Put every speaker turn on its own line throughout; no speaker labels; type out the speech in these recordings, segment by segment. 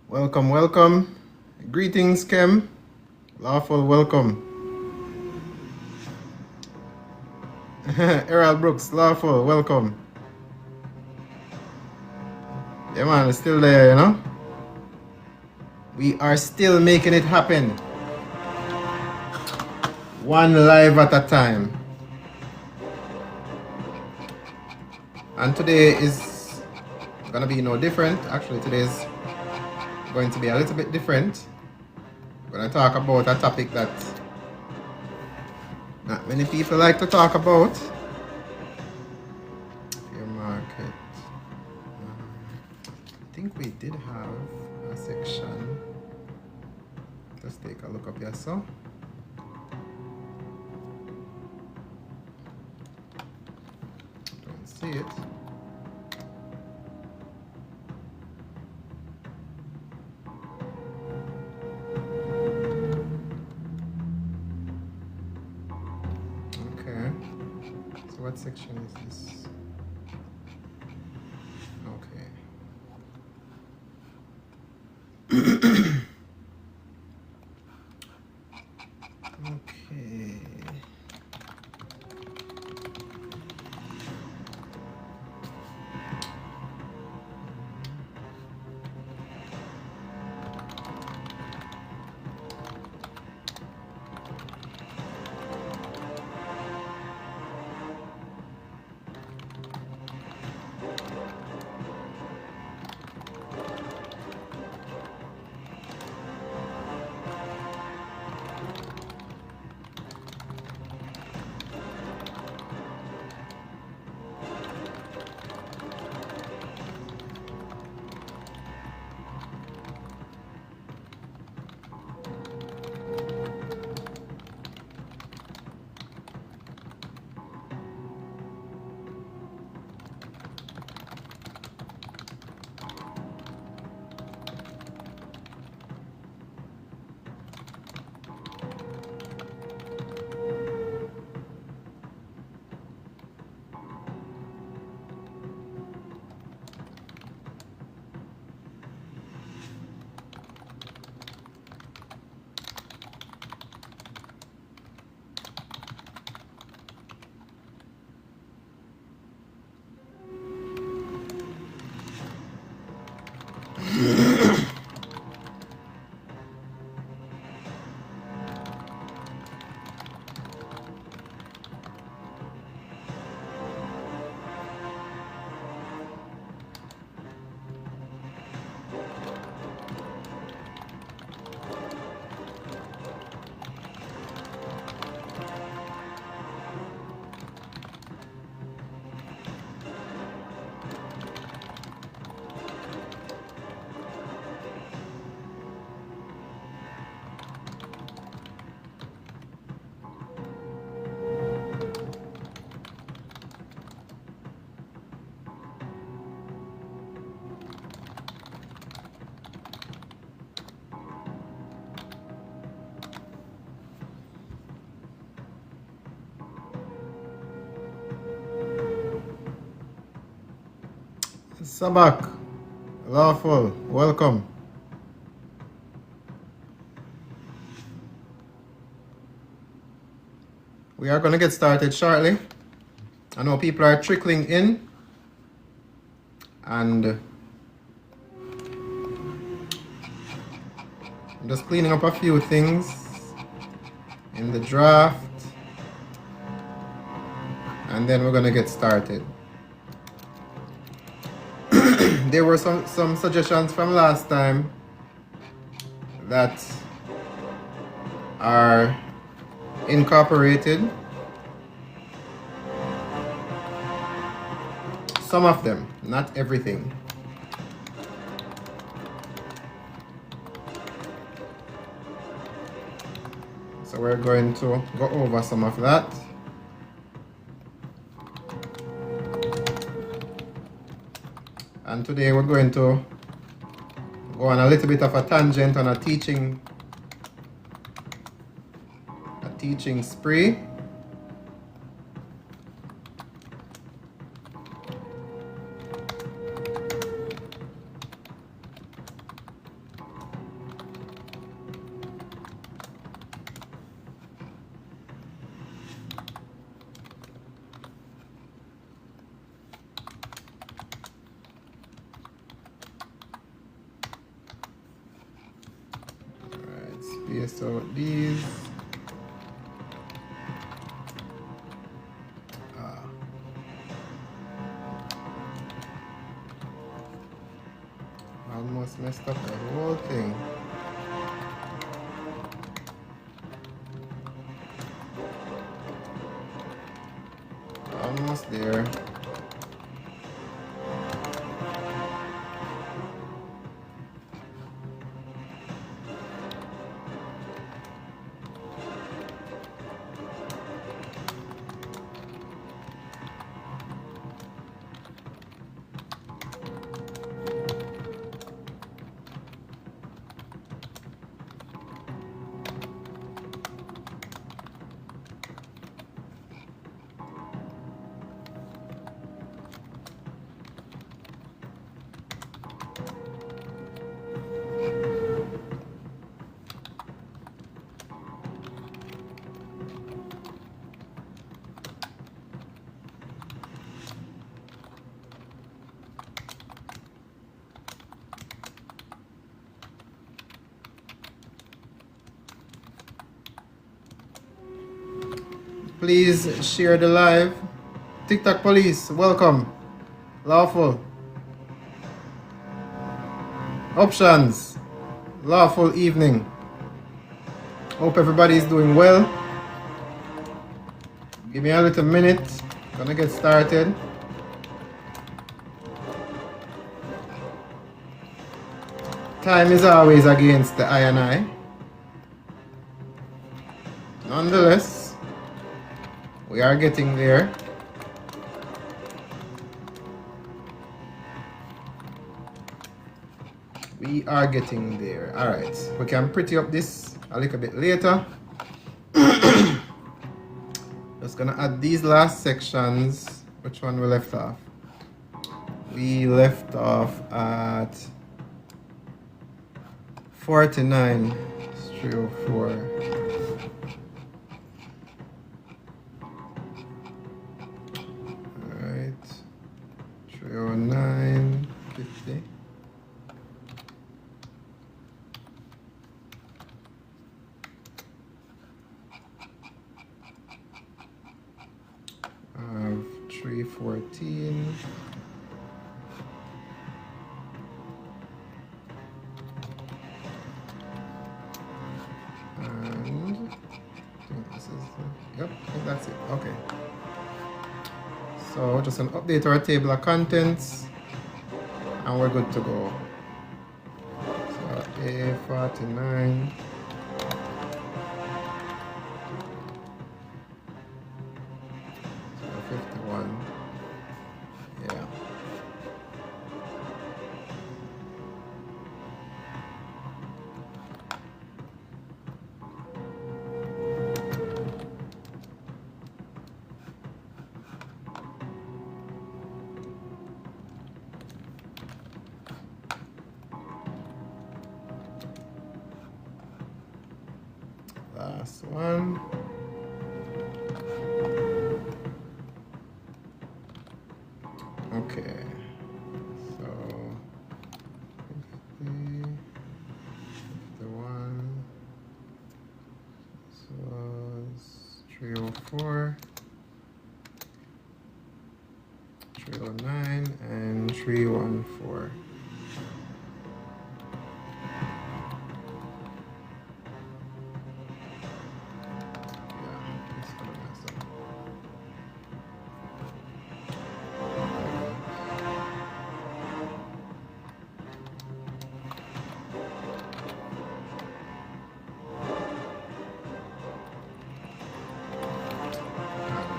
Welcome, welcome. Greetings, Kem. Lawful welcome. Errol Brooks, Lawful, welcome. Yeah, man, it's still there, you know? We are still making it happen. One live at a time. And today is gonna be no different. Actually, today is going to be a little bit different. We're gonna talk about a topic that not many people like to talk about. Fair market. I think we did have a section. Let's take a look up here, so. Don't see it. Okay. So what section is this? Okay. Okay. Sabak, Lawful, welcome. We are going to get started shortly. I know people are trickling in, and I'm just cleaning up a few things in the draft, and then we're going to get started. There were some suggestions from last time that are incorporated. Some of them, not everything. So we're going to go over some of that. And today we're going to go on a little bit of a tangent on a teaching spree. so these almost messed up the whole thing. Almost there. Please share the live. TikTok police, welcome. Lawful. Options. Lawful evening. Hope everybody is doing well. Give me a little minute. Gonna get started. Time is always against the eye and I. Nonetheless, we are getting there. We are getting there. Alright, we can pretty up this a little bit later. Just gonna add these last sections. Which one we left off? We left off at 49. 304. Alright. 309. 50. I have 314. And I think this is yep, I think that's it. Okay. So just gonna update our table of contents and we're good to go. So A49. So 51. Yeah. Last one. Okay. So 50, 51. This was 304, 309, and 314.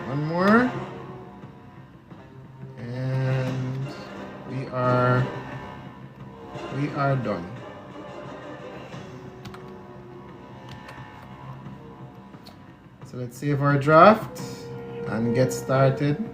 One more, and we are done. So let's save our draft and get started.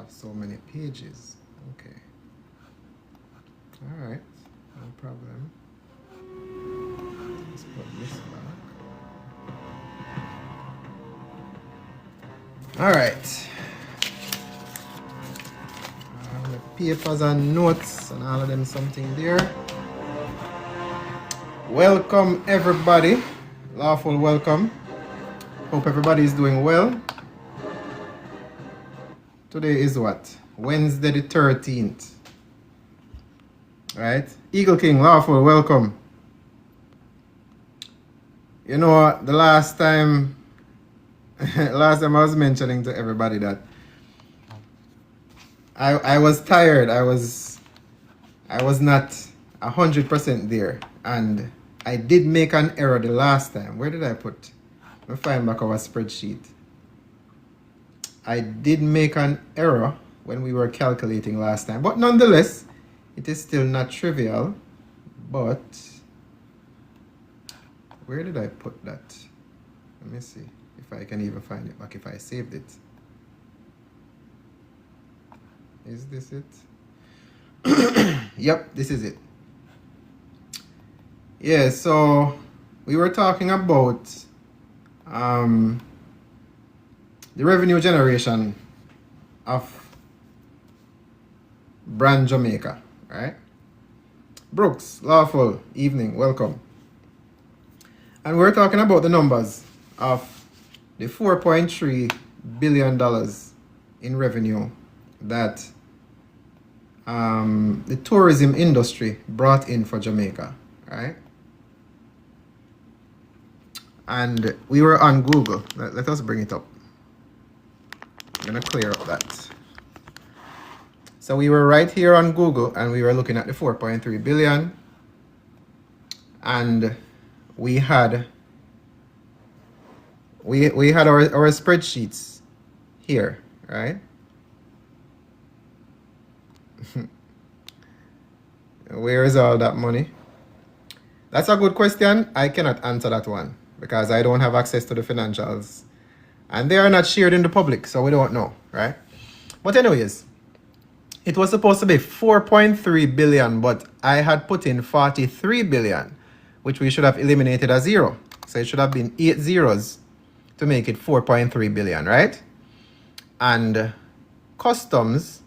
so many pages. Okay. All right. No problem. Let's put this back. All right. The papers and notes and all of them something there. Welcome everybody. Lawful welcome. Hope everybody is doing well. Today is what? Wednesday the 13th. Right? Eagle King, Lawful, welcome. You know, the last time I was mentioning to everybody that I was tired. I was not 100% there. And I did make an error the last time. Where did I put? Let me find back our spreadsheet. I did make an error when we were calculating last time. But nonetheless, it is still not trivial. But where did I put that? Let me see if I can even find it back if I saved it. Is this it? Yep, this is it. Yeah, so we were talking about the revenue generation of brand Jamayka, right? Brooks, Lawful, evening, welcome. And we're talking about the numbers of the $4.3 billion in revenue that the tourism industry brought in for Jamaica, right? And we were on Google. Let us bring it up. I'm gonna clear up that. So we were right here on Google and we were looking at the 4.3 billion. And we had our spreadsheets here, right? Where is all that money? That's a good question. I cannot answer that one because I don't have access to the financials and they are not shared in the public, so we don't know, right? But anyways, it was supposed to be 4.3 billion, but I had put in 43 billion, which we should have eliminated a zero. So it should have been 8 zeros to make it 4.3 billion, right? And customs,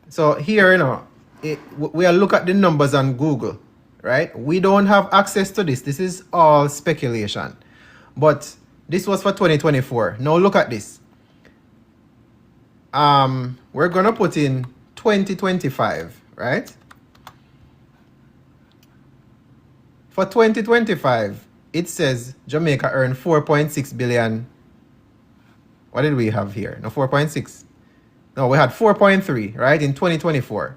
so here, you know, we are look at the numbers on Google, right? We don't have access to this. This is all speculation. But this was for 2024. Now look at this. We're gonna put in 2025, right? For 2025, it says Jamaica earned 4.6 billion. What did we have here? No, 4.6. No, we had 4.3, right, in 2024.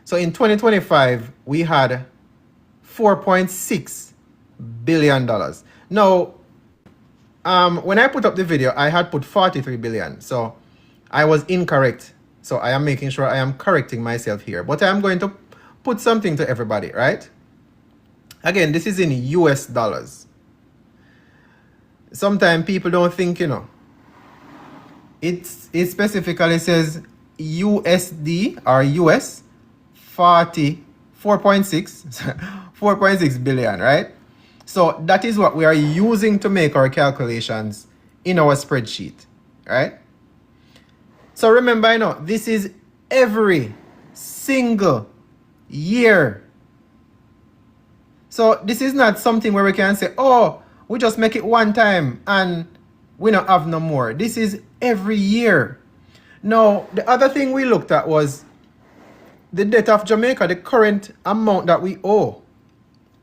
So in 2025, we had $4.6 billion. Now, when I put up the video, I had put 43 billion. So I was incorrect. So I am making sure I am correcting myself here. But I am going to put something to everybody, right? Again, this is in US dollars. Sometimes people don't think, you know, it specifically says USD or US 4.6 4.6 billion, right? So that is what we are using to make our calculations in our spreadsheet, right? So remember, you know, this is every single year. So this is not something where we can say, oh, we just make it one time and we don't have no more. This is every year. Now, the other thing we looked at was the debt of Jamaica, the current amount that we owe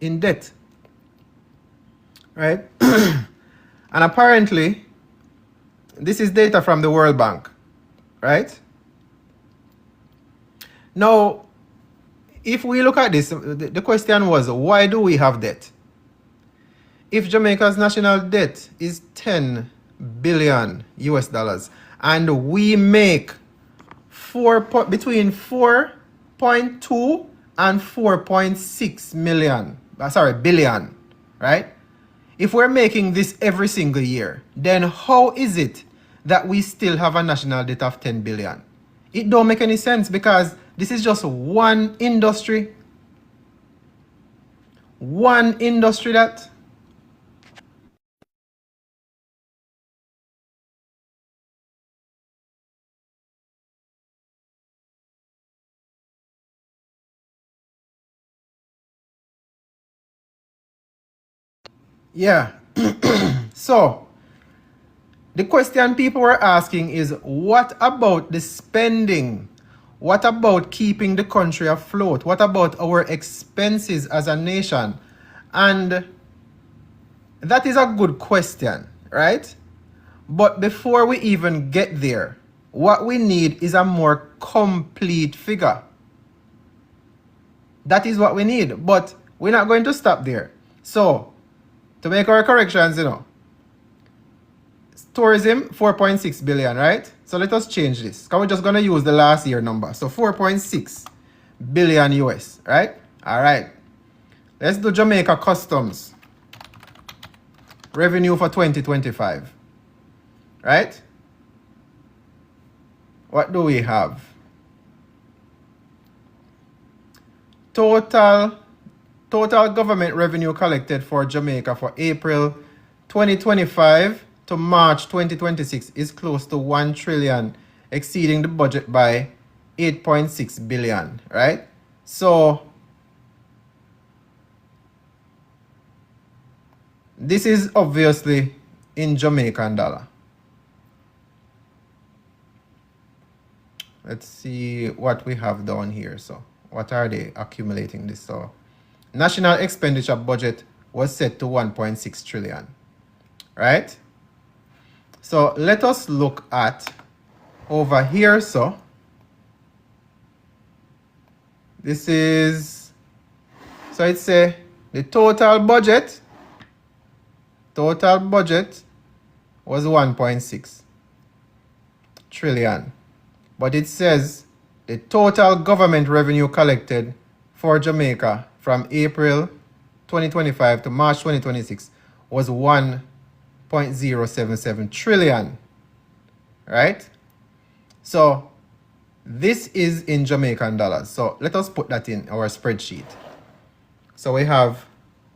in debt, right? And apparently, this is data from the World Bank, right? Now, if we look at this, the question was, why do we have debt? If Jamaica's national debt is 10 billion US dollars and we make between 4.2 and 4.6 billion, right? If we're making this every single year, then how is it that we still have a national debt of 10 billion? It don't make any sense because this is just one industry. One industry that. Yeah. So, the question people were asking is, what about the spending? What about keeping the country afloat? What about our expenses as a nation? And that is a good question, right? But before we even get there, what we need is a more complete figure. That is what we need. But we're not going to stop there. So, to make our corrections, tourism 4.6 billion, right? So let us change this because we're just going to use the last year number. So 4.6 billion US, right? All right. Let's do Jamaica customs revenue for 2025, right? What do we have? Total government revenue collected for Jamaica for April 2025 to March 2026 is close to 1 trillion, exceeding the budget by 8.6 billion, right? So this is obviously in Jamaican dollar. Let's see what we have down here. So what are they accumulating this? So national expenditure budget was set to 1.6 trillion, right? So let us look at over here. So this is, so it's the total budget was 1.6 trillion. But it says the total government revenue collected for Jamaica from April 2025 to March 2026 was 1.077 trillion, right? So this is in Jamaican dollars. So let us put that in our spreadsheet. So we have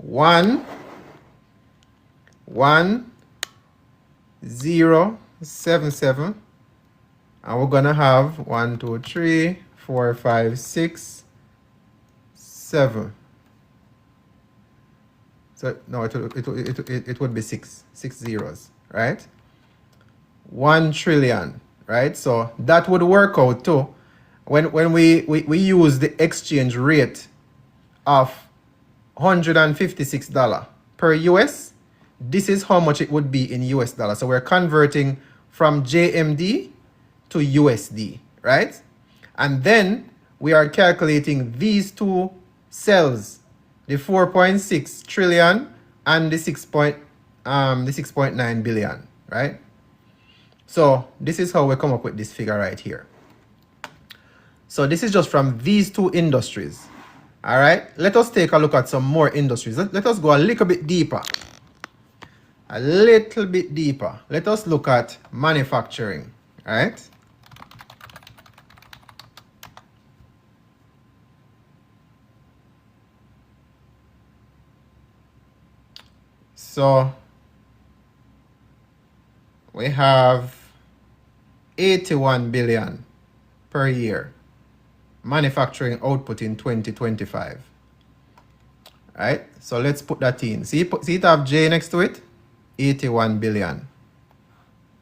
1.077, and we're gonna have 1, 2, 3, 4, 5, 6, 7. So no, it would be six zeros, right? 1 trillion, right? So that would work out too when we use the exchange rate of $156 per US. This is how much it would be in US dollars. So we're converting from JMD to USD, right? And then we are calculating these two cells, the 4.6 trillion and the 6.9 billion, right? So this is how we come up with this figure right here. So this is just from these two industries. All right, let us take a look at some more industries. Let us go a little bit deeper. Let us look at manufacturing. All right. So we have 81 billion per year manufacturing output in 2025. Right? So let's put that in. See it have J next to it? 81 billion.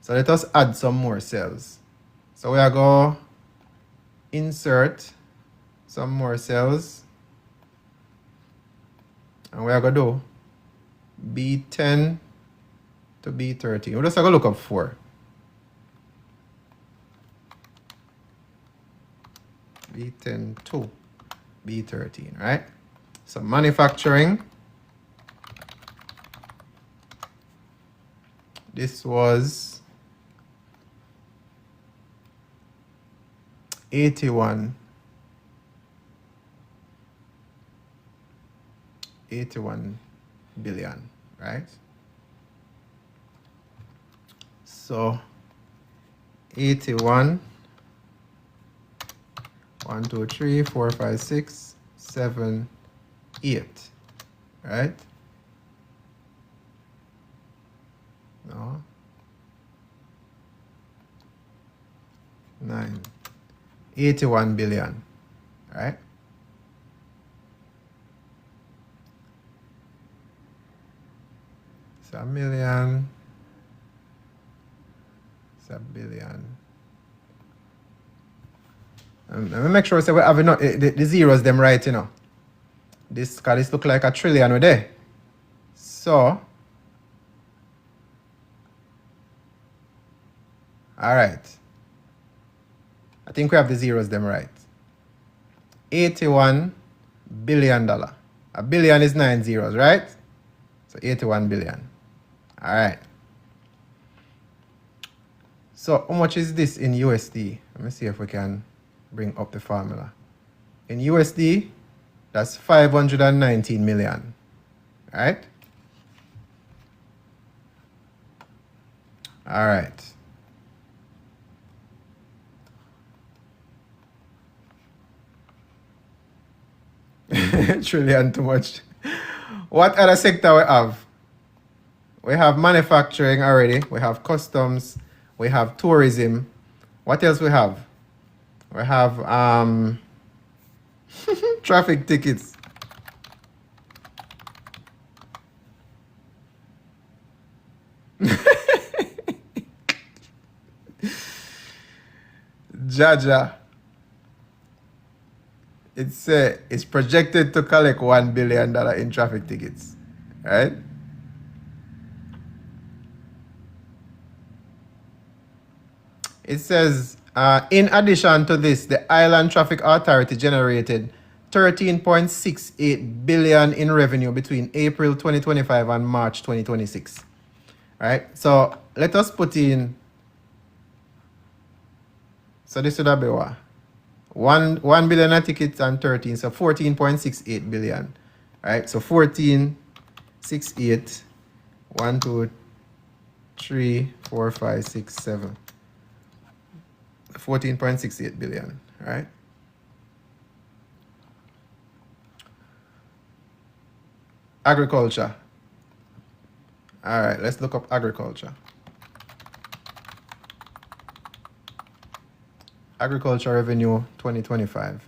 So let us add some more cells. So we are going to insert some more cells. And we are going to do B10 to B13. We're just going to look up 4. B10 to B13, right? So manufacturing, this was 81 billion, right? So 81 1, 2, 3, 4, 5, 6, 7, 8. Right? No. 9. 81 billion. Right? It's a million. It's a billion. Let me make sure we have enough, the zeros them right, you know. This look like a trillion with there. So, all right. I think we have the zeros them right. $81 billion. A billion is 9 zeros, right? So 81 billion. All right. So how much is this in USD? Let me see if we can bring up the formula. In USD, that's 519 million. All right? All right. Trillion too much. What other sector we have? We have manufacturing already. We have customs. We have tourism. What else we have? We have traffic tickets. Jaja. It's projected to collect $1 billion in traffic tickets. Right? It says, in addition to this, the Island Traffic Authority generated 13.68 billion in revenue between April 2025 and March 2026. Right? So let us put in. So this would have been what? 1 billion a ticket and 13, so 14.68 billion. Right? So 14.68, 1, 2, 3, 4, 5, 6, 7. 14.68 billion, right? Agriculture. All right, let's look up agriculture. Agriculture revenue 2025.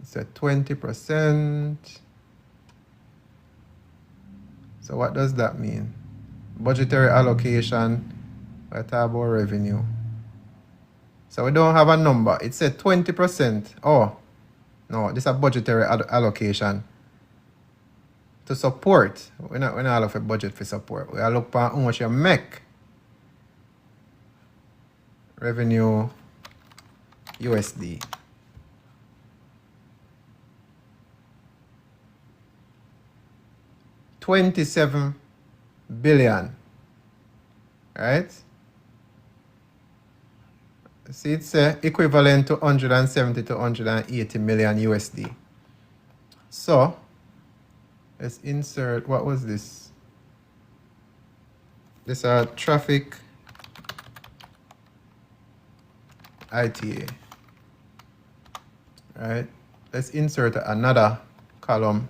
It's at 20%. So what does that mean? Budgetary allocation. We're talking about revenue. So we don't have a number. It said 20%. Oh, no, this is a budgetary allocation. To support. We're not look for budget for support. We are look for how much you make. Revenue USD. $27 billion. Right? See, it's equivalent to 170 to 180 million USD. So, let's insert, what was this? This is traffic ITA. Right? Let's insert another column,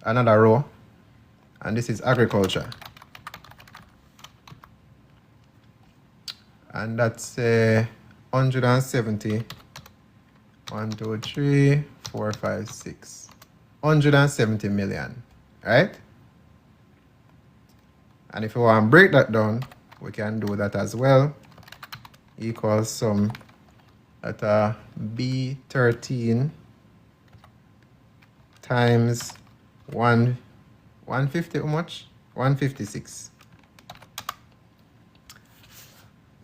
another row, and this is agriculture. And that's 170. 1, 2, 3, 4, 5, 6. 170 million. Right? And if you want to break that down, we can do that as well. Equals sum at B13 times 150, how much? 156.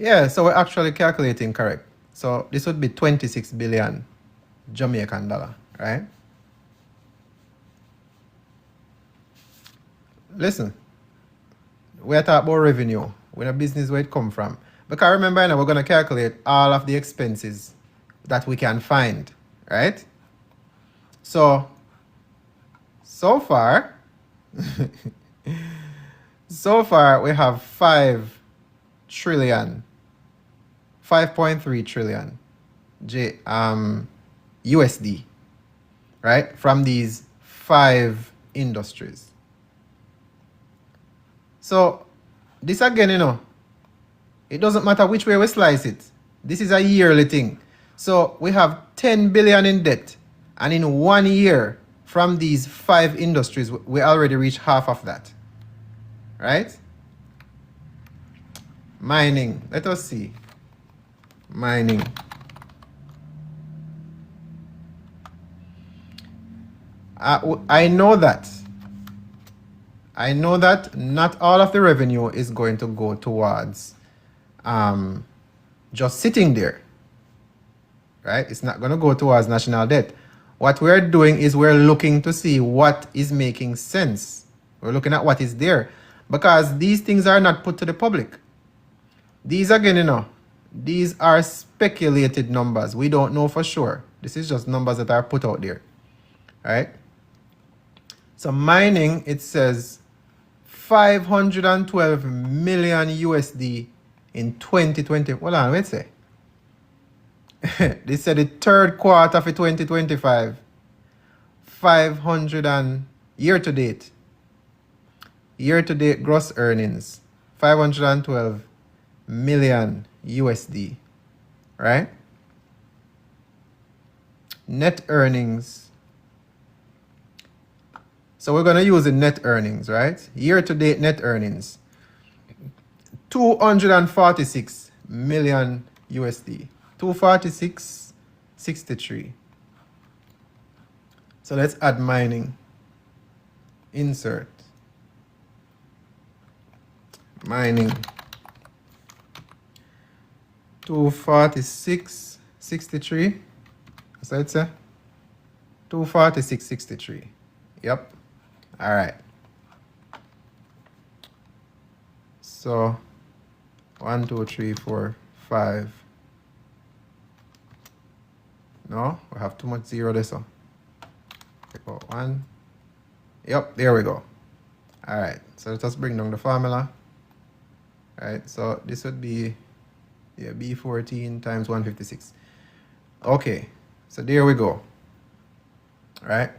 Yeah, so we're actually calculating correct. So this would be 26 billion Jamaican dollar, right? Listen, we're talking about revenue. We're a business where it come from. Because remember now, we're going to calculate all of the expenses that we can find, right? So far, we have 5 trillion. 5.3 trillion USD, right? From these 5 industries. So this again, it doesn't matter which way we slice it. This is a yearly thing. So we have 10 billion in debt. And in 1 year, from these 5 industries, we already reached half of that. Right? Mining. Let us see. Mining. I know that not all of the revenue is going to go towards just sitting there, right? It's not going to go towards national debt. What we're doing is we're looking to see what is making sense. We're looking at what is there, because these things are not put to the public. These again, these are speculated numbers. We don't know for sure. This is just numbers that are put out there, right? So mining, it says 512 million USD in 2020. Hold on, wait a say. They said the third quarter of 2025, 500 and year to date gross earnings, 512 million USD, right? Net earnings. So we're going to use the net earnings, right? Year to date net earnings, 246 million USD. 246.63. So let's add mining. Insert. Mining. 246.63. So let's say 246.63. Yep. All right. So 1, 2, 3, 4, 5. No, we have too much zero there, so take out 1. Yep, there we go. All right, so let us bring down the formula. All right, so this would be, yeah, B14 times 156. Okay, so there we go. All right.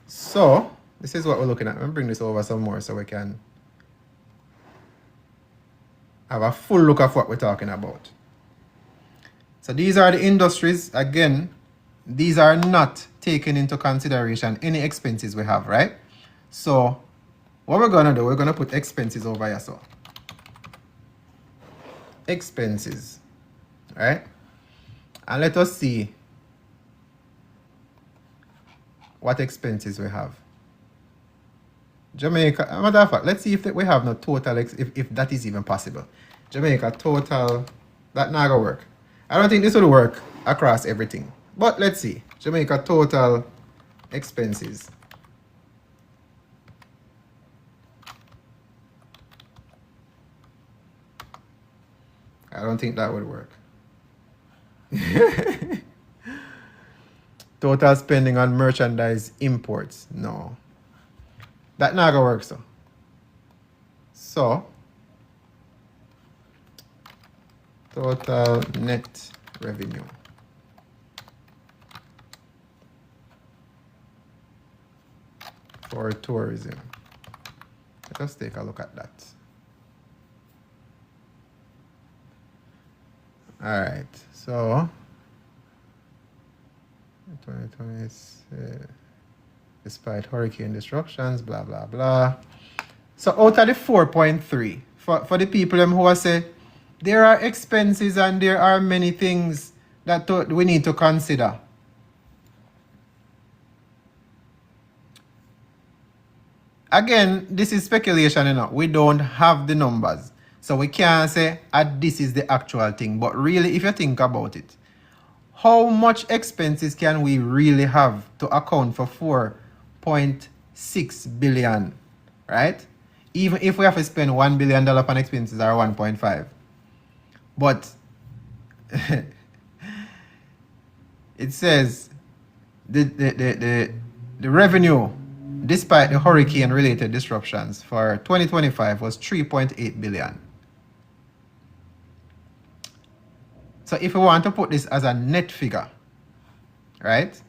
So this is what we're looking at. Let me bring this over some more so we can have a full look of what we're talking about. So these are the industries. Again, these are not taking into consideration any expenses we have, right? So what we're going to do, we're going to put expenses over here. So expenses, right? And let us see what expenses we have. Jamaica, matter of fact, let's see if we have no total, if that is even possible. Jamaica total, that not gonna work. I don't think this will work across everything. But let's see. Jamaica total expenses. I don't think that would work. Total spending on merchandise imports. No. That not gonna work, so. So total net revenue. For tourism. Let us take a look at that. All right, so 2020 is despite hurricane disruptions, blah blah blah. So out of the 4.3, for the people who are say there are expenses and there are many things that we need to consider. Again, this is speculation, we don't have the numbers. So we can't say this is the actual thing. But really, if you think about it, how much expenses can we really have to account for 4.6 billion, right? Even if we have to spend $1 billion on expenses or 1.5. But it says the revenue, despite the hurricane-related disruptions for 2025, was 3.8 billion. So if we want to put this as a net figure, right,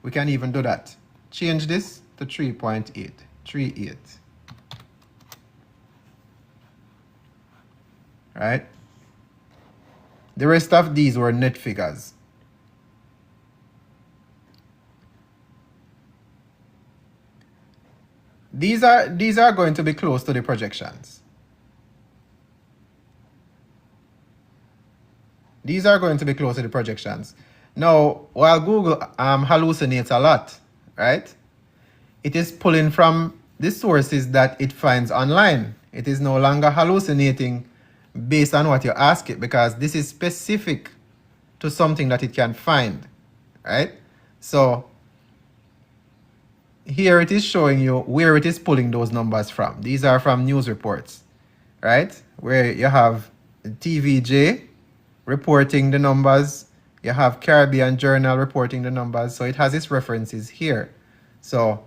we can even do that. Change this to 3.838. Right? The rest of these were net figures. These are going to be close to the projections. These are going to be close to the projections. Now, while Google hallucinates a lot, right? It is pulling from the sources that it finds online. It is no longer hallucinating based on what you ask it, because this is specific to something that it can find, right? So here it is showing you where it is pulling those numbers from. These are from news reports, right? Where you have TVJ reporting the numbers, you have Caribbean Journal reporting the numbers, so it has its references here. So,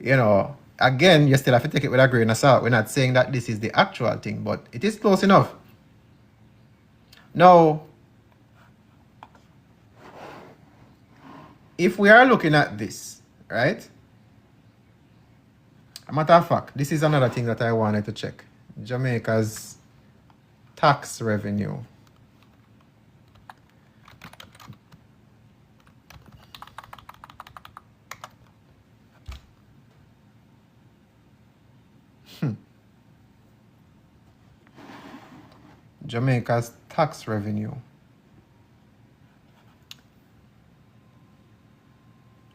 you know, again, you still have to take it with a grain of salt. We're not saying that this is the actual thing, but it is close enough. Now, if we are looking at this, right? A matter of fact, this is another thing that I wanted to check. Jamaica's tax revenue. Jamaica's tax revenue.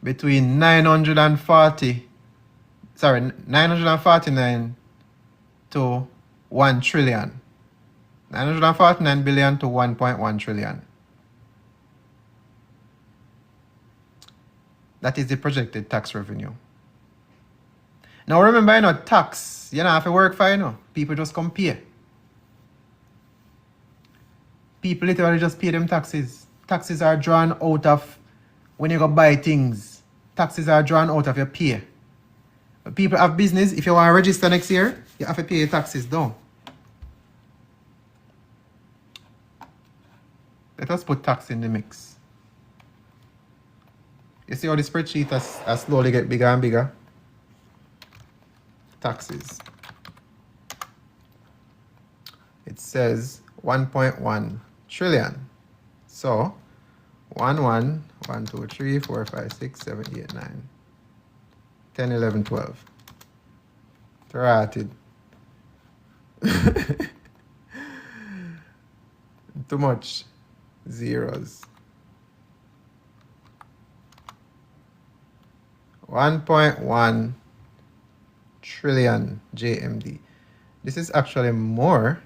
Between 949 to 1 trillion. 949 billion to 1.1 trillion. That is the projected tax revenue. Now remember, you know, tax, you don't have to work for, you know. People just come pay. People literally just pay them taxes. Taxes are drawn out of when you go buy things. Taxes are drawn out of your pay. But people have business. If you want to register next year, you have to pay your taxes down. Let us put tax in the mix. You see how the spreadsheet has slowly get bigger and bigger? Taxes. It says 1.1 trillion. So 1, 1, 1, 2, 3, 4, 5, 6, 7, 8, 9, 10, 11, 12. Started. Too much zeros. 1.1 trillion JMD. This is actually more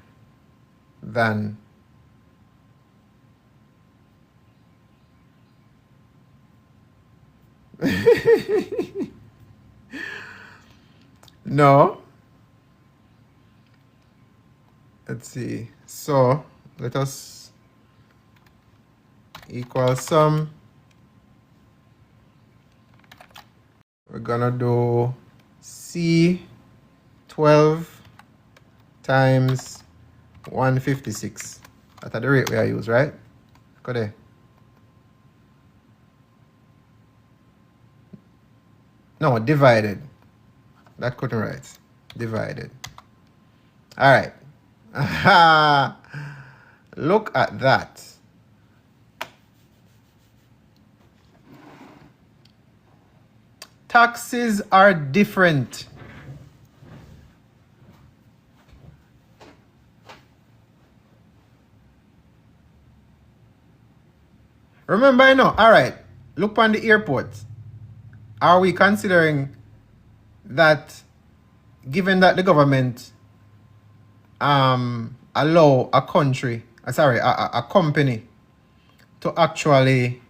than no. Let's see. So let us equal sum. We're gonna do C12 times 156. That's the rate we are use, right? Go there. No, divided. That couldn't write. Divided. All right. Look at that. Taxes are different. Remember, you know, all right, look on the airport. Are we considering that, given that the government allow a country, a company to actually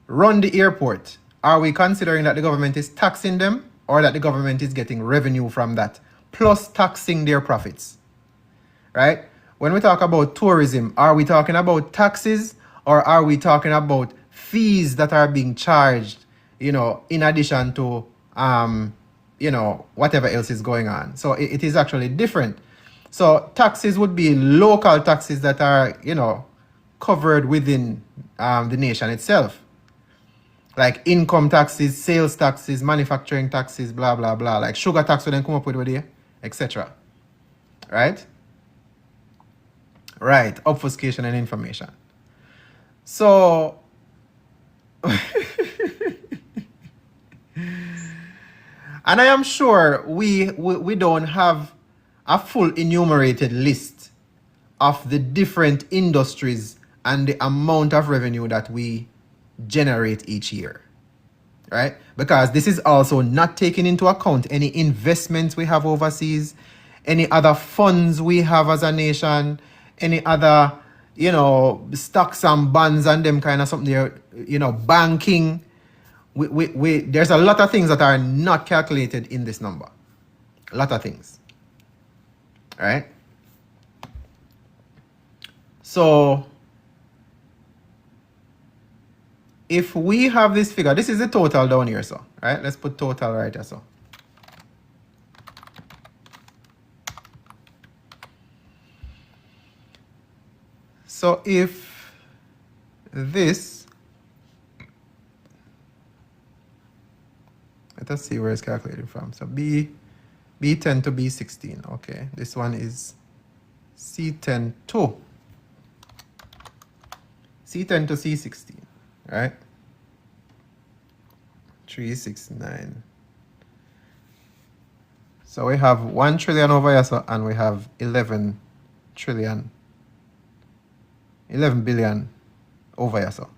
run the airport, are we considering that the government is taxing them, or that the government is getting revenue from that, plus taxing their profits? Right? When we talk about tourism, are we talking about taxes, or are we talking about fees that are being charged, you know, in addition to, you know, whatever else is going on? So it is actually different. So taxes would be local taxes that are, you know, covered within the nation itself. Like income taxes, sales taxes, manufacturing taxes, blah, blah, blah. Like sugar tax we then come up with there, etc. Right? Right. Obfuscation and information. So, and I am sure we don't have a full enumerated list of the different industries and the amount of revenue that we generate each year, right? Because this is also not taking into account any investments we have overseas, any other funds we have as a nation, any other, stocks and bonds and them kind of something there, banking. There's a lot of things that are not calculated in this number. A lot of things, right? So, if we have this figure, this is the total down here, so, right? Let's put total right here, so. So, if this, let us see where it's calculated from. So, B10 to B16, okay. This one is C10 to C16, right? 369. So we have 1 trillion over here, so, and we have 11 billion over here, so.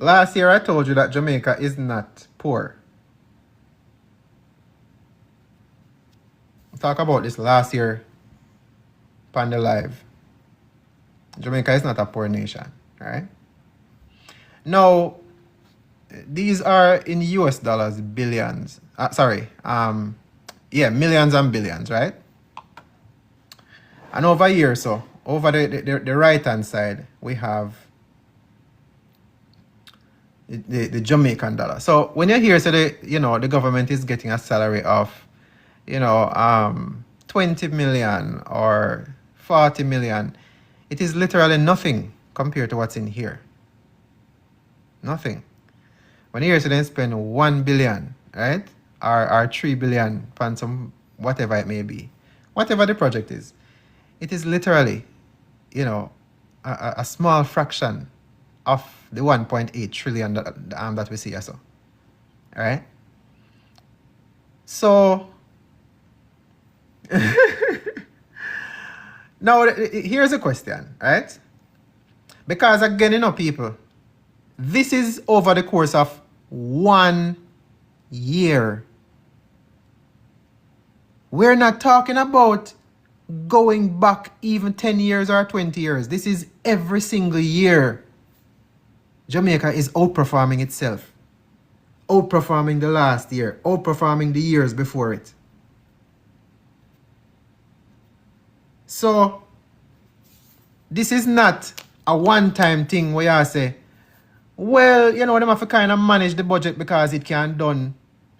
Last year I told you that Jamaica is not poor. Talk about this last year on the live. Jamaica is not a poor nation, right? Now, these are in US dollars, billions. Millions and billions, right? And over here, so over the right hand side, we have the Jamaican dollar. So when you hear the government is getting a salary of 20 million or 40 million, it is literally nothing compared to what's in here. Nothing. When you hear they spend 1 billion, right? Or 3 billion on some whatever it may be, whatever the project is, it is literally, a small fraction of the 1.8 trillion that we see here. So, all right. So now here's a question, right? Because again, people, this is over the course of 1 year. We're not talking about going back even 10 years or 20 years. This is every single year. Jamaica is outperforming itself. Outperforming the last year. Outperforming the years before it. So, this is not a one-time thing where I say, well, them have to kind of manage the budget because it can done.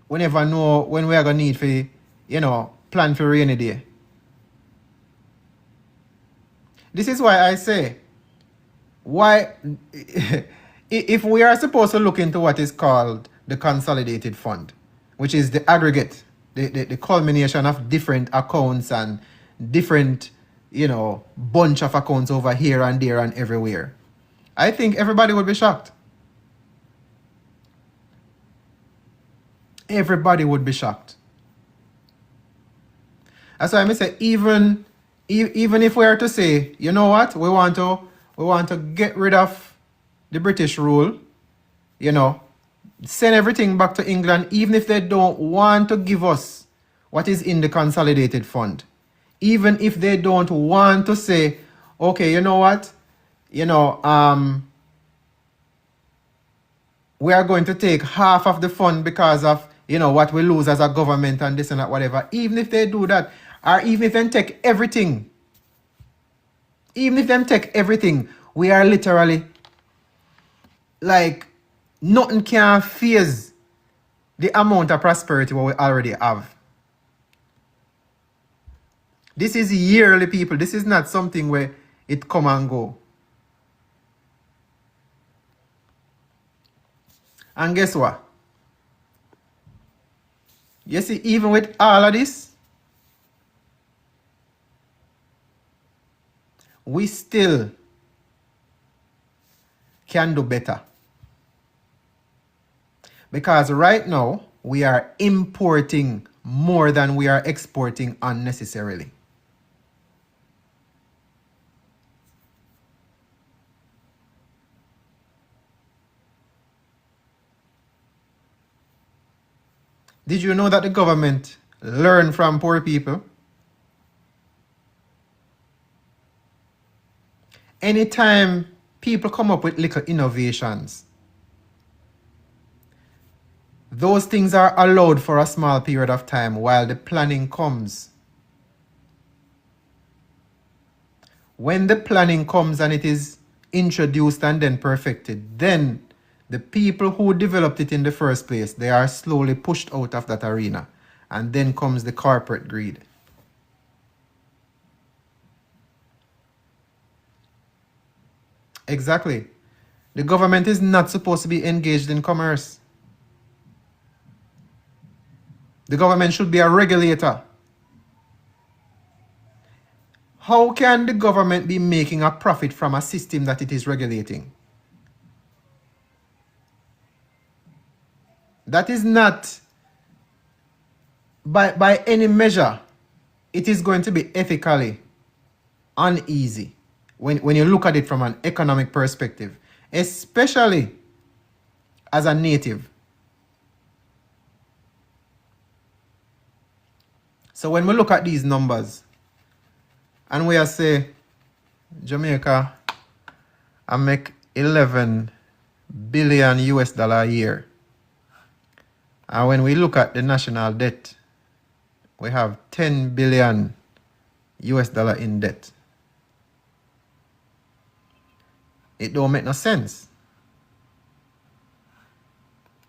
We never know when we are going to need for, plan for rainy day. This is why I say, if we are supposed to look into what is called the consolidated fund, which is the aggregate, the culmination of different accounts and different, bunch of accounts over here and there and everywhere, I think everybody would be shocked. Everybody would be shocked. That's why I say even if we are to say, you know what, we want to get rid of the British rule, send everything back to England, even if they don't want to give us what is in the consolidated fund. Even if they don't want to say, okay, you know what, we are going to take half of the fund because of, what we lose as a government and this and that, whatever. Even if they do that, or even if they take everything, We are literally like nothing can phase the amount of prosperity what we already have. This is yearly, people. This is not something where it come and go. And guess what? You see, even with all of this, we still can do better. Because right now, we are importing more than we are exporting unnecessarily. Did you know that the government learn from poor people? Anytime people come up with little innovations, those things are allowed for a small period of time while the planning comes. When the planning comes and it is introduced and then perfected, then the people who developed it in the first place, they are slowly pushed out of that arena. And then comes the corporate greed. Exactly. The government is not supposed to be engaged in commerce. The government should be a regulator. How can the government be making a profit from a system that it is regulating? That is not, by any measure, it is going to be ethically uneasy when you look at it from an economic perspective, especially as a native. So when we look at these numbers and we are say Jamaica I make 11 billion US dollar a year, and when we look at the national debt, we have 10 billion US dollar in debt. It don't make no sense.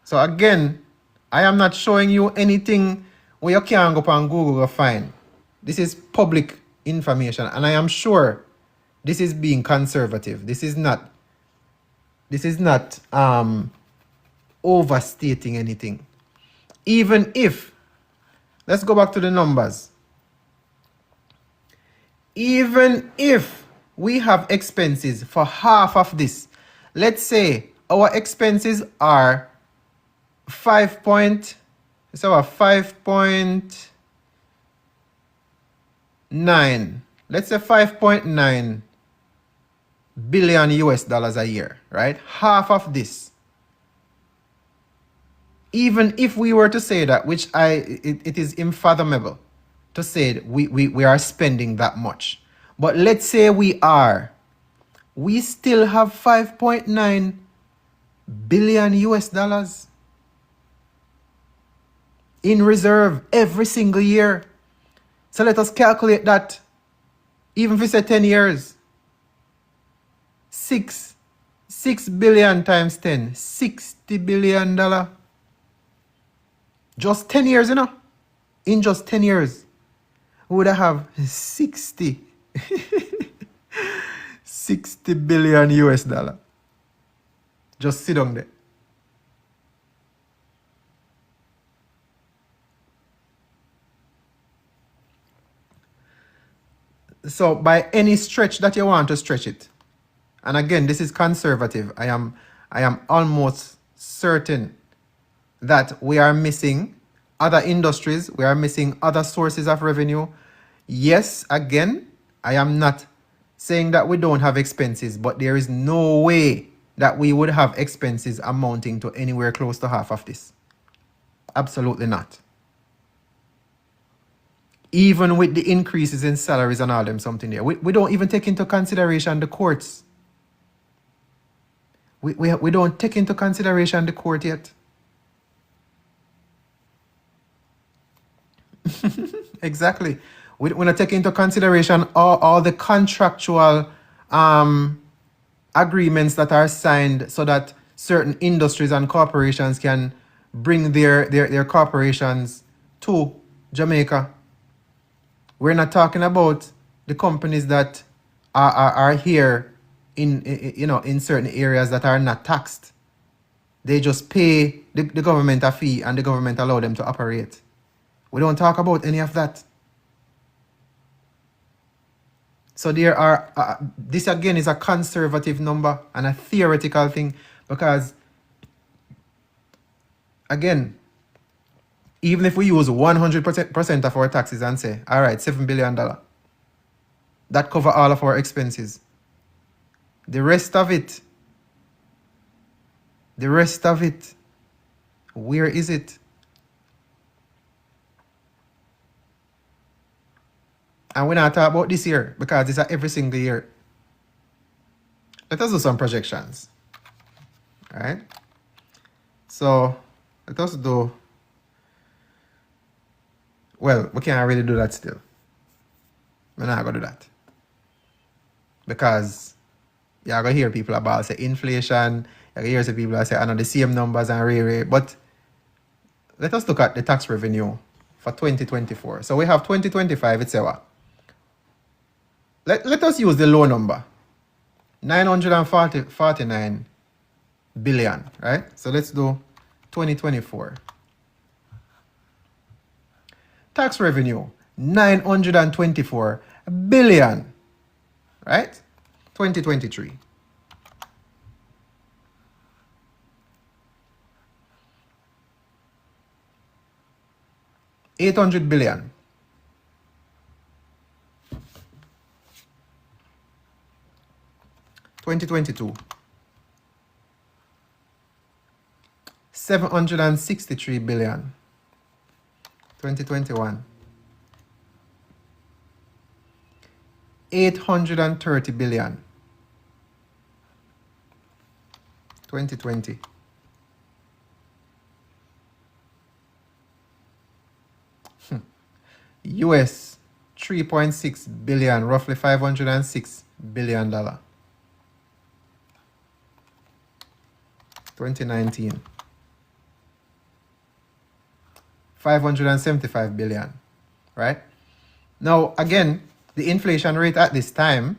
So again, I am not showing you anything where you can't go up on Google or find. This is public information, and I am sure this is being conservative. This is not overstating anything. Even if, let's go back to the numbers. Even if we have expenses for half of this, let's say our expenses are 5.9. Let's say 5.9 billion US dollars a year, right? Half of this. Even if we were to say that, which it is unfathomable to say that we are spending that much. But let's say we still have 5.9 billion US dollars in reserve every single year. So let us calculate that. Even if we say 10 years, 6 billion times 10, $60 billion. Just 10 years, you know. In just 10 years, we would have 60 billion US dollar. Just sit down there. So by any stretch that you want to stretch it, and again, this is conservative, I am almost certain that we are missing other industries, we are missing other sources of revenue. Yes, again, I am not saying that we don't have expenses, but there is no way that we would have expenses amounting to anywhere close to half of this. Absolutely not. Even with the increases in salaries and all them something there. We don't even take into consideration the courts. We don't take into consideration the court yet. Exactly. We're not taking into consideration all the contractual agreements that are signed so that certain industries and corporations can bring their corporations to Jamaica. We're not talking about the companies that are here in certain areas that are not taxed. They just pay the government a fee and the government allow them to operate. We don't talk about any of that. So there are, this again is a conservative number and a theoretical thing because, again, even if we use 100% of our taxes and say, all right, $7 billion, that cover all of our expenses. The rest of it, where is it? And we're not talking about this year because it's every single year. Let us do some projections. All right. So let us do, well, we can't really do that still. We're not going to do that. Because you're going to hear people about say inflation, you're going to hear some people say, I know the same numbers and rare. But let us look at the tax revenue for 2024. So we have 2025, it's what? Let us use the low number, 949 billion, right? So let's do 2024. Tax revenue, 924 billion, right? 2023. $800 billion. 2022. 763 billion. 2021. 830 billion. 2020. US 3.6 billion, roughly $506 billion. 2019. 575 billion, right? Now, again, the inflation rate at this time,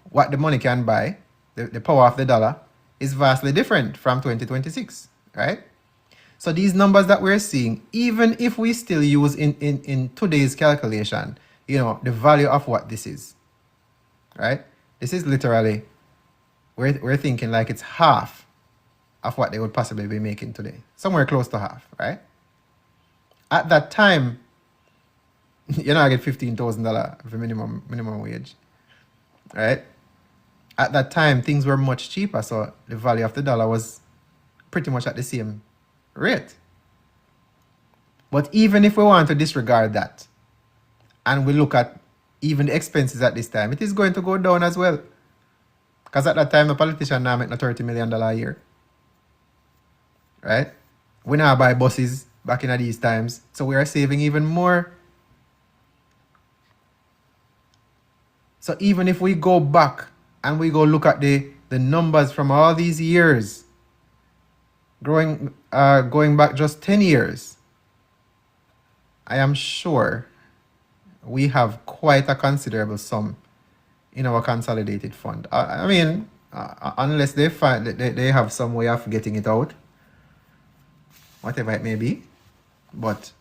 what the money can buy, the power of the dollar, is vastly different from 2026, right? So these numbers that we're seeing, even if we still use in today's calculation, the value of what this is, right? This is literally, we're thinking like it's half of what they would possibly be making today. Somewhere close to half, right? At that time, I get $15,000 for minimum wage, right? At that time, things were much cheaper, so the value of the dollar was pretty much at the same rate. But even if we want to disregard that, and we look at even the expenses at this time, it is going to go down as well. Because at that time, the politician now make no $30 million a year. Right? We now buy buses back in these times, so we are saving even more. So even if we go back and we go look at the numbers from all these years, going back just 10 years, I am sure we have quite a considerable sum in our consolidated fund. Unless they find that they have some way of getting it out, whatever it may be. But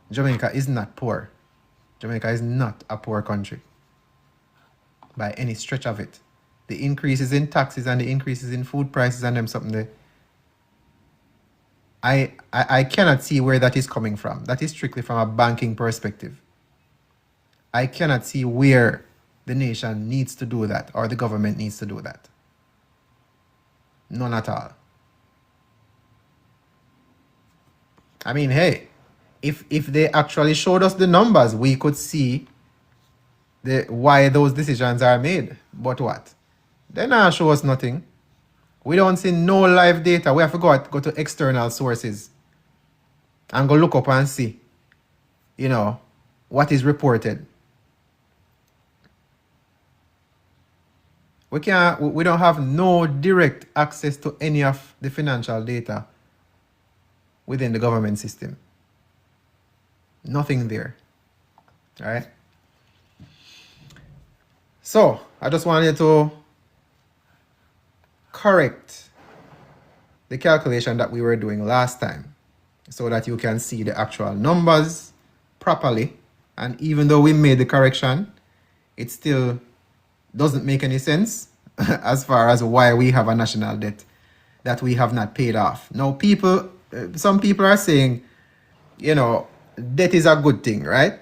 Jamaica is not poor. Jamaica is not a poor country by any stretch of it. The increases in taxes and the increases in food prices and them something there, I cannot see where that is coming from. That is strictly from a banking perspective. I cannot see where the nation needs to do that or the government needs to do that. None at all. I mean, hey, if they actually showed us the numbers, we could see why those decisions are made. But what? They not show us nothing. We don't see no live data. We have to go to external sources and go look up and see, what is reported. We don't have no direct access to any of the financial data within the government system. Nothing there. All right. So I just wanted to correct the calculation that we were doing last time so that you can see the actual numbers properly. And even though we made the correction, it still doesn't make any sense as far as why we have a national debt that we have not paid off. Now, some people are saying, debt is a good thing, right?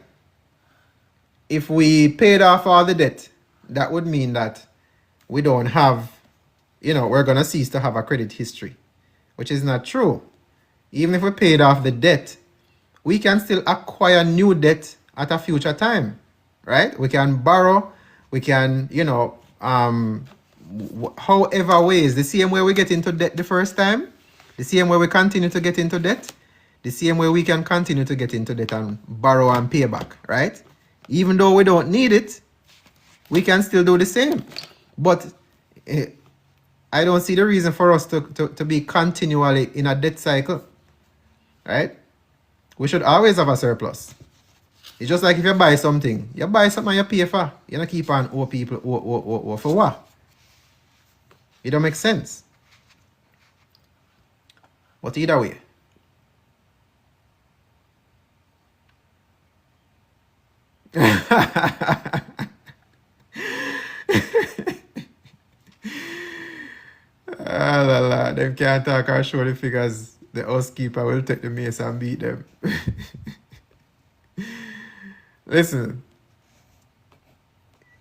If we paid off all the debt, that would mean that we don't have, we're going to cease to have a credit history, which is not true. Even if we paid off the debt, we can still acquire new debt at a future time, right? We can borrow, we can, however ways, the same way we get into debt the first time, the same way we continue to get into debt, the same way we can continue to get into debt and borrow and pay back, right? Even though we don't need it, we can still do the same. But I don't see the reason for us to be continually in a debt cycle, right? We should always have a surplus. It's just like if you buy something and you pay for, you don't keep on owe people owe for what? It don't make sense. But either way. La la, them can't talk or show the figures. The housekeeper will take the mace and beat them. Listen,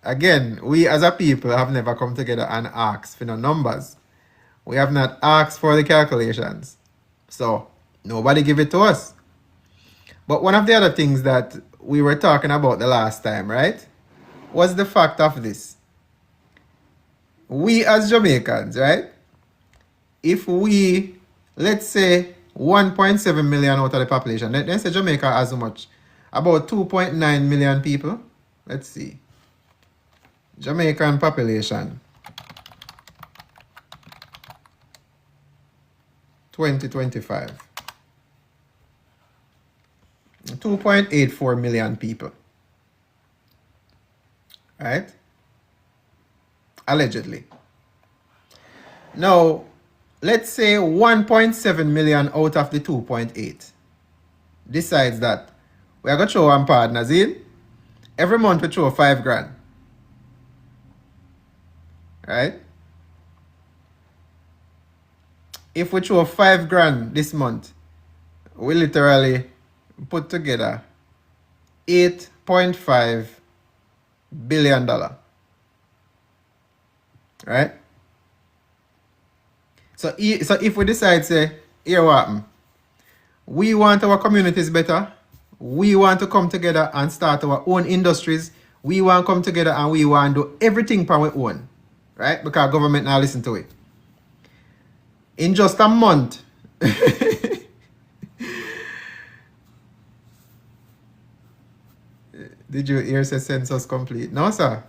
again, we as a people have never come together and asked for no numbers. We have not asked for the calculations. So, nobody give it to us. But one of the other things that we were talking about the last time, right, was the fact of this. We as Jamaicans, right, if we, let's say, 1.7 million out of the population, let's say Jamaica has how much? About 2.9 million people. Let's see. Jamaican population. 2025. 2.84 million people. Right? Allegedly. Now, let's say 1.7 million out of the 2.8 decides that we are going to throw one partners in. Every month we throw 5 grand. Right? If we throw 5 grand this month, we literally put together $8.5 billion. Right? So if we decide, say, here what happen? We want our communities better. We want to come together and start our own industries. We want to come together and we want to do everything for our own. Right? Because government now listen to it. In just a month. Did you hear say census complete? No, sir.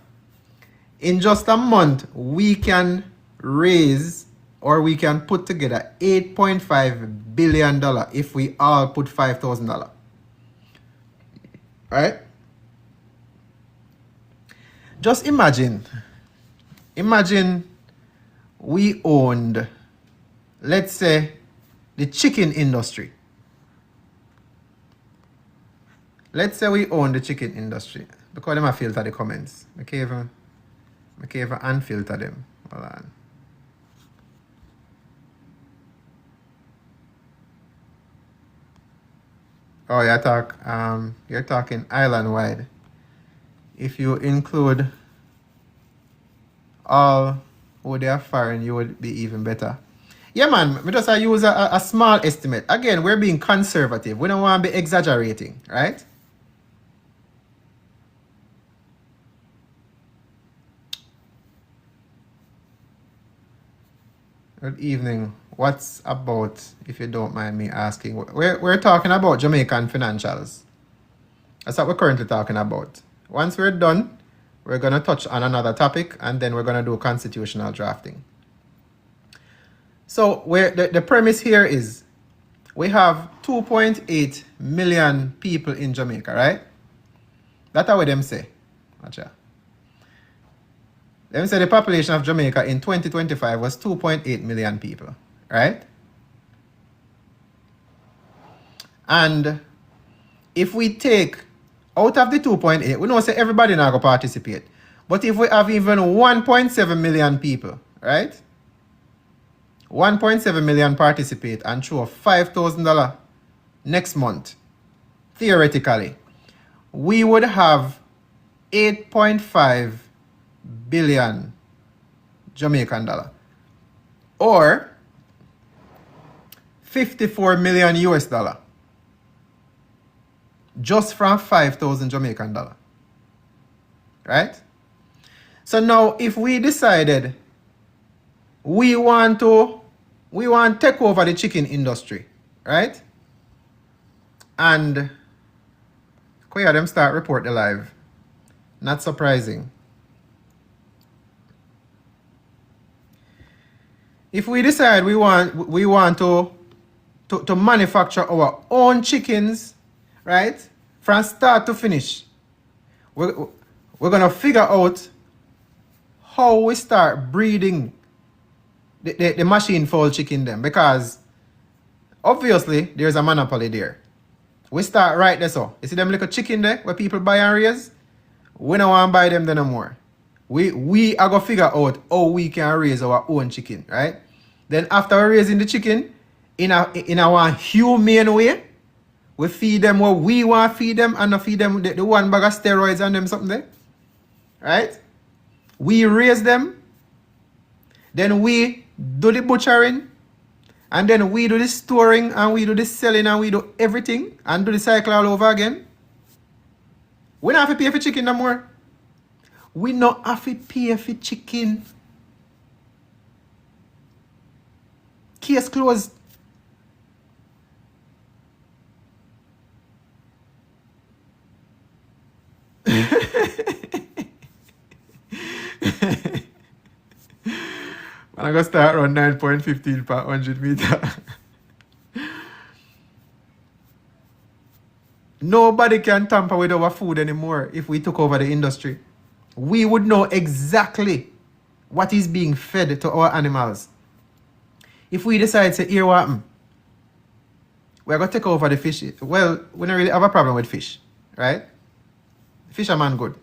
In just a month, we can raise or we can put together $8.5 billion if we all put $5,000. Right? Just imagine we owned, let's say, the chicken industry. Let's say we own the chicken industry. Because them I filter the comments. I can't even unfilter them. Hold on. Oh, you're talking island wide. If you include all who they are foreign, you would be even better. Yeah, man, we just use a small estimate. Again, we're being conservative. We don't want to be exaggerating, right? Good evening. What's about, if you don't mind me asking? We're talking about Jamaican financials. That's what we're currently talking about. Once we're done, we're going to touch on another topic, and then we're going to do constitutional drafting. So the premise here is we have 2.8 million people in Jamaica, right? That's what them say. Gotcha. Them say the population of Jamaica in 2025 was 2.8 million people, right? And if we take out of the 2.8, we know say everybody now go participate. But if we have even 1.7 million people, right? 1.7 million participate and throw $5,000 next month, theoretically, we would have 8.5 billion Jamaican dollar, or 54 million US dollar, just from 5,000 Jamaican dollar, right? So now if we decided we want to take over the chicken industry, right? And Koya them start report the live. Not surprising. If we decide we want to manufacture our own chickens, right? From start to finish, we're gonna figure out how we start breeding the machine fowl chicken them, because obviously there's a monopoly there. We start right there. So you see them little chicken there where people buy and raise? We don't want to buy them there no more. We are gonna figure out how we can raise our own chicken, right? Then after raising the chicken in a humane way, we feed them what we want to feed them, and not feed them the one bag of steroids and them something there. Right? We raise them, then we do the butchering, and then we do the storing, and we do the selling, and we do everything, and do the cycle all over again. We don't have to pay for chicken no more. We not have to pay for chicken. Case closed. I'm going to start around 9.15 per 100 meter. Nobody can tamper with our food anymore if we took over the industry. We would know exactly what is being fed to our animals. If we decide to here what happen, we're going to take over the fish. Well, we don't really have a problem with fish, right? Fisherman good.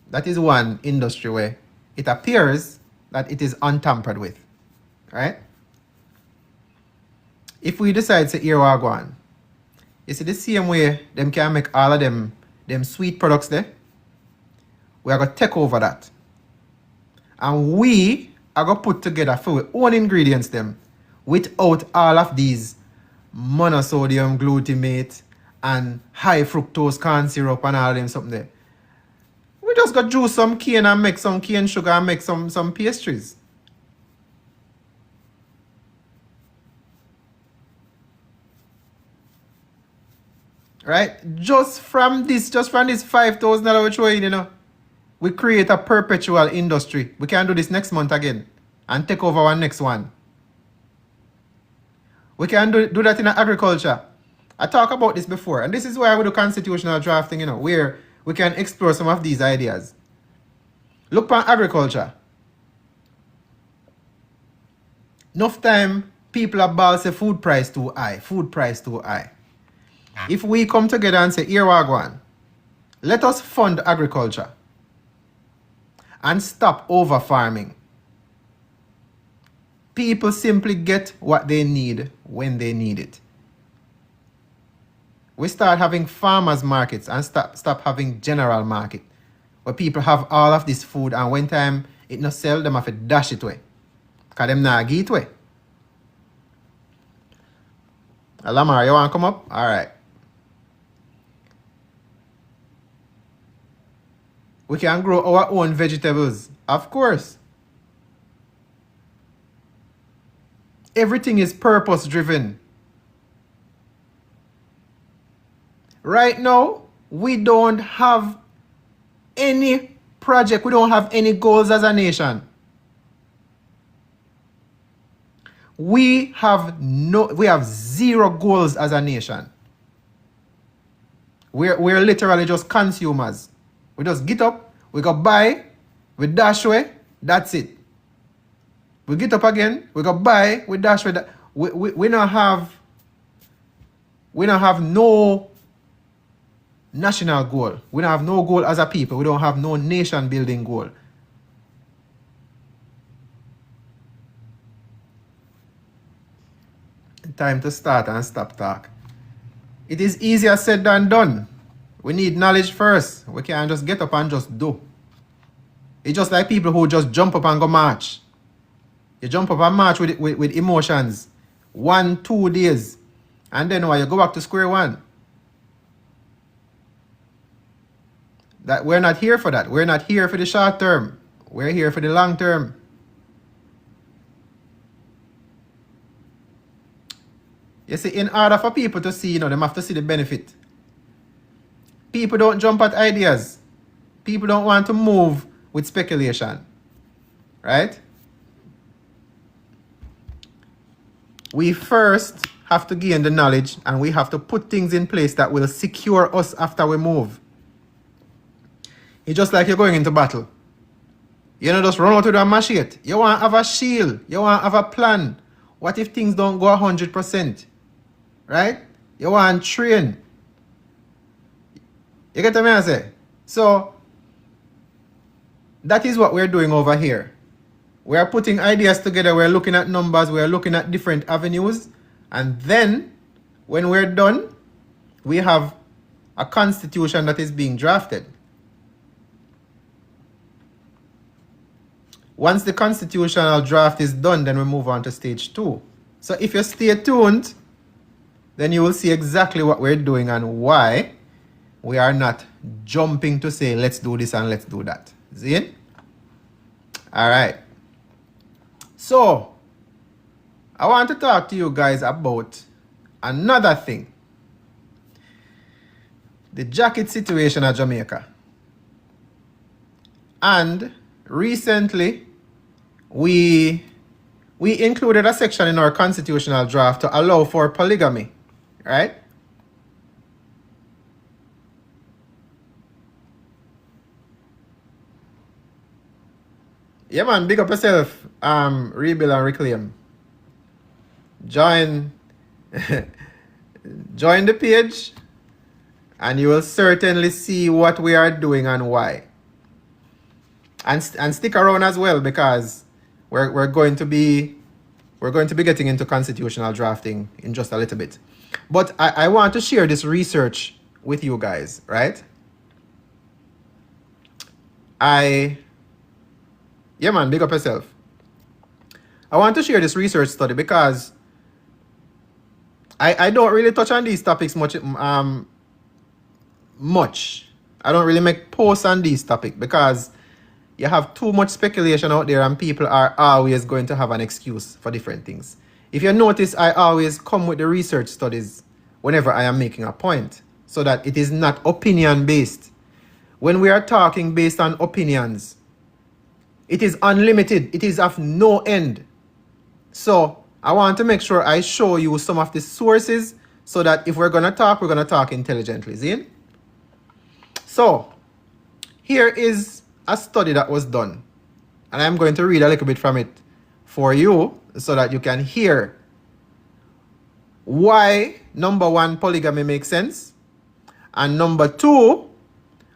That is one industry where it appears that it is untampered with, right? If we decide to here what go on, you see the same way them can make all of them sweet products there, we are going to take over that. And we are going to put together for our own ingredients them without all of these monosodium glutamate and high fructose corn syrup and all of them something there. We just got to juice some cane and make some cane sugar and make some pastries. Right? Just from this $5,000 we're showing, you know, we create a perpetual industry. We can do this next month again and take over our next one. We can do that in agriculture. I talked about this before, and this is why we do constitutional drafting, you know, where we can explore some of these ideas. Look at agriculture. Enough time people are ball say food price too high. If we come together and say, here we go, let us fund agriculture and stop over farming. People simply get what they need when they need it. We start having farmers markets and stop having general market where people have all of this food, and when time it not sell, them have to dash it away. Because them not give it away. Lamar, you want to come up? All right. We can grow our own vegetables. Of course. Everything is purpose driven. Right now, we don't have any project. We don't have any goals as a nation. We have zero goals as a nation. We're literally just consumers. We just get up, we go buy, we dash away, that's it. We get up again, we go buy, we dash away. We don't have no national goal. We don't have no goal as a people. We don't have no nation building goal. Time to start and stop talk. It is easier said than done. We need knowledge first. We can't just get up and just do. It's just like people who just jump up and go march. You jump up and march with emotions. 1-2 days. And then you go back to square one. That we're not here for that. We're not here for the short term. We're here for the long term. You see, in order for people to see, them have to see the benefit. People don't jump at ideas. People don't want to move with speculation. Right? We first have to gain the knowledge, and we have to put things in place that will secure us after we move. It's just like you're going into battle. You don't just run out with a machete. You want to have a shield. You want to have a plan. What if things don't go 100%? Right? You want to train. You get what I say? So, that is what we're doing over here. We are putting ideas together. We're looking at numbers. We're looking at different avenues. And then, when we're done, we have a constitution that is being drafted. Once the constitutional draft is done, then we move on to stage 2. So if you stay tuned, then you will see exactly what we're doing and why we are not jumping to say, let's do this and let's do that. See it? All right. So, I want to talk to you guys about another thing. The jacket situation at Jamaica. And recently, we included a section in our constitutional draft to allow for polygamy, right? Yeah, man, big up yourself, Rebuild and Reclaim. Join the page, and you will certainly see what we are doing and why. And stick around as well, because we're going to be getting into constitutional drafting in just a little bit. But I want to share this research with you guys, right? Yeah, man, big up yourself. I want to share this research study because I don't really touch on these topics much. I don't really make posts on these topics because you have too much speculation out there and people are always going to have an excuse for different things. If you notice, I always come with the research studies whenever I am making a point so that it is not opinion based. When we are talking based on opinions, it is unlimited. It is of no end. So I want to make sure I show you some of the sources so that if we're going to talk intelligently. See? So here is a study that was done. And I'm going to read a little bit from it for you so that you can hear why, number one, polygamy makes sense. And number two,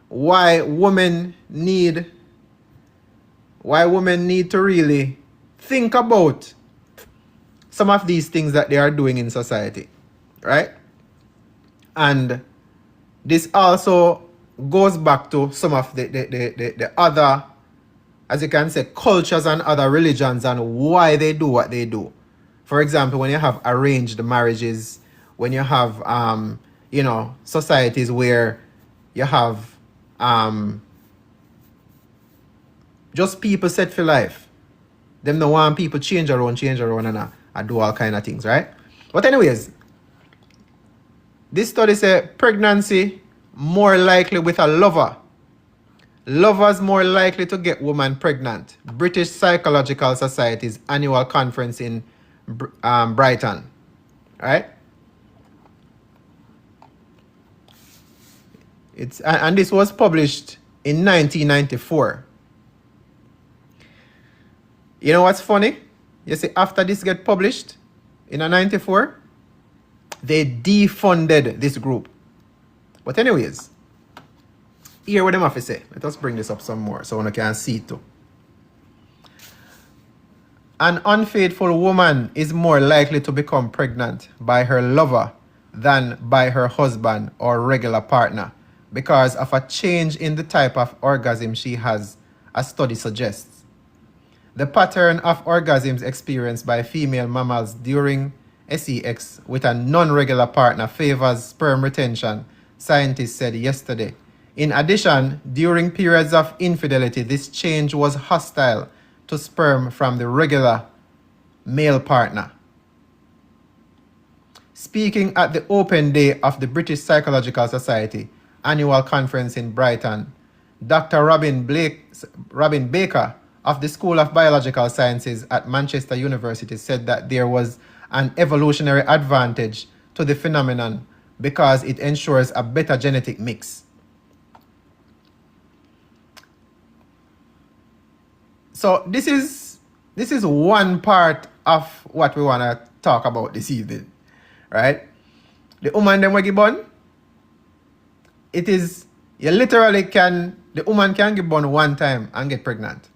why women need to really think about some of these things that they are doing in society, right? And this also goes back to some of the other, as you can say, cultures and other religions and why they do what they do. For example, when you have arranged marriages, when you have, societies where you have just people set for life. Them no want people change around and do all kind of things, right? But anyways, this study says pregnancy more likely with a lover Lovers more likely to get woman pregnant. British Psychological Society's annual conference in Brighton. Right? And this was published in 1994. You know what's funny? You see, after this get published in a 94, they defunded this group. But anyways, here what them have to say. Let us bring this up some more so one can see it too. An unfaithful woman is more likely to become pregnant by her lover than by her husband or regular partner because of a change in the type of orgasm she has, a study suggests. The pattern of orgasms experienced by female mammals during sex with a non-regular partner favors sperm retention, scientists said yesterday. In addition, during periods of infidelity, this change was hostile to sperm from the regular male partner. Speaking at the open day of the British Psychological Society annual conference in Brighton, Dr. Robin Baker of the School of Biological Sciences at Manchester University said that there was an evolutionary advantage to the phenomenon because it ensures a better genetic mix. So this is one part of what we want to talk about this evening, right? The woman them give born, it is, you literally can, the woman can give born one time and get pregnant.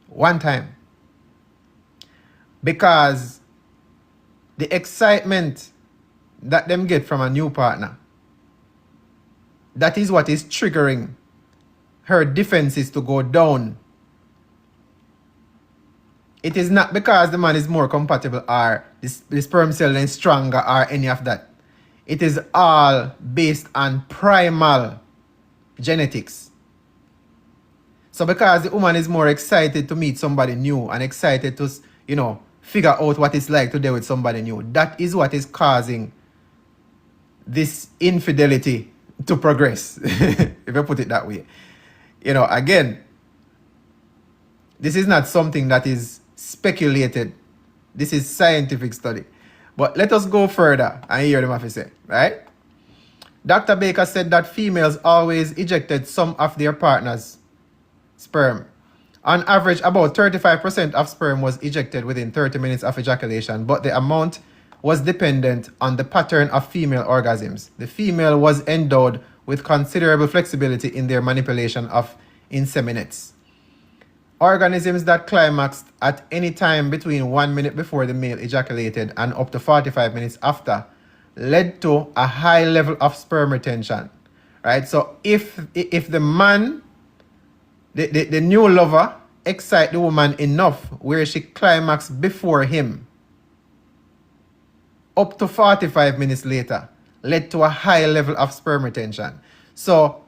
One time. Because the excitement that them get from a new partner, that is what is triggering her defenses to go down. It is not because the man is more compatible or the sperm cell is stronger or any of that. It is all based on primal genetics. So because the woman is more excited to meet somebody new and excited to, figure out what it's like to deal with somebody new, that is what is causing this infidelity to progress, if I put it that way. Again, this is not something that is speculated. This is scientific study. But let us go further and hear them have to say, right? Dr. Baker said that females always ejected some of their partner's sperm. On average, about 35% of sperm was ejected within 30 minutes of ejaculation, but the amount was dependent on the pattern of female orgasms. The female was endowed with considerable flexibility in their manipulation of inseminates. Organisms that climaxed at any time between 1 minute before the male ejaculated and up to 45 minutes after led to a high level of sperm retention. Right? So if the man, the new lover, excite the woman enough where she climaxed before him, up to 45 minutes later, led to a high level of sperm retention. So,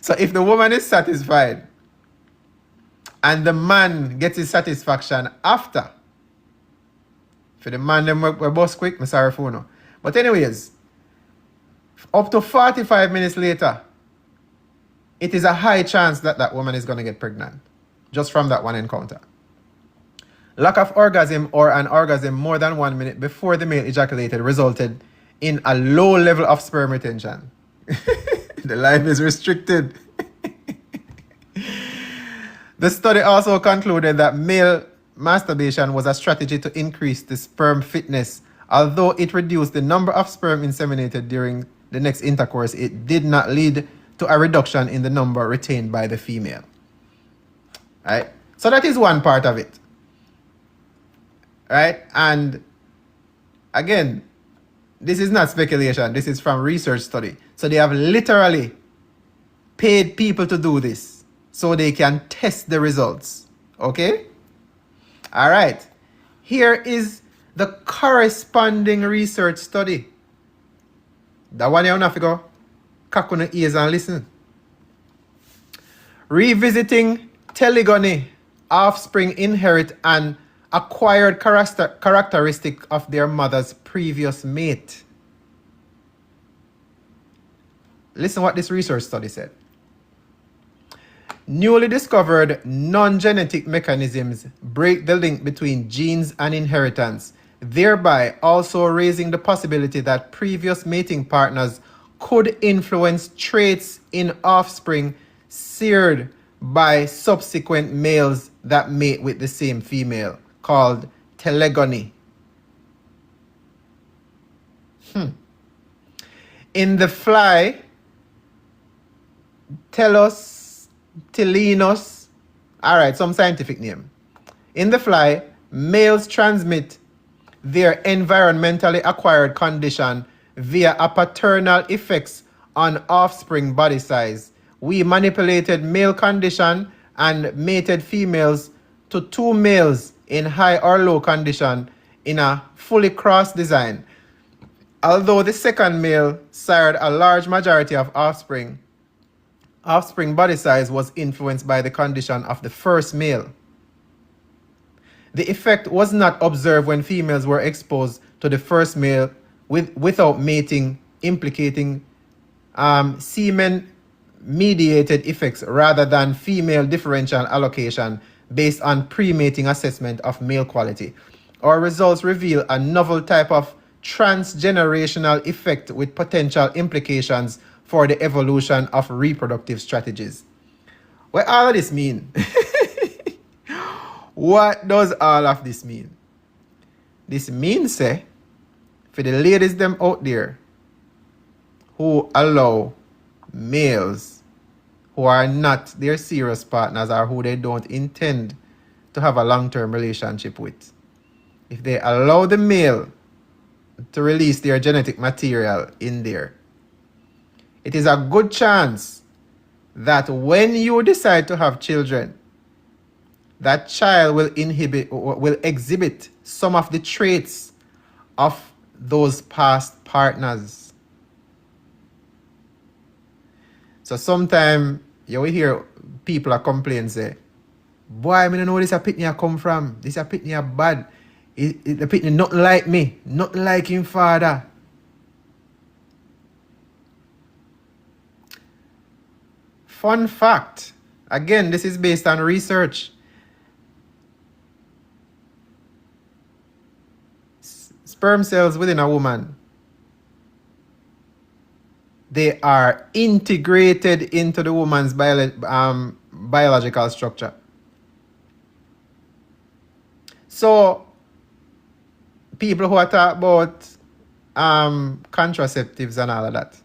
so if the woman is satisfied and the man gets his satisfaction after, for the man, them we're both quick, I'm sorry for no. But anyways, up to 45 minutes later, it is a high chance that that woman is going to get pregnant just from that one encounter. Lack of orgasm or an orgasm more than 1 minute before the male ejaculated resulted in a low level of sperm retention. The life is restricted. The study also concluded that male masturbation was a strategy to increase the sperm fitness. Although it reduced the number of sperm inseminated during the next intercourse, it did not lead to a reduction in the number retained by the female. Right? So that is one part of it. Right? And again, this is not speculation. This is from research study. So they have literally paid people to do this so they can test the results. Okay? All right. Here is the corresponding research study. That one you have to go cock on the ears and listen. Revisiting telegony. Offspring inherit an acquired characteristic of their mother's previous mate. Listen what this research study said. Newly discovered non-genetic mechanisms break the link between genes and inheritance, thereby also raising the possibility that previous mating partners could influence traits in offspring shared by subsequent males that mate with the same female, called telegony. In the fly, Telinus, all right, some scientific name. In the fly, males transmit their environmentally acquired condition via a paternal effects on offspring body size. We manipulated male condition and mated females to two males in high or low condition in a fully crossed design. Although the second male sired a large majority of offspring body size was influenced by the condition of the first male. The effect was not observed when females were exposed to the first male without mating, implicating semen-mediated effects rather than female differential allocation based on pre-mating assessment of male quality. Our results reveal a novel type of transgenerational effect with potential implications for the evolution of reproductive strategies. What all of this mean? What does all of this mean? This means, for the ladies them out there who allow males who are not their serious partners or who they don't intend to have a long-term relationship with, if they allow the male to release their genetic material in there, it is a good chance that when you decide to have children, that child will exhibit some of the traits of those past partners. So sometimes you will hear people are complaining, say, boy, I don't know where this a pitney come from. This a pitney a bad. The pitney not like me, not like him father. Fun fact, again, this is based on research. Sperm cells within a woman, they are integrated into the woman's biological structure. So, people who are talking about contraceptives and all of that,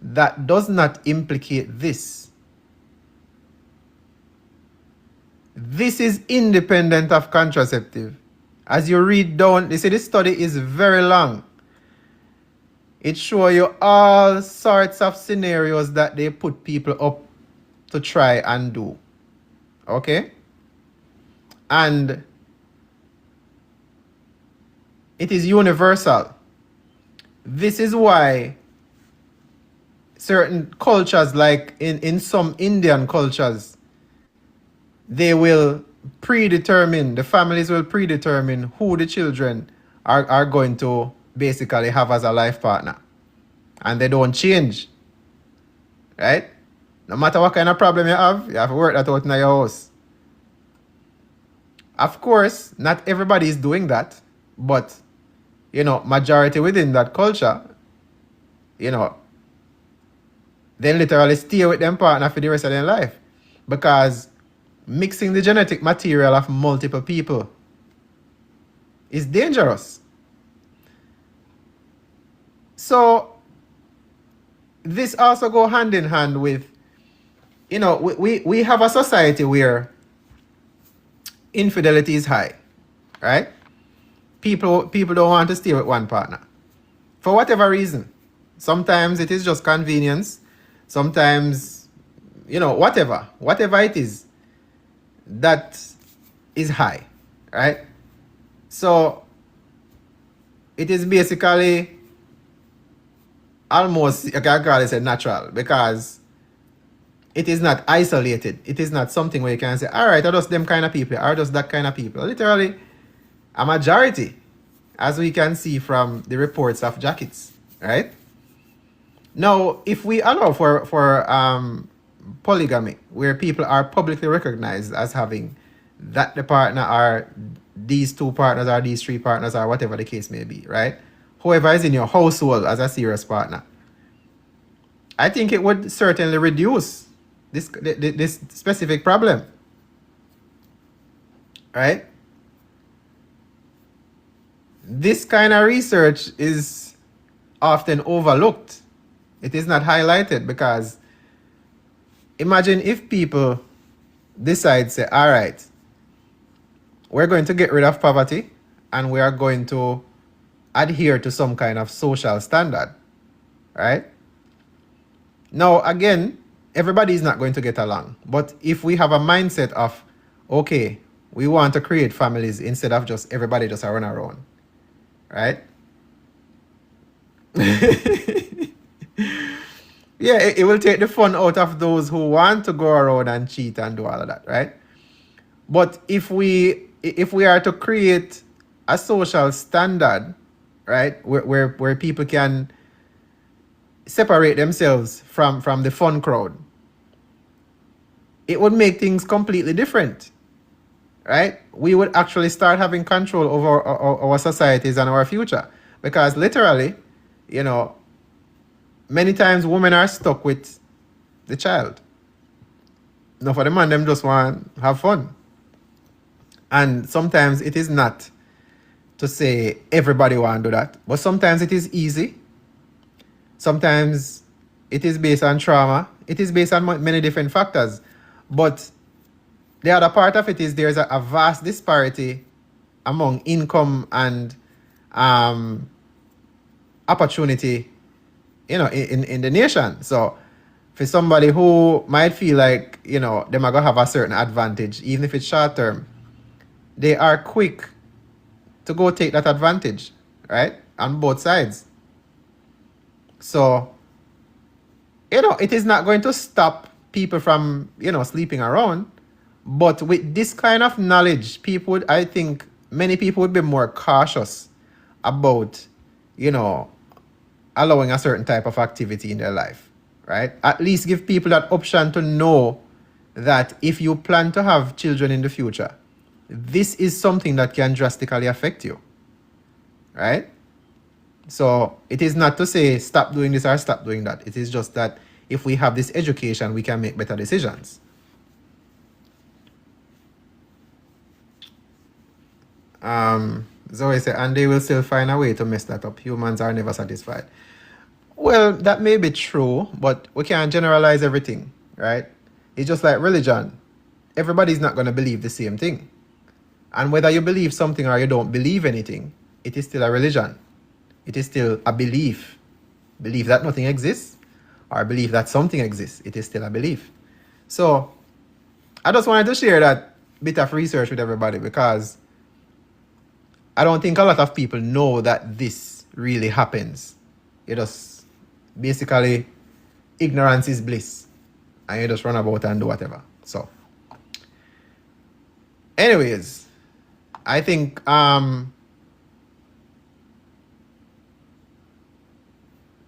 that does not implicate this. This is independent of contraceptive. As you read down, you see this study is very long. It shows you all sorts of scenarios that they put people up to try and do. Okay? And it is universal. This is why certain cultures, like in some Indian cultures, they will predetermine, the families will predetermine who the children are going to basically have as a life partner. And they don't change. Right? No matter what kind of problem you have to work that out in your house. Of course, not everybody is doing that, but, majority within that culture, they literally stay with them partner for the rest of their life. Because mixing the genetic material of multiple people is dangerous. So, this also go hand in hand with, we have a society where infidelity is high, right? People don't want to stay with one partner for whatever reason. Sometimes it is just convenience. Sometimes, whatever it is, that is high, right? So it is basically almost, I can call it natural, because it is not isolated. It is not something where you can say, all right, are just them kind of people, are just that kind of people. Literally, a majority, as we can see from the reports of jackets, right? Now, if we allow for polygamy, where people are publicly recognized as having that the partner are these two partners or these three partners or whatever the case may be, right? Whoever is in your household as a serious partner, I think it would certainly reduce this specific problem, right? This kind of research is often overlooked. It is not highlighted because imagine if people decide, say, all right, we're going to get rid of poverty and we are going to adhere to some kind of social standard, right? Now, again, everybody is not going to get along. But if we have a mindset of, okay, we want to create families instead of just everybody just run around, right? Yeah, it will take the fun out of those who want to go around and cheat and do all of that, right? But if we are to create a social standard, right, where people can separate themselves from the fun crowd, it would make things completely different, right? We would actually start having control over our societies and our future, because literally, you know, many times women are stuck with the child. Now for the man, them just want to have fun. And sometimes it is not to say everybody want to do that, but sometimes it is easy. Sometimes it is based on trauma. It is based on many different factors. But the other part of it is there's a vast disparity among income and opportunity, you know, in the nation. So for somebody who might feel like, you know, they might go have a certain advantage, even if it's short term, they are quick to go take that advantage, right? On both sides. So, you know, it is not going to stop people from, you know, sleeping around. But with this kind of knowledge, people would, I think, many people would be more cautious about, you know, allowing a certain type of activity in their life, right? At least give people that option to know that if you plan to have children in the future, this is something that can drastically affect you, right? So it is not to say stop doing this or stop doing that. It is just that if we have this education, we can make better decisions. Zoe said, and they will still find a way to mess that up. Humans are never satisfied. Well, that may be true, but we can't generalize everything, right? It's just like religion. Everybody's not going to believe the same thing. And whether you believe something or you don't believe anything, it is still a religion. It is still a belief. Believe that nothing exists or believe that something exists. It is still a belief. So I just wanted to share that bit of research with everybody because I don't think a lot of people know that this really happens. You just basically, ignorance is bliss. And you just run about and do whatever. So anyways, I think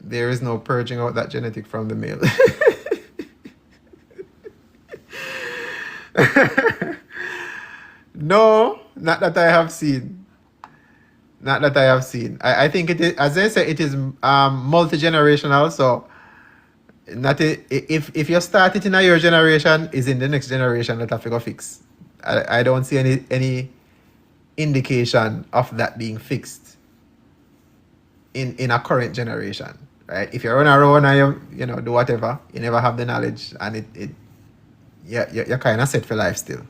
there is no purging out that genetic from the male. No, not that I have seen. Not that I have seen. I think it is, as I said, it is multi-generational. So not if you start it in your generation, is in the next generation that have to go fix. I don't see any indication of that being fixed in a current generation, right? If you run around and you know do whatever, you never have the knowledge, and you're kind of set for life still.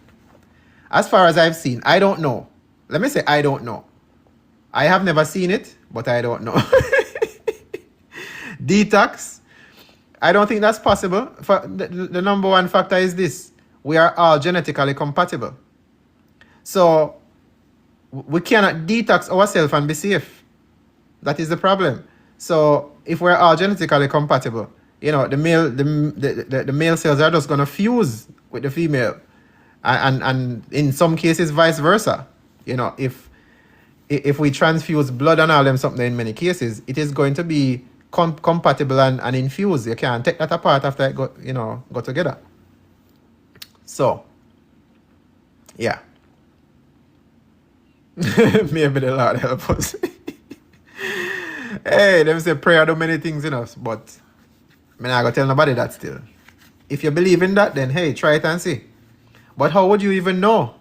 As far as I've seen, I don't know. Let me say I don't know. I have never seen it, but I don't know. Detox, I don't think that's possible. For the number one factor is this: we are all genetically compatible. So we cannot detox ourselves and be safe. That is the problem. So if we're all genetically compatible, you know, the male cells are just gonna fuse with the female, and in some cases vice versa. You know, if we transfuse blood and all them something, in many cases it is going to be compatible and infused. You can't take that apart after it go together. So, yeah. Maybe the Lord help us. Hey, them say prayer do many things in us, but I'm not gonna tell nobody that still. If you believe in that, then hey, try it and see. But how would you even know?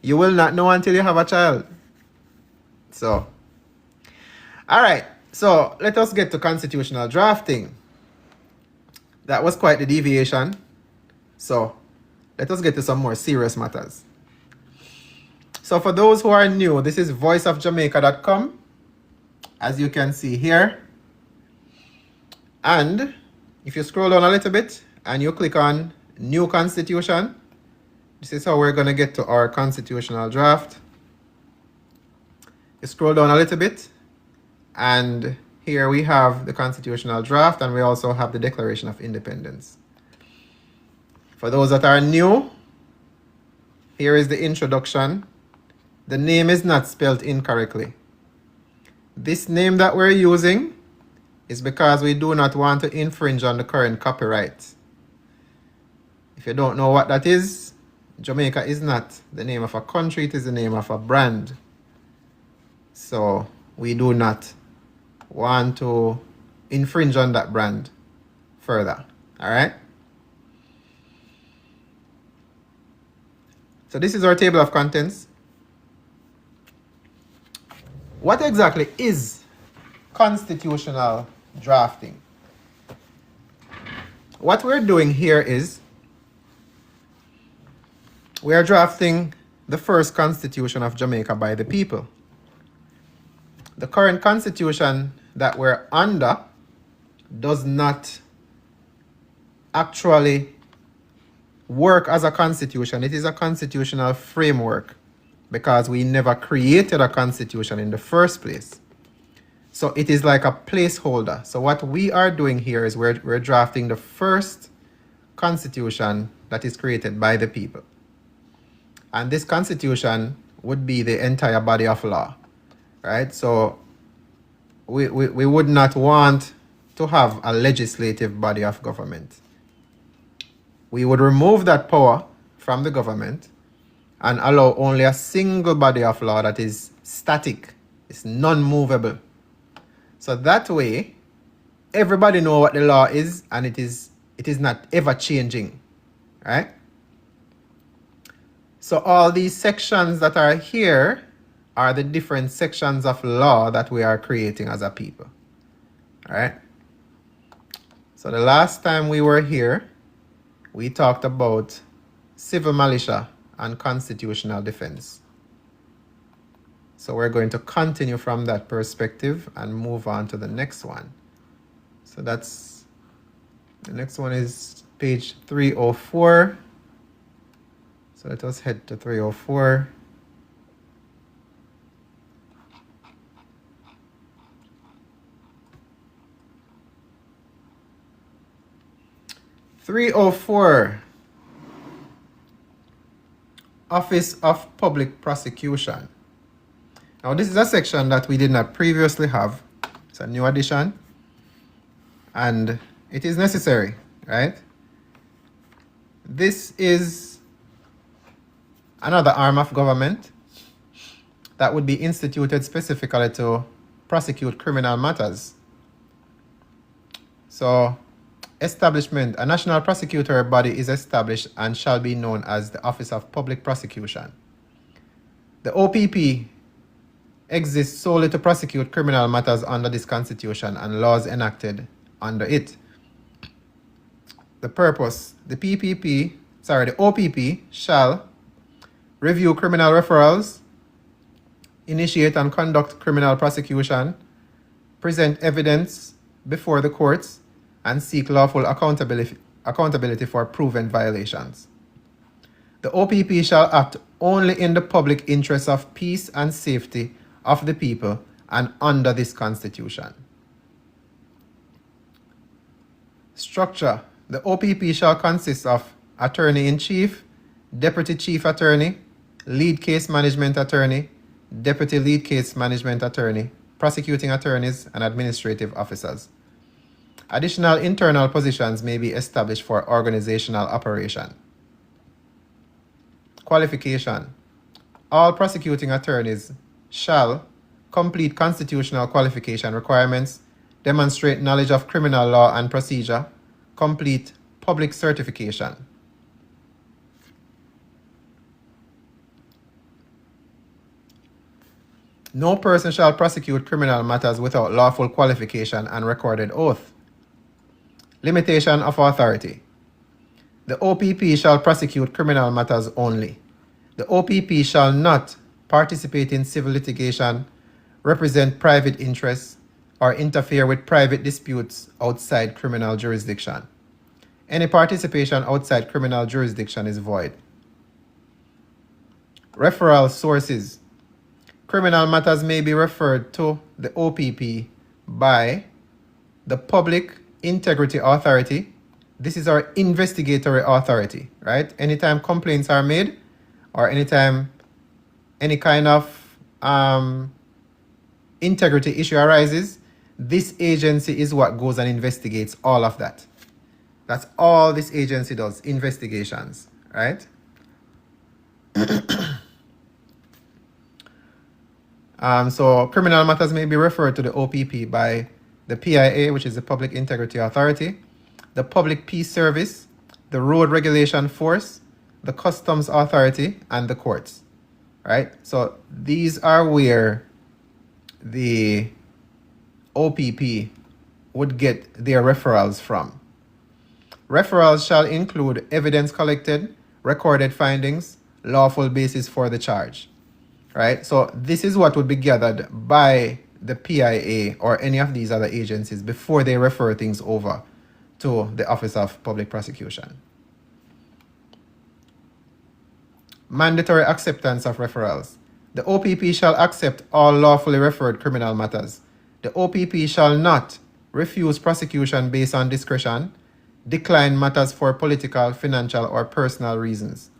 You will not know until you have a child. So, all right. So let us get to constitutional drafting. That was quite the deviation. So let us get to some more serious matters. So for those who are new, this is voiceofjamaica.com, as you can see here. And if you scroll down a little bit and you click on New Constitution, this is how we're going to get to our constitutional draft. You scroll down a little bit, and here we have the constitutional draft, and we also have the Declaration of Independence. For those that are new, here is the introduction. The name is not spelled incorrectly. This name that we're using is because we do not want to infringe on the current copyright. If you don't know what that is, Jamaica is not the name of a country, it is the name of a brand. So we do not want to infringe on that brand further. All right? So this is our table of contents. What exactly is constitutional drafting? What we're doing here is we are drafting the first constitution of Jamaica by the people. The current constitution that we're under does not actually work as a constitution. It is a constitutional framework because we never created a constitution in the first place. So it is like a placeholder. So what we are doing here is we're drafting the first constitution that is created by the people. And this constitution would be the entire body of law, right? So we would not want to have a legislative body of government. We would remove that power from the government and allow only a single body of law that is static, it's non-movable. So that way, everybody know what the law is, and it is not ever changing, right? So all these sections that are here are the different sections of law that we are creating as a people, all right? So the last time we were here, we talked about civil militia and constitutional defense. So we're going to continue from that perspective and move on to the next one. So that's, the next one is page 304. So let us head to 304. Office of Public Prosecution. Now this is a section that we did not previously have. It's a new addition and it is necessary, right? This is another arm of government that would be instituted specifically to prosecute criminal matters. So a national prosecutor body is established and shall be known as the Office of Public Prosecution. The OPP exists solely to prosecute criminal matters under this constitution and laws enacted under it. The purpose, the OPP shall review criminal referrals, initiate and conduct criminal prosecution, present evidence before the courts, and seek lawful accountability for proven violations. The OPP shall act only in the public interest of peace and safety of the people and under this constitution. Structure. The OPP shall consist of Attorney-in-Chief, Deputy Chief Attorney, Lead Case Management Attorney, Deputy Lead Case Management Attorney, prosecuting attorneys, and administrative officers. Additional internal positions may be established for organizational operation. Qualification. All prosecuting attorneys shall complete constitutional qualification requirements, demonstrate knowledge of criminal law and procedure, complete public certification. No person shall prosecute criminal matters without lawful qualification and recorded oath. Limitation of authority. The OPP shall prosecute criminal matters only. The OPP shall not participate in civil litigation, represent private interests, or interfere with private disputes outside criminal jurisdiction. Any participation outside criminal jurisdiction is void. Referral sources. Criminal matters may be referred to the OPP by the Public Integrity Authority. This is our investigatory authority, right? Anytime complaints are made or anytime any kind of integrity issue arises, this agency is what goes and investigates all of that. That's all this agency does, investigations, right? So criminal matters may be referred to the OPP by the PIA, which is the Public Integrity Authority, the Public Peace Service, the Road Regulation Force, the Customs Authority, and the courts, right? So these are where the OPP would get their referrals from. Referrals shall include evidence collected, recorded findings, lawful basis for the charge, right? So this is what would be gathered by the PIA or any of these other agencies before they refer things over to the Office of Public Prosecution. Mandatory acceptance of referrals. The OPP shall accept all lawfully referred criminal matters. The OPP shall not refuse prosecution based on discretion, decline matters for political, financial, or personal reasons.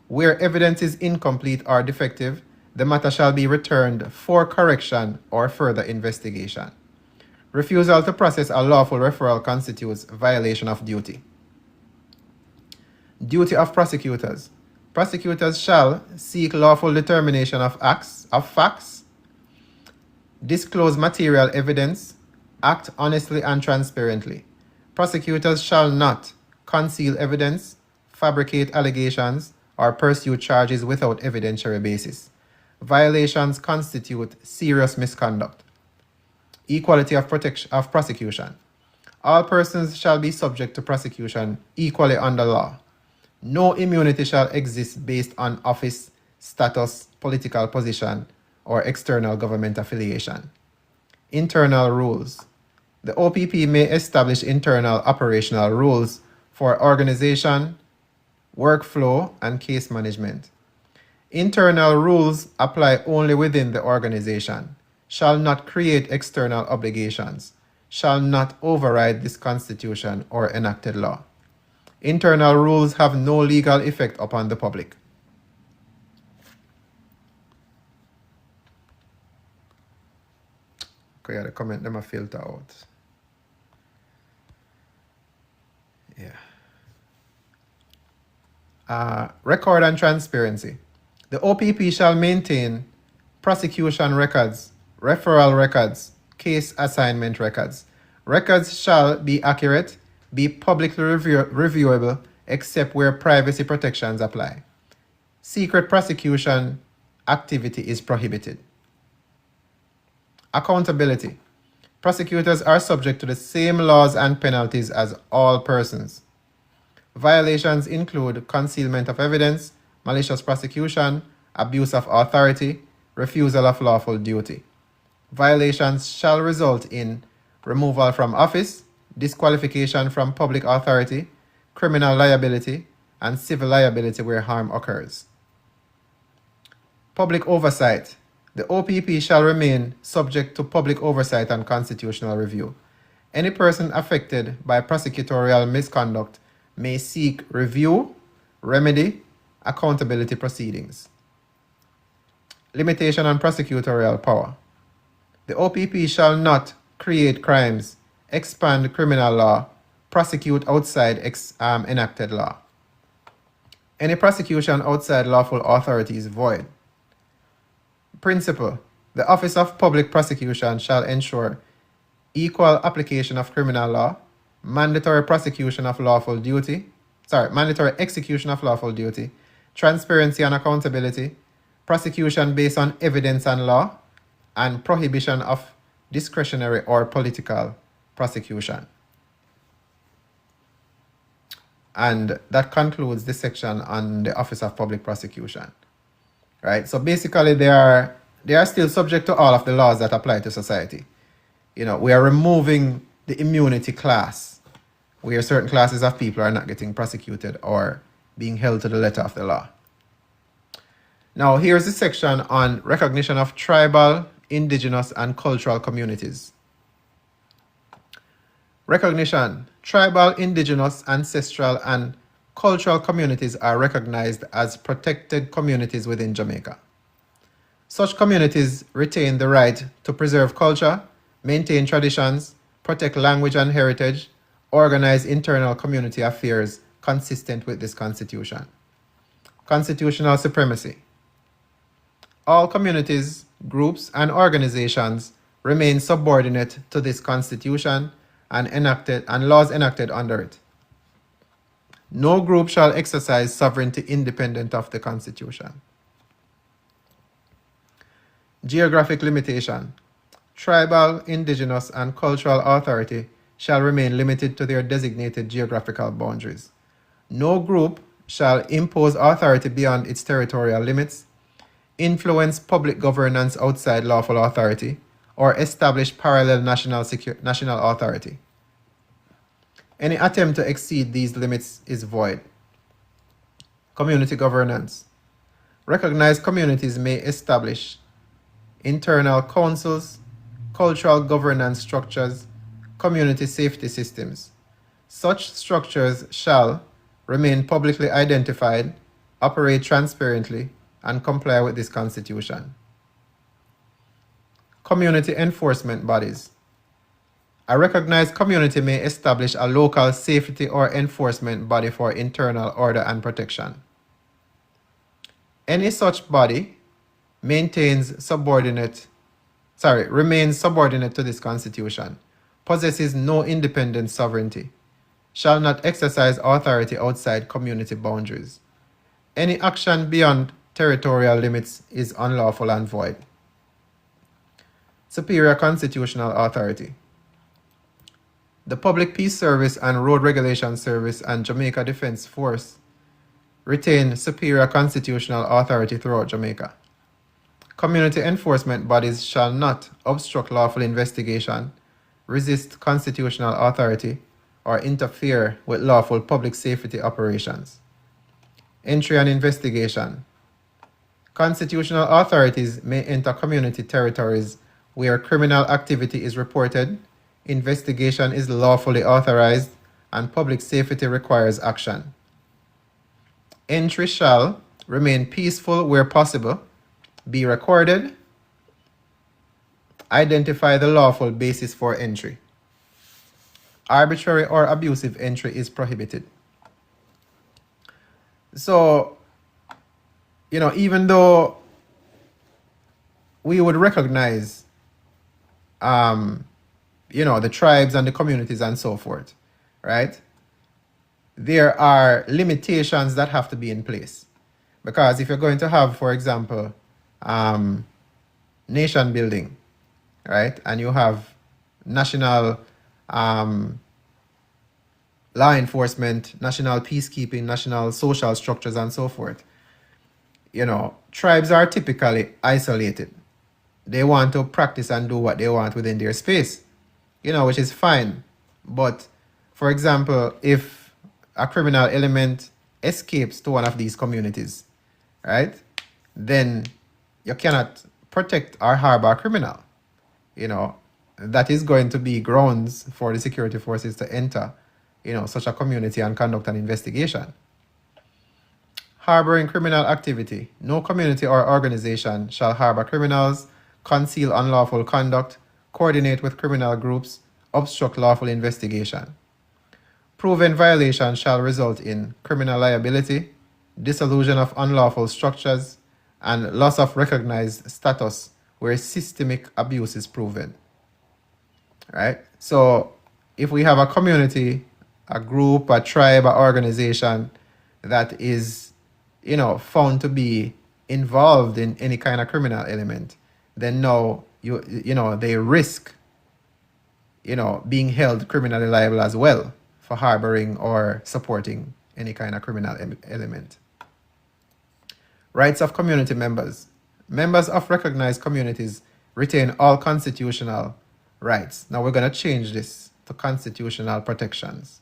Where evidence is incomplete or defective, the matter shall be returned for correction or further investigation. Refusal to process a lawful referral constitutes violation of duty. Duty of prosecutors. Prosecutors shall seek lawful determination of facts, disclose material evidence, act honestly and transparently. Prosecutors shall not conceal evidence, fabricate allegations, or pursue charges without evidentiary basis. Violations constitute serious misconduct. Equality of prosecution. All persons shall be subject to prosecution equally under law. No immunity shall exist based on office, status, political position, or external government affiliation. Internal rules. The OPP may establish internal operational rules for organization, workflow, and case management. Internal rules apply only within the organization, shall not create external obligations, shall not override this constitution or enacted law. Internal rules have no legal effect upon the public. Okay, the comment them a filter out. Yeah. Record and transparency. The OPP shall maintain prosecution records, referral records, case assignment records. Records shall be accurate, be publicly reviewable, except where privacy protections apply. Secret prosecution activity is prohibited. Accountability. Prosecutors are subject to the same laws and penalties as all persons. Violations include concealment of evidence, malicious prosecution, abuse of authority, refusal of lawful duty. Violations shall result in removal from office, disqualification from public authority, criminal liability, and civil liability where harm occurs. Public oversight. The OPP shall remain subject to public oversight and constitutional review. Any person affected by prosecutorial misconduct may seek review, remedy, accountability proceedings. Limitation on prosecutorial power. The OPP shall not create crimes, expand criminal law, prosecute outside enacted law. Any prosecution outside lawful authority is void. Principle: the Office of Public Prosecution shall ensure equal application of criminal law, mandatory execution of lawful duty, transparency and accountability, prosecution based on evidence and law, and prohibition of discretionary or political prosecution. And that concludes the section on the Office of Public Prosecution. Right? So basically they are still subject to all of the laws that apply to society. We are removing the immunity class, where certain classes of people are not getting prosecuted or being held to the letter of the law. Now, here's the section on recognition of tribal, indigenous, and cultural communities. Recognition: tribal, indigenous, ancestral, and cultural communities are recognized as protected communities within Jamaica. Such communities retain the right to preserve culture, maintain traditions, protect language and heritage, organize internal community affairs consistent with this constitution. Constitutional supremacy: all communities, groups, and organizations remain subordinate to this constitution and laws enacted under it. No group shall exercise sovereignty independent of the constitution. Geographic limitation: tribal, indigenous, and cultural authority shall remain limited to their designated geographical boundaries. No group shall impose authority beyond its territorial limits, influence public governance outside lawful authority, or establish parallel national authority. Any attempt to exceed these limits is void. Community governance: recognized communities may establish internal councils, cultural governance structures, community safety systems. Such structures shall remain publicly identified, operate transparently, and comply with this constitution. Community enforcement bodies: a recognized community may establish a local safety or enforcement body for internal order and protection. Any such body remains subordinate to this constitution, possesses no independent sovereignty, shall not exercise authority outside community boundaries. Any action beyond territorial limits is unlawful and void. Superior constitutional authority: the Public Peace Service and Road Regulation Service and Jamaica Defense Force retain superior constitutional authority throughout Jamaica. Community enforcement bodies shall not obstruct lawful investigation, resist constitutional authority, or interfere with lawful public safety operations. Entry and investigation: constitutional authorities may enter community territories where criminal activity is reported, investigation is lawfully authorized, and public safety requires action. Entry shall remain peaceful where possible, be recorded, identify the lawful basis for entry. Arbitrary or abusive entry is prohibited. So, even though we would recognize, the tribes and the communities and so forth, right? There are limitations that have to be in place. Because if you're going to have, for example, nation building, right? And you have national law enforcement, national peacekeeping, national social structures, and so forth. Tribes are typically isolated. They want to practice and do what they want within their space, which is fine. But, for example, if a criminal element escapes to one of these communities, right, then you cannot protect or harbor a criminal. That is going to be grounds for the security forces to enter, such a community and conduct an investigation. Harboring criminal activity: no community or organization shall harbor criminals, conceal unlawful conduct, coordinate with criminal groups, obstruct lawful investigation. Proven violation shall result in criminal liability, dissolution of unlawful structures, and loss of recognized status where systemic abuse is proven. Right? So if we have a community, a group, a tribe, an organization that is, found to be involved in any kind of criminal element, then now they risk, being held criminally liable as well for harboring or supporting any kind of criminal element. Rights of community members. Members of recognized communities retain all constitutional rights. Now we're going to change this to constitutional protections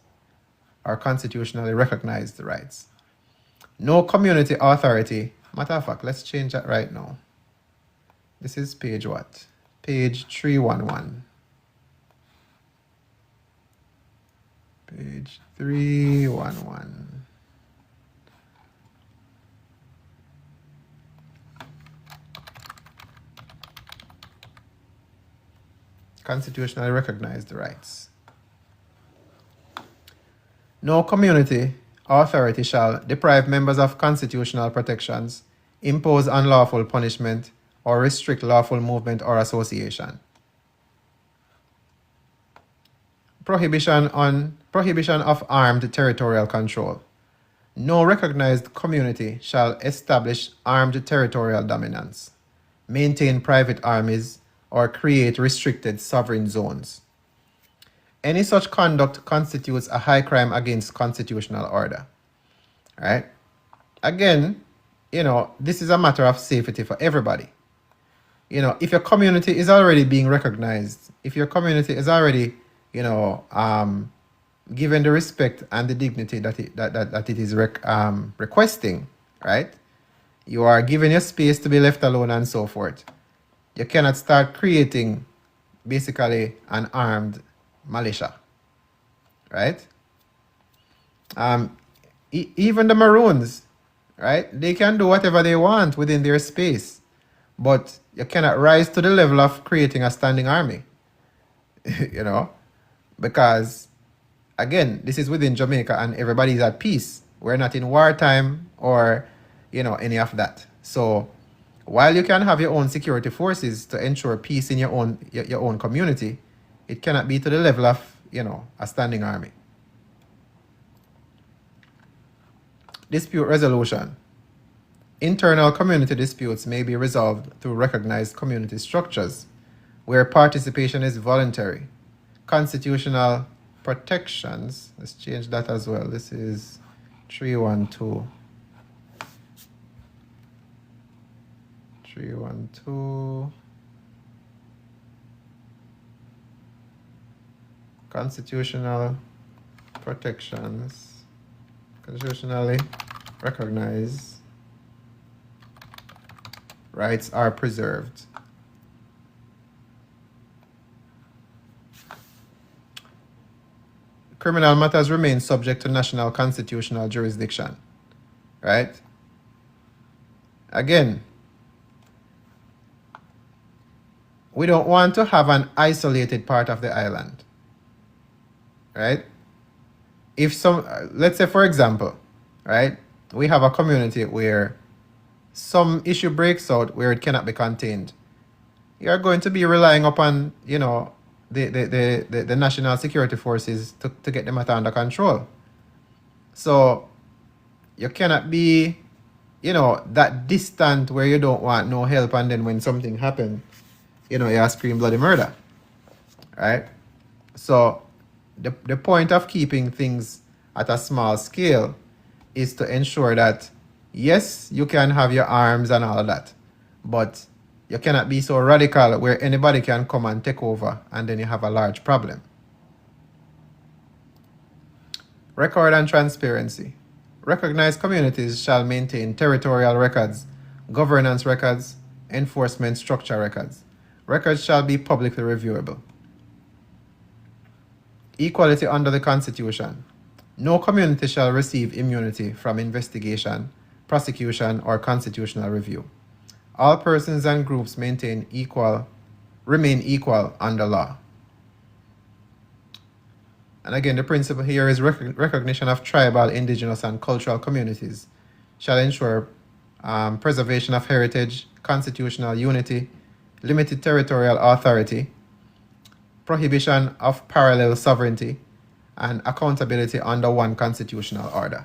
or constitutionally recognized rights. No community authority. Matter of fact, let's change that right now. This is page what? Page 311. Page 311. Constitutionally recognized rights. No community authority shall deprive members of constitutional protections, impose unlawful punishment, or restrict lawful movement or association. Prohibition of armed territorial control. No recognized community shall establish armed territorial dominance, maintain private armies, or create restricted sovereign zones. Any such conduct constitutes a high crime against constitutional order. Right? Again, this is a matter of safety for everybody. If your community is already being recognized, if your community is already, given the respect and the dignity that it is requesting, right? You are given your space to be left alone and so forth. You cannot start creating basically an armed militia, right? Even the Maroons, right? They can do whatever they want within their space, but you cannot rise to the level of creating a standing army, because again, this is within Jamaica and everybody's at peace. We're not in wartime or, any of that. So while you can have your own security forces to ensure peace in your own community, it cannot be to the level of, a standing army. Dispute resolution. Internal community disputes may be resolved through recognized community structures where participation is voluntary. Constitutional protections, let's change that as well. This is 312. 312. Constitutional protections. Constitutionally recognized rights are preserved. Criminal matters remain subject to national constitutional jurisdiction. Right? Again, we don't want to have an isolated part of the island. Right? If let's say for example, right, we have a community where some issue breaks out where it cannot be contained. You're going to be relying upon, the national security forces to get the matter under control. So you cannot be, that distant where you don't want no help, and then when something happens, you scream bloody murder. Right? So the point of keeping things at a small scale is to ensure that, yes, you can have your arms and all of that, but you cannot be so radical where anybody can come and take over and then you have a large problem. Record and transparency. Recognized communities shall maintain territorial records, governance records, enforcement structure records. Records shall be publicly reviewable. Equality under the Constitution. No community shall receive immunity from investigation, prosecution, or constitutional review. All persons and groups remain equal under law. And again, the principle here is recognition of tribal, indigenous, and cultural communities shall ensure preservation of heritage, constitutional unity, limited territorial authority, prohibition of parallel sovereignty, and accountability under one constitutional order.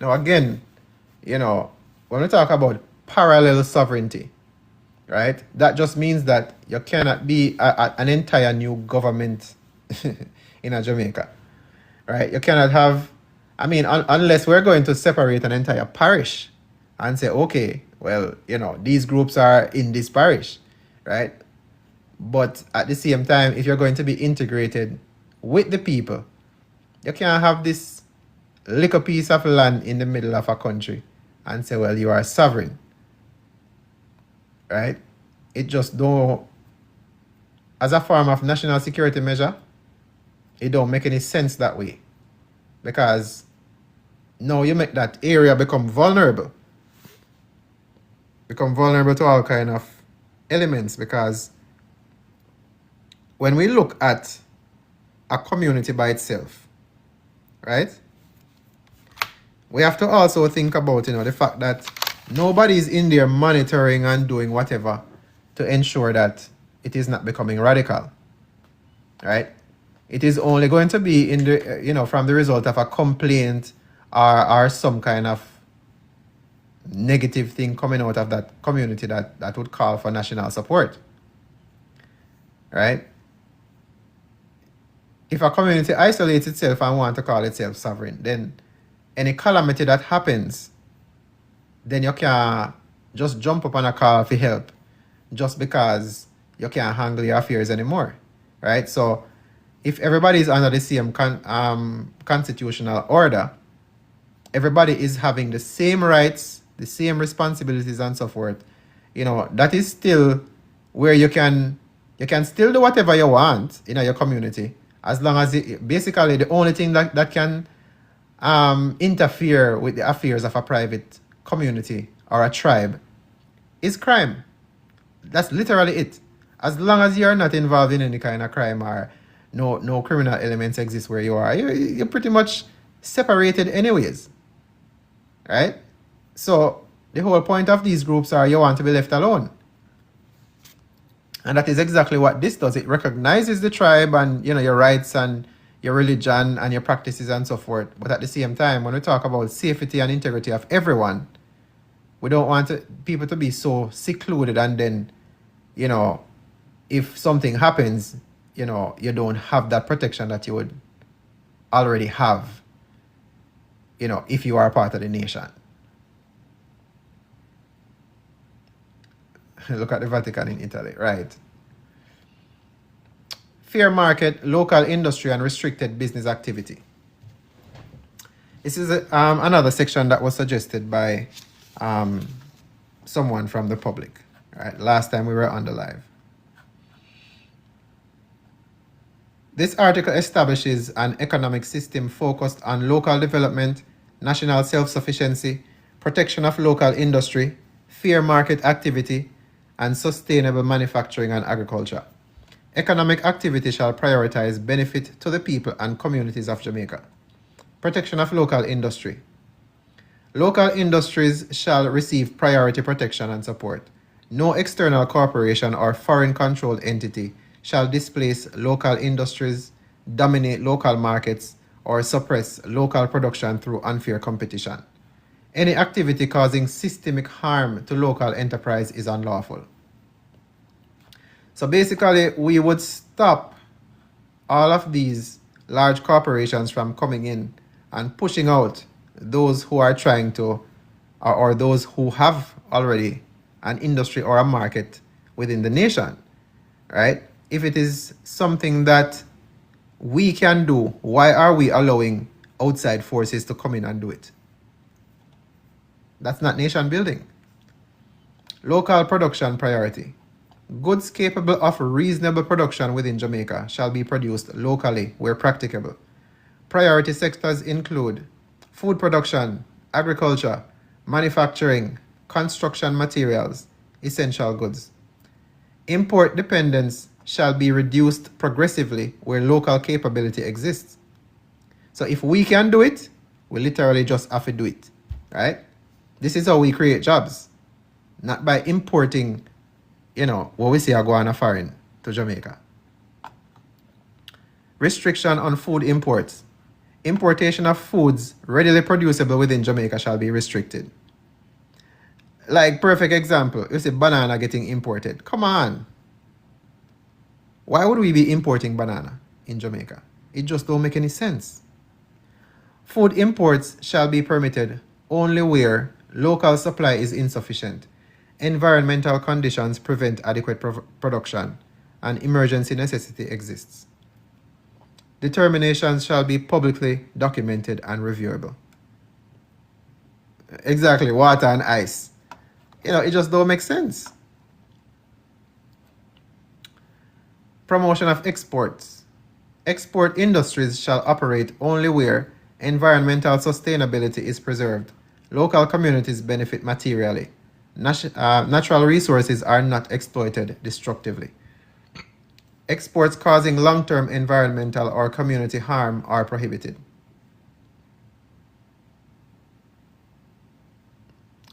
Now again, when we talk about parallel sovereignty, right, that just means that you cannot be an entire new government in Jamaica, right? You cannot have, unless we're going to separate an entire parish and say, okay, well, these groups are in this parish, right? But at the same time, if you're going to be integrated with the people, you can't have this little piece of land in the middle of a country and say, well, you are sovereign, right? It just don't, as a form of national security measure, it don't make any sense that way. Because now you make that area become vulnerable to all kind of elements. Because when we look at a community by itself, right, we have to also think about the fact that nobody's in there monitoring and doing whatever to ensure that it is not becoming radical, right? It is only going to be in the from the result of a complaint or some kind of negative thing coming out of that community that would call for national support, right? If a community isolates itself and wants to call itself sovereign, then any calamity that happens, then you can't just jump up on a call for help just because you can't handle your affairs anymore, right? So if everybody is under the same constitutional order, everybody is having the same rights, the same responsibilities and so forth, that is still where you can still do whatever you want in your community, as long as basically the only thing that can interfere with the affairs of a private community or a tribe is crime. That's literally it. As long as you're not involved in any kind of crime or no criminal elements exist where you are, you're pretty much separated anyways, right? So the whole point of these groups are you want to be left alone. And that is exactly what this does. It recognizes the tribe and your rights and your religion and your practices and so forth. But at the same time, when we talk about safety and integrity of everyone, we don't want people to be so secluded and then, if something happens, you don't have that protection that you would already have, if you are a part of the nation. Look at the Vatican in Italy, right? Fair market, local industry, and restricted business activity. This is another section that was suggested by someone from the public, right? Last time we were on the live. This article establishes an economic system focused on local development, national self-sufficiency, protection of local industry, fair market activity, and sustainable manufacturing and agriculture. Economic activity shall prioritize benefit to the people and communities of Jamaica. Protection of local industry. Local industries shall receive priority protection and support. No external corporation or foreign-controlled entity shall displace local industries, dominate local markets, or suppress local production through unfair competition. Any activity causing systemic harm to local enterprise is unlawful. So basically, we would stop all of these large corporations from coming in and pushing out those who are trying to, or those who have already an industry or a market within the nation, right? If it is something that we can do, why are we allowing outside forces to come in and do it? That's not nation building. Local production priority. Goods capable of reasonable production within Jamaica shall be produced locally where practicable. Priority sectors include food production, agriculture, manufacturing, construction materials, essential goods. Import dependence shall be reduced progressively where local capability exists. So if we can do it, we literally just have to do it, right? This is how we create jobs, not by importing, what we see are going foreign to Jamaica. Restriction on food imports. Importation of foods readily producible within Jamaica shall be restricted. Like, perfect example, you see banana getting imported. Come on. Why would we be importing banana in Jamaica? It just don't make any sense. Food imports shall be permitted only where local supply is insufficient, environmental conditions prevent adequate production, and emergency necessity exists. Determinations shall be publicly documented and reviewable. Exactly, water and ice. It just don't make sense. Promotion of exports. Export industries shall operate only where environmental sustainability is preserved, local communities benefit materially, natural resources are not exploited destructively. Exports causing long-term environmental or community harm are prohibited.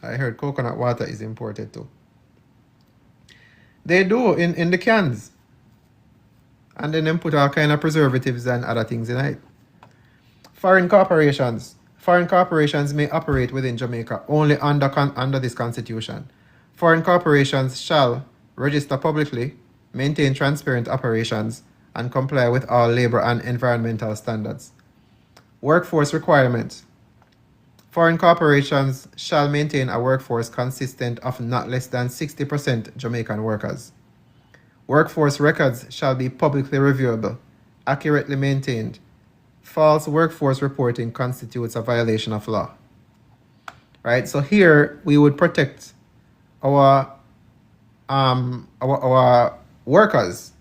I heard coconut water is imported too. They do in the cans. And then they put all kind of preservatives and other things in it. Foreign corporations. Foreign corporations may operate within Jamaica only under this constitution. Foreign corporations shall register publicly, maintain transparent operations, and comply with all labor and environmental standards. Workforce requirements. Foreign corporations shall maintain a workforce consistent of not less than 60% Jamaican workers. Workforce records shall be publicly reviewable, accurately maintained. False workforce reporting constitutes a violation of law. Right? So here we would protect our workers.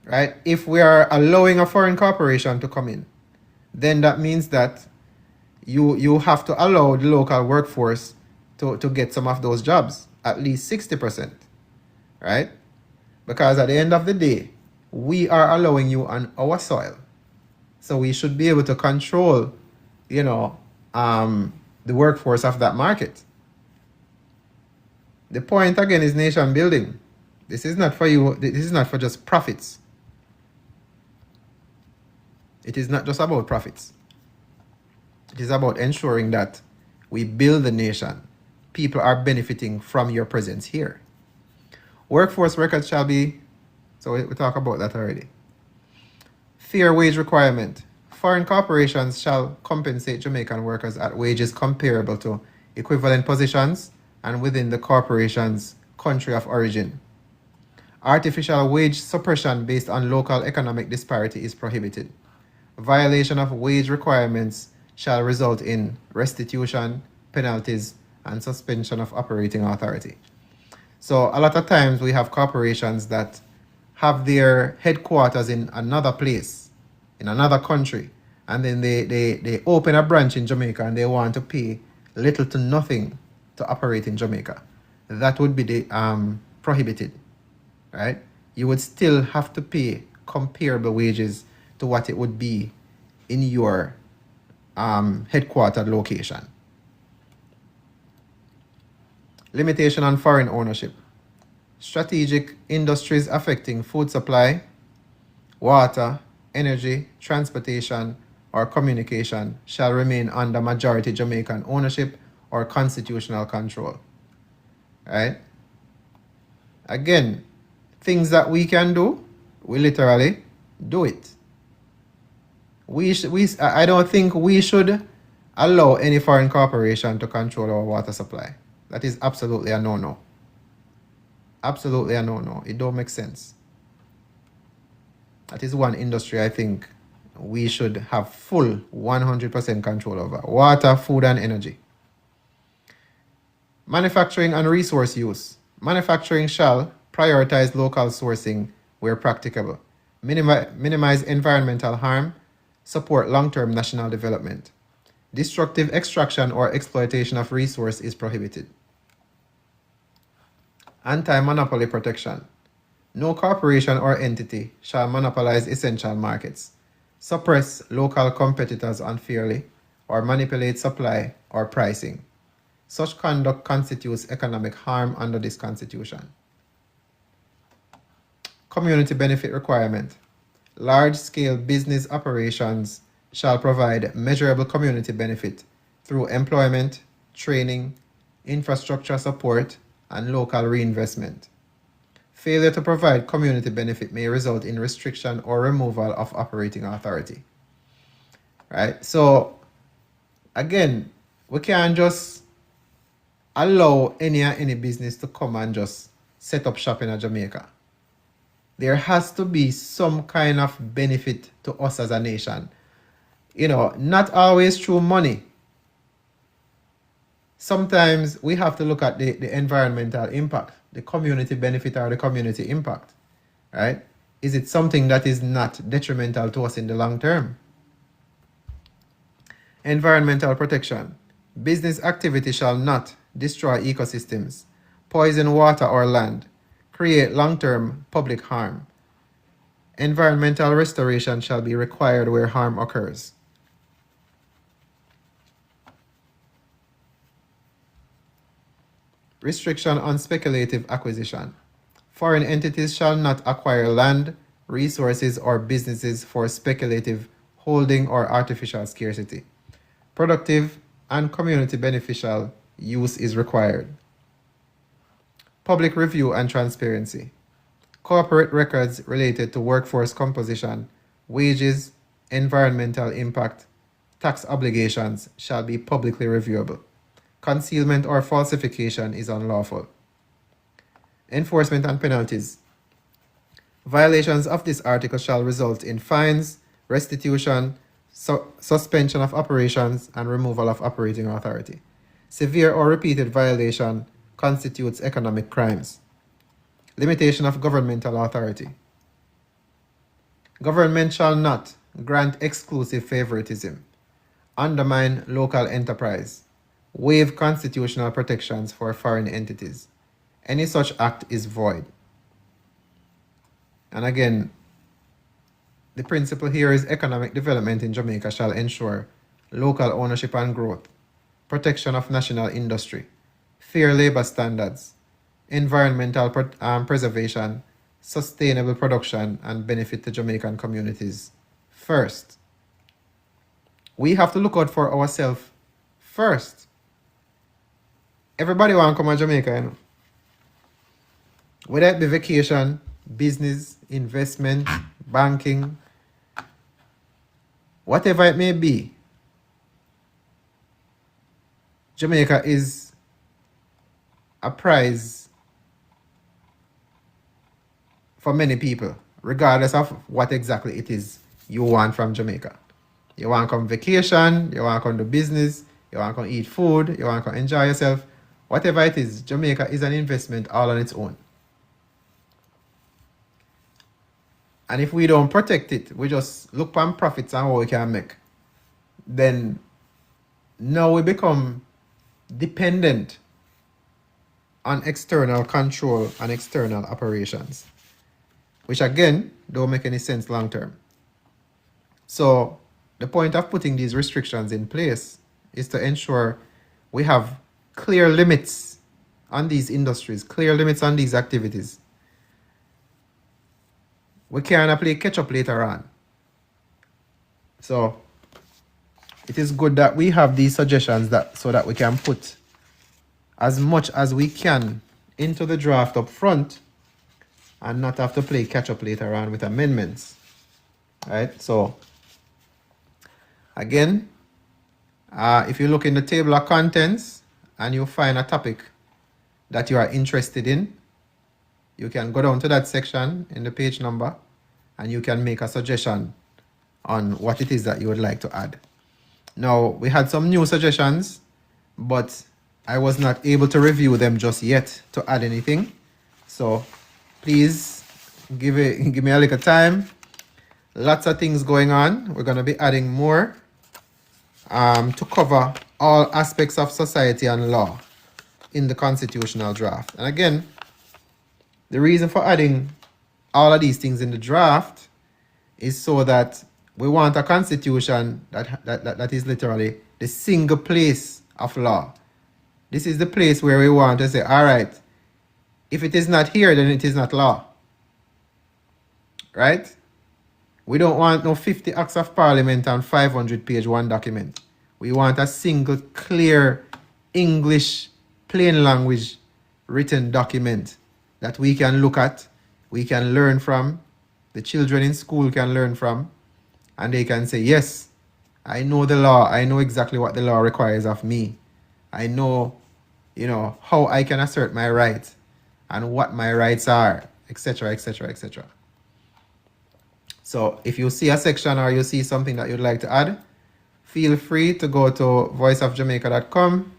Right? If we are allowing a foreign corporation to come in, then that means that you have to allow the local workforce to get some of those jobs, at least 60%. Right? Because at the end of the day, we are allowing you on our soil. So we should be able to control, the workforce of that market. The point again is nation building. This is not for you. This is not for just profits. It is not just about profits. It is about ensuring that we build the nation. People are benefiting from your presence here. Workforce records shall be, so we talk about that already. Fair wage requirement. Foreign corporations shall compensate Jamaican workers at wages comparable to equivalent positions and within the corporation's country of origin. Artificial wage suppression based on local economic disparity is prohibited. Violation of wage requirements shall result in restitution, penalties, and suspension of operating authority. So a lot of times we have corporations that have their headquarters in another place, in another country, and then they open a branch in Jamaica and they want to pay little to nothing to operate in Jamaica. That would be prohibited, right? You would still have to pay comparable wages to what it would be in your headquartered location. Limitation on foreign ownership. Strategic industries affecting food supply, water, energy, transportation, or communication shall remain under majority Jamaican ownership or constitutional control. Right? Again, things that we can do, we literally do it. I don't think we should allow any foreign corporation to control our water supply. That is absolutely a no-no. Absolutely a no-no. It don't make sense. That is one industry I think we should have full 100% control over. Water, food, and energy. Manufacturing and resource use. Manufacturing shall prioritize local sourcing where practicable, minimize environmental harm, support long-term national development. Destructive extraction or exploitation of resource is prohibited. Anti-monopoly protection. No corporation or entity shall monopolize essential markets, suppress local competitors unfairly, or manipulate supply or pricing. Such conduct constitutes economic harm under this Constitution. Community benefit requirement. Large-scale business operations shall provide measurable community benefit through employment, training, infrastructure support, and local reinvestment. Failure to provide community benefit may result in restriction or removal of operating authority. Right? So, again, we can't just allow any business to come and just set up shop in Jamaica. There has to be some kind of benefit to us as a nation. Not always through money. Sometimes we have to look at the environmental impact, the community benefit or the community impact, right? Is it something that is not detrimental to us in the long term? Environmental protection. Business activity shall not destroy ecosystems, poison water or land, create long-term public harm. Environmental restoration shall be required where harm occurs. Restriction on speculative acquisition. Foreign entities shall not acquire land, resources, or businesses for speculative holding or artificial scarcity. Productive and community beneficial use is required. Public review and transparency. Corporate records related to workforce composition, wages, environmental impact, tax obligations shall be publicly reviewable. Concealment or falsification is unlawful. Enforcement and penalties. Violations of this article shall result in fines, restitution, suspension of operations, and removal of operating authority. Severe or repeated violation constitutes economic crimes. Limitation of governmental authority. Government shall not grant exclusive favoritism, undermine local enterprise, waive constitutional protections for foreign entities. Any such act is void. And again, the principle here is economic development in Jamaica shall ensure local ownership and growth, protection of national industry, fair labor standards, environmental preservation, sustainable production, and benefit to Jamaican communities first. We have to look out for ourselves first. Everybody want to come to Jamaica, Whether it be vacation, business, investment, banking, whatever it may be, Jamaica is a prize for many people, regardless of what exactly it is you want from Jamaica. You want to come vacation, you want to come to business, you want to come eat food, you want to come enjoy yourself. Whatever it is, Jamaica is an investment all on its own. And if we don't protect it, we just look on profits and what we can make, then now we become dependent on external control and external operations, which again don't make any sense long term. So the point of putting these restrictions in place is to ensure we have clear limits on these industries, clear limits on these activities. We can't play catch up later on. So it is good that we have these suggestions so that we can put as much as we can into the draft up front and not have to play catch up later on with amendments. Right? So again, if you look in the table of contents and you find a topic that you are interested in, you can go down to that section in the page number and you can make a suggestion on what it is that you would like to add. Now, we had some new suggestions, but I was not able to review them just yet to add anything. So please give me a little time. Lots of things going on. We're going to be adding more to cover all aspects of society and law in the constitutional draft. And again, The reason for adding all of these things in the draft is so that we want a constitution that is literally the single place of law. This is the place where we want to say, all right, if it is not here, then it is not law. Right? We don't want no 50 acts of parliament and 500-page one document. We want a single, clear, English, plain language written document that we can look at, we can learn from, the children in school can learn from, and they can say, yes, I know the law. I know exactly what the law requires of me. I know, how I can assert my rights and what my rights are, etc., etc., etc. So if you see a section or you see something that you'd like to add, feel free to go to voiceofjamaica.com,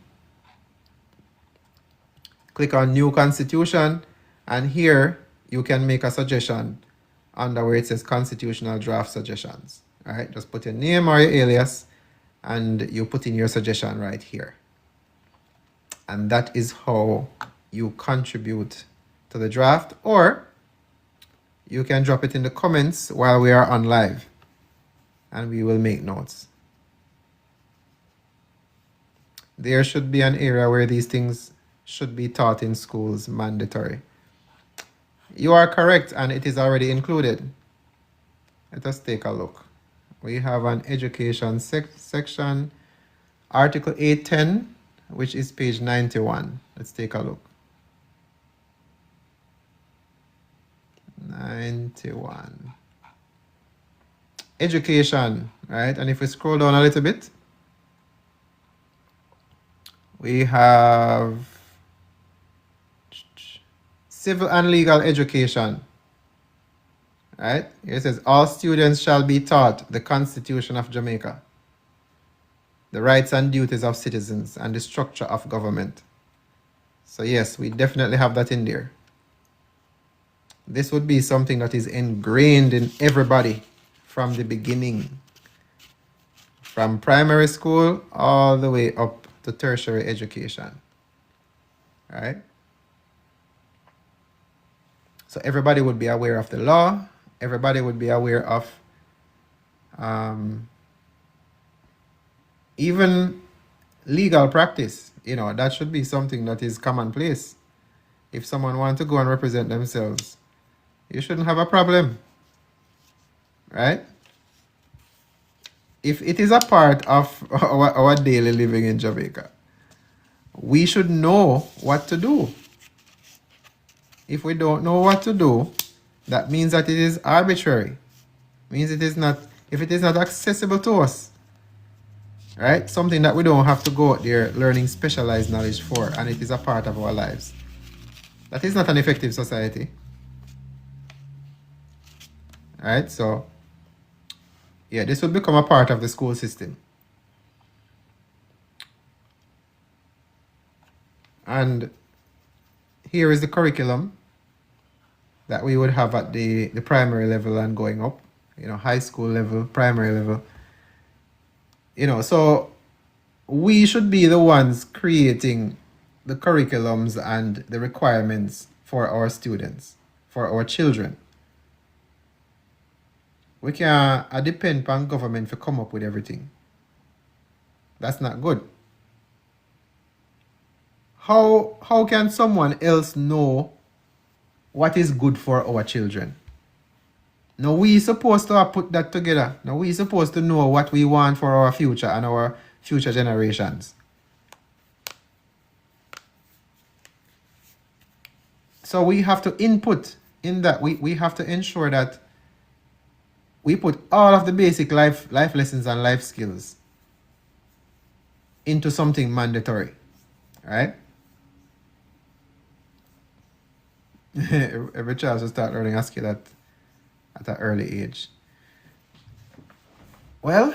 click on New Constitution, and here you can make a suggestion under where it says Constitutional Draft Suggestions. All right, just put your name or your alias, and you put in your suggestion right here. And that is how you contribute to the draft, or you can drop it in the comments while we are on live, and we will make notes. There should be an area where these things should be taught in schools, mandatory. You are correct, and it is already included. Let us take a look. We have an education section, Article 810, which is page 91. Let's take a look. 91. Education, right? And if we scroll down a little bit, we have civil and legal education, right? Here it says, all students shall be taught the Constitution of Jamaica, the rights and duties of citizens, and the structure of government. So yes, we definitely have that in there. This would be something that is ingrained in everybody from the beginning, from primary school all the way up to tertiary education, right? So everybody would be aware of the law. Everybody would be aware of even legal practice. That should be something that is commonplace. If someone wants to go and represent themselves, you shouldn't have a problem, right? If it is a part of our daily living in Jamaica, we should know what to do. If we don't know what to do, that means that it is arbitrary. Means it is not, if it is not accessible to us, right? Something that we don't have to go out there learning specialized knowledge for, and it is a part of our lives. That is not an effective society. Right? So, yeah, this will become a part of the school system. And here is the curriculum that we would have at the primary level and going up, high school level, primary level. So we should be the ones creating the curriculums and the requirements for our students, for our children. We can't depend on government to come up with everything. That's not good. How can someone else know what is good for our children? Now we supposed to put that together. Now we supposed to know what we want for our future and our future generations. So we have to input in that. We have to ensure that we put all of the basic life lessons and life skills into something mandatory, right? Every child should start learning a skill at an early age. Well,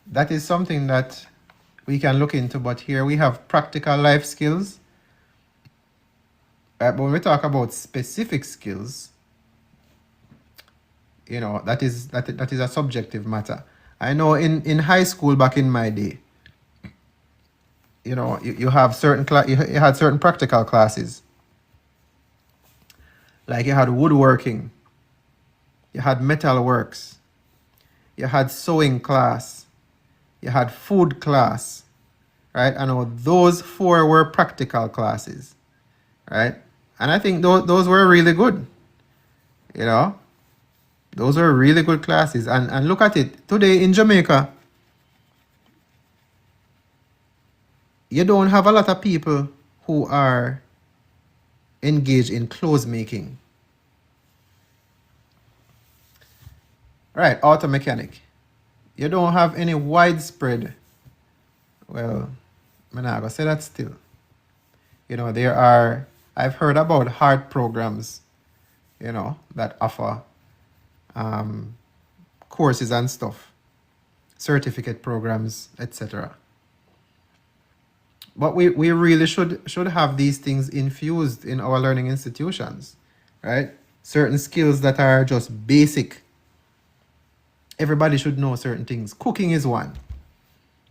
that is something that we can look into, but here we have practical life skills. But when we talk about specific skills, that is a subjective matter. I know in high school back in my day, you have certain you had certain practical classes, Like you had woodworking, you had metalworks, you had sewing class, you had food class, right? And those four were practical classes, right? And I think those were really good, you know? Those were really good classes. And look at it. Today in Jamaica, you don't have a lot of people who are engaged in clothes making. Right, auto mechanic. You don't have any widespread, well, I'm not gonna say that still. I've heard about hard programs, that offer courses and stuff, certificate programs, etc. But we really should have these things infused in our learning institutions, right? Certain skills that are just basic. Everybody should know certain things. Cooking is one,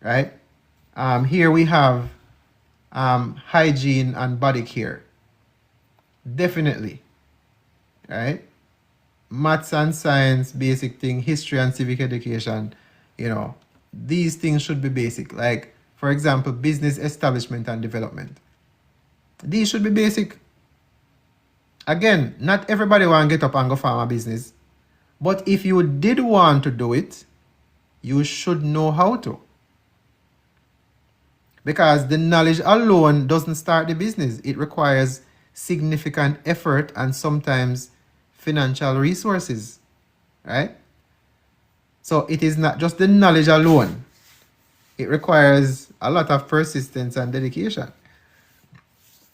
right? Here we have hygiene and body care. Definitely, right? Maths and science, basic thing, history and civic education, these things should be basic. Like, for example, business establishment and development. These should be basic. Again, not everybody want to get up and go farm a business. But if you did want to do it, you should know how to. Because the knowledge alone doesn't start the business. It requires significant effort and sometimes financial resources, right? So it is not just the knowledge alone. It requires a lot of persistence and dedication.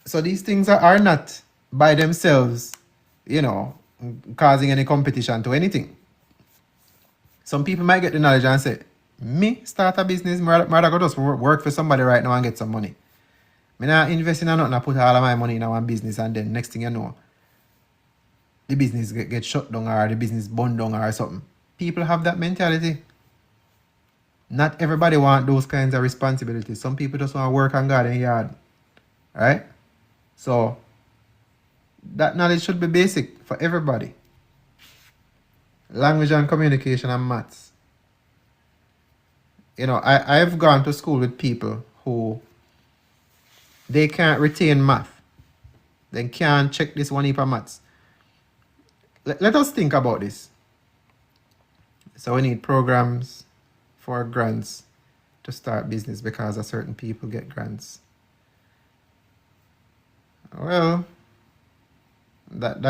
So these things are not by themselves, causing any competition to anything. Some people might get the knowledge and say, me start a business, rather go just work for somebody right now and get some money. Me not invest in nothing, I put all of my money in one business and then next thing you know, the business get shut down or the business burned down or something. People have that mentality. Not everybody want those kinds of responsibilities. Some people just want to work and garden yard. Right? So that knowledge should be basic for everybody. Language and communication and maths. I've gone to school with people who they can't retain math. They can't check this one heap of maths. Let us think about this. So we need programs for grants to start business because a certain people get grants. Well, that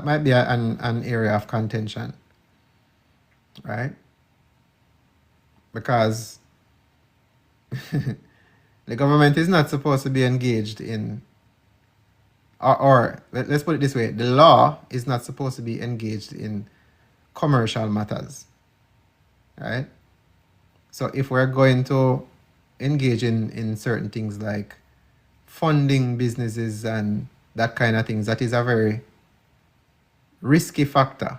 might be an area of contention, right? Because the government is not supposed to be engaged in, or let's put it this way, the law is not supposed to be engaged in commercial matters, right? So if we're going to engage in certain things like funding businesses and that kind of things, that is a very risky factor.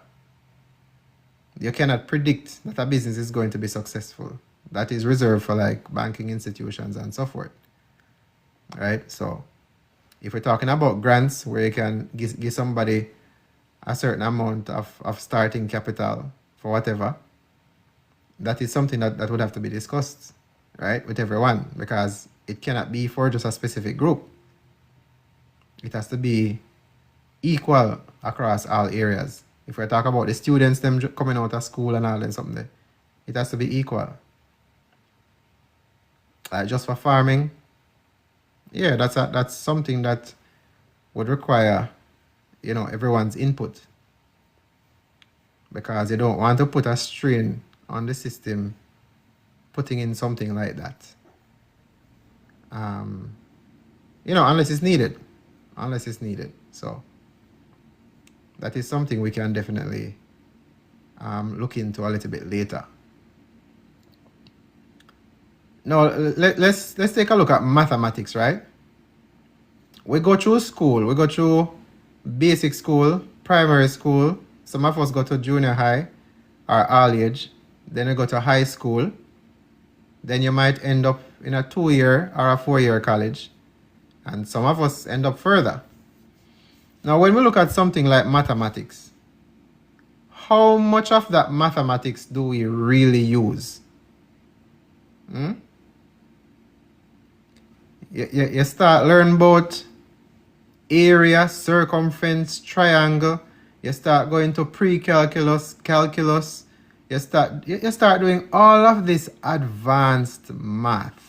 You cannot predict that a business is going to be successful. That is reserved for like banking institutions and so forth, right? So if we're talking about grants where you can give somebody a certain amount of starting capital for whatever, that is something that would have to be discussed, right, with everyone, because it cannot be for just a specific group. It has to be equal across all areas. If we're talking about the students, them coming out of school and all and something, it has to be equal. Just for farming, yeah, that's something that would require, everyone's input. Because you don't want to put a strain on the system putting in something like that. Unless it's needed. Unless it's needed. So that is something we can definitely look into a little bit later. Now, let's take a look at mathematics, right? We go through school. We go through basic school, primary school. Some of us go to junior high or all age. Then you go to high school. Then you might end up in a 2-year or a 4-year college. And some of us end up further. Now, when we look at something like mathematics, how much of that mathematics do we really use? You start learning about area, circumference, triangle. You start going to pre-calculus, calculus. You start doing all of this advanced math.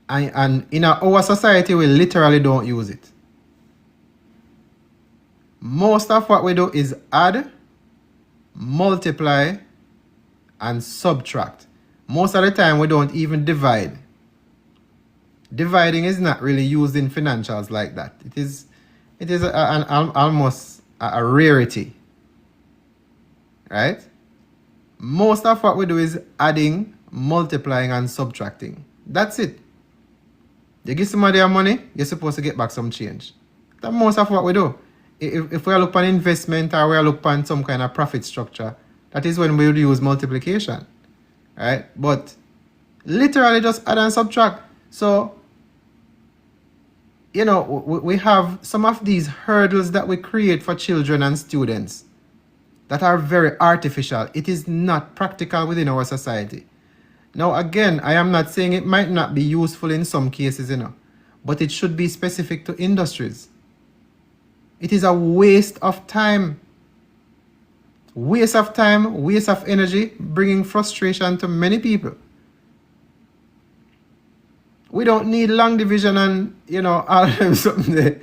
And in our society, we literally don't use it. Most of what we do is add, multiply, and subtract. Most of the time, we don't even divide. Dividing is not really used in financials like that. It is almost a rarity, right? Most of what we do is adding, multiplying, and subtracting. That's it. You give somebody your money, you're supposed to get back some change. That's most of what we do. If we look at investment or we look at some kind of profit structure, that is when we would use multiplication, right? But literally just add and subtract. So, you know, we have some of these hurdles that we create for children and students that are very artificial. It is not practical within our society. Now, again, I am not saying it might not be useful in some cases, you know, but it should be specific to industries. It is a waste of time. Waste of time, waste of energy, bringing frustration to many people. We don't need long division and, you know, all of them something there.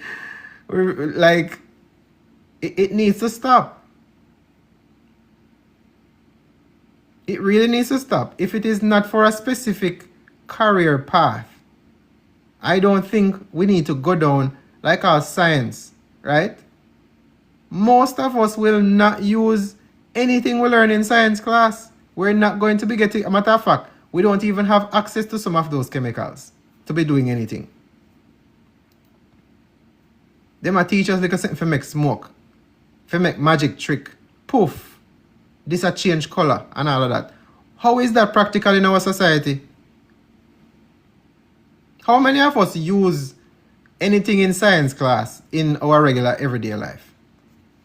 Like, it needs to stop. It really needs to stop. If it is not for a specific career path, I don't think we need to go down like our science, right? Most of us will not use anything we learn in science class. We're not going to be getting, a matter of fact, we don't even have access to some of those chemicals to be doing anything. They might teach us like something to make smoke, to make magic trick, poof. This a change color and all of that. How is that practical in our society? How many of us use anything in science class in our regular everyday life?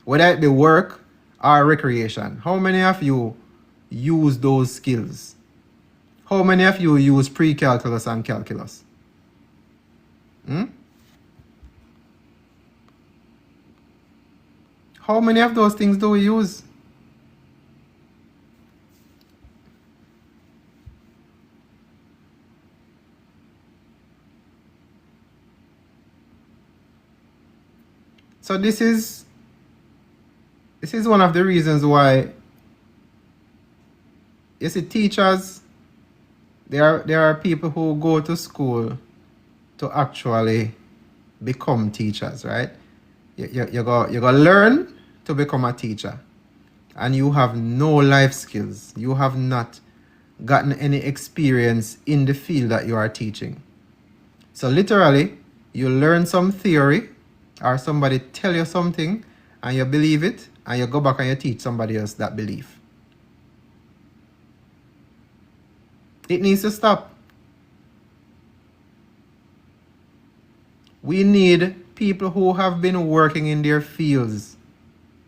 Whether it be work or recreation. How many of you use those skills? How many of you use pre-calculus and calculus? How many of those things do we use? So this is one of the reasons why, you see, teachers, there are people who go to school to actually become teachers, right? You go learn to become a teacher, and you have no life skills. You have not gotten any experience in the field that you are teaching. So literally, you learn some theory, or somebody tell you something and you believe it, and you go back and you teach somebody else that belief. It needs to stop. We need people who have been working in their fields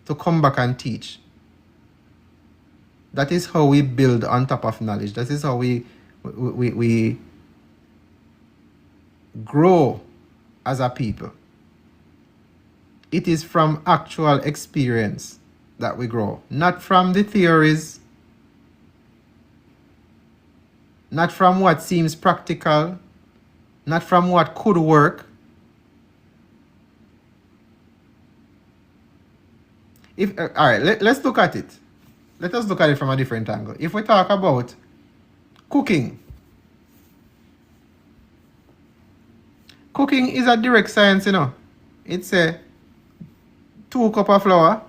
to come back and teach. That is how we build on top of knowledge. That is how we grow as a people. It is from actual experience that we grow, not from the theories, not from what seems practical, not from what could work. All right, let's look at it. Let us look at it from a different angle. If we talk about cooking, cooking is a direct science, you know. It's a 2 cups of flour,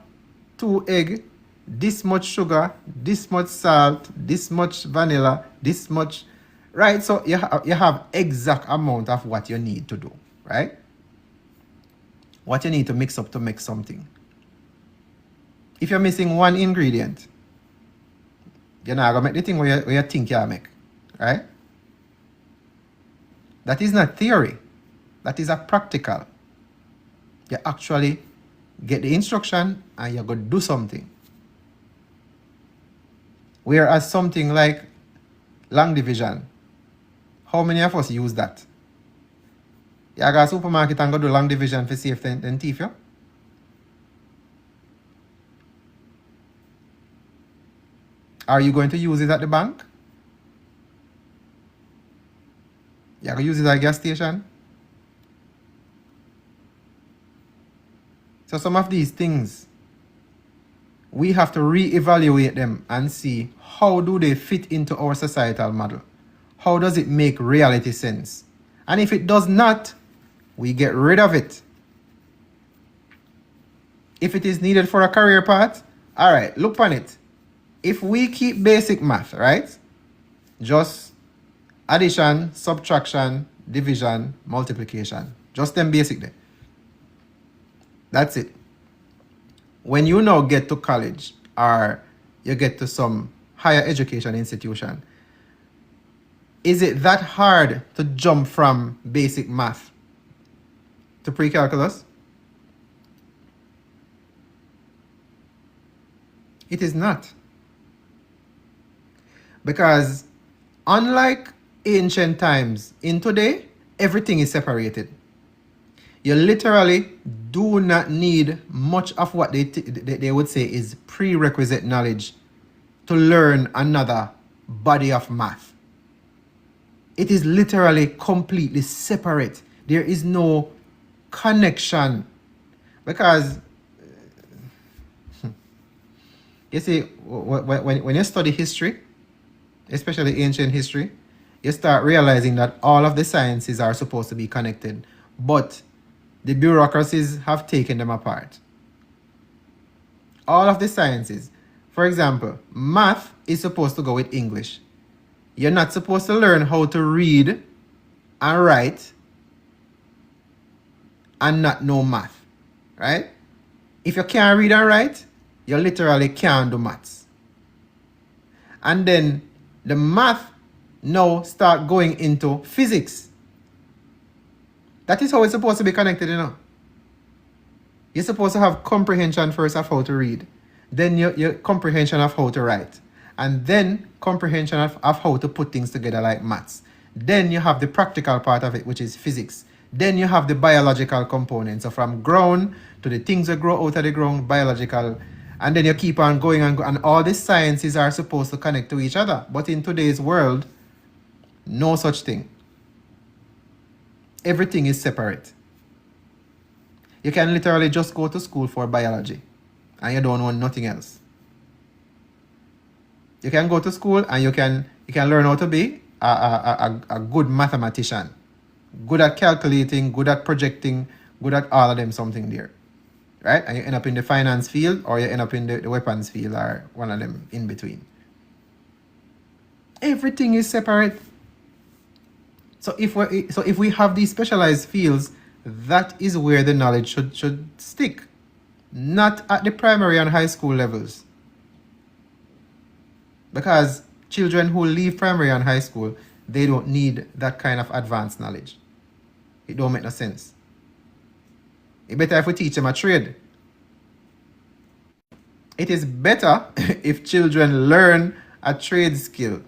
2 eggs, this much sugar, this much salt, this much vanilla, this much, right? So you have exact amount of what you need to do, right? What you need to mix up to make something. If you're missing one ingredient, you're not going to make the thing where you think you make, right? That is not theory. That is a practical. You actually get the instruction and you're going to do something. Whereas something like long division, how many of us use that? You go to a supermarket and go do long division for safe than thief, yeah? Are you going to use it at the bank? You going to use it at a gas station? So some of these things, we have to re-evaluate them and see how do they fit into our societal model. How does it make reality sense? And if it does not, we get rid of it. If it is needed for a career path, all right, look on it. If we keep basic math, right? Just addition, subtraction, division, multiplication. Just them basic there. That's it. When you now get to college or you get to some higher education institution, is it that hard to jump from basic math to pre-calculus? It is not. Because unlike ancient times, in today, everything is separated. You literally do not need much of what they would say is prerequisite knowledge to learn another body of math. It is literally completely separate. There is no connection. Because, you see, when you study history, especially ancient history, you start realizing that all of the sciences are supposed to be connected, but the bureaucracies have taken them apart. All of the sciences. For example, math is supposed to go with English. You're not supposed to learn how to read and write and not know math, right? If you can't read and write, you literally can't do maths. And then the math now start going into physics. That is how it's supposed to be connected, you know. You're supposed to have comprehension first of how to read, then your comprehension of how to write, and then comprehension of how to put things together like maths. Then you have the practical part of it, which is physics. Then you have the biological component. So from ground to the things that grow out of the ground, biological. And then you keep on going and all these sciences are supposed to connect to each other. But in today's world, no such thing. Everything is separate. You can literally just go to school for biology and you don't want nothing else. You can go to school and you can learn how to be a good mathematician. Good at calculating, good at projecting, good at all of them something there. Right? And you end up in the finance field or you end up in the weapons field or one of them in between. Everything is separate. So if we have these specialized fields, that is where the knowledge should stick. Not at the primary and high school levels. Because children who leave primary and high school, they don't need that kind of advanced knowledge. It don't make no sense. It's better if we teach them a trade. It is better if children learn a trade skill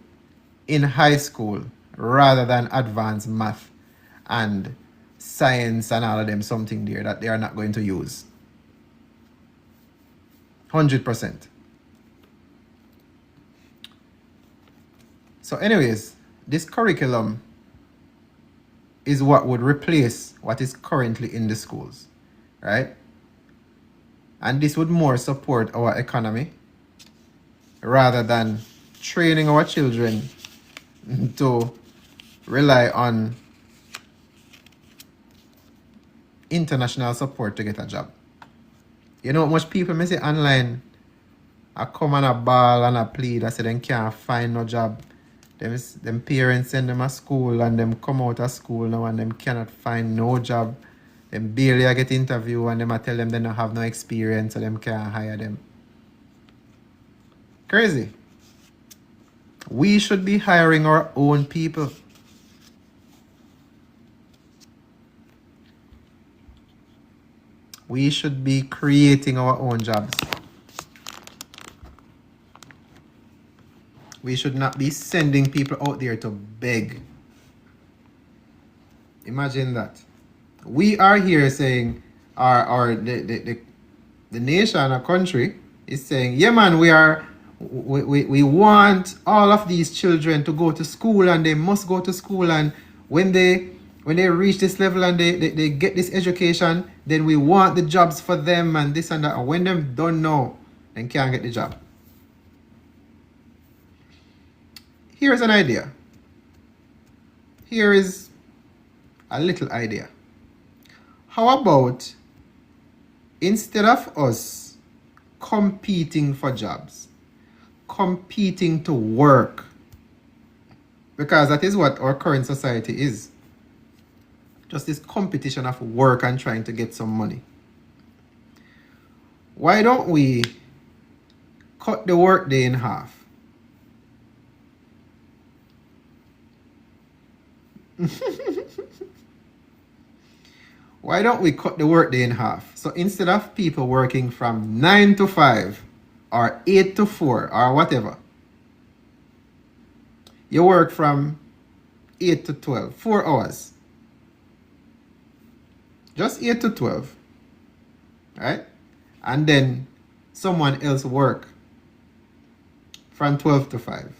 in high school rather than advanced math and science and all of them something there that they are not going to use. 100%. So anyways, this curriculum is what would replace what is currently in the schools, right? And this would more support our economy rather than training our children to rely on international support to get a job. You know how much people may say online, I come on a ball and a plead, I say they can't find no job. Them parents send them to school and them come out of school now and them cannot find no job. Them barely get interview and them I tell them they don't have no experience so them can't hire them. Crazy. We should be hiring our own people. We should be creating our own jobs. We should not be sending people out there to beg. Imagine that. We are here saying, the nation, our country, is saying, yeah man, we want all of these children to go to school, and they must go to school, and when they reach this level and they get this education, then we want the jobs for them and this and that. And when them don't know, then can't get the job. Here's an idea. Here is a little idea. How about, instead of us competing for jobs, competing to work, because that is what our current society is. Just this competition of work and trying to get some money. Why don't we cut the workday in half? Why don't we cut the workday in half? So instead of people working from 9 to 5 or 8 to 4 or whatever, you work from 8 to 12, 4 hours. Just 8 to 12, right? And then someone else work from 12 to 5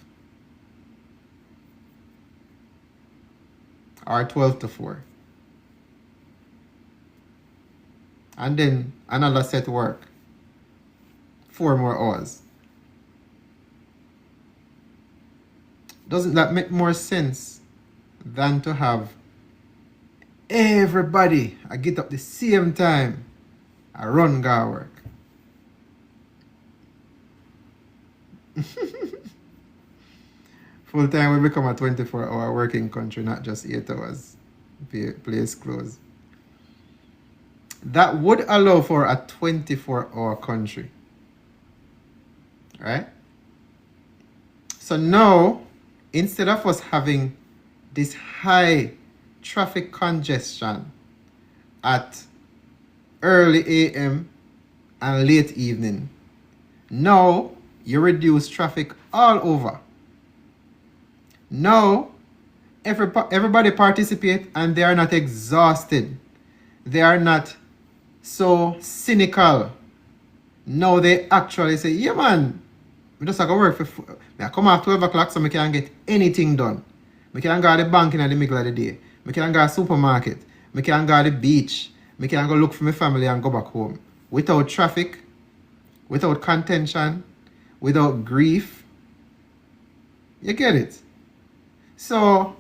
or 12 to 4. And then another set work 4 more hours. Doesn't that make more sense than to have everybody I get up the same time, I run go work? Full time will become a 24-hour working country, not just 8 hours. Place closed. That would allow for a 24-hour country. Right? So now, instead of us having this high traffic congestion at early AM and late evening, now you reduce traffic all over. Now, everybody participate and they are not exhausted. They are not so cynical. Now they actually say, yeah man, I just have to work for, I come at 12 o'clock so I can get anything done. I can go to the bank in the middle of the day. I can go to the supermarket. I can go to the beach. I can go look for my family and go back home. Without traffic, without contention, without grief. You get it? So,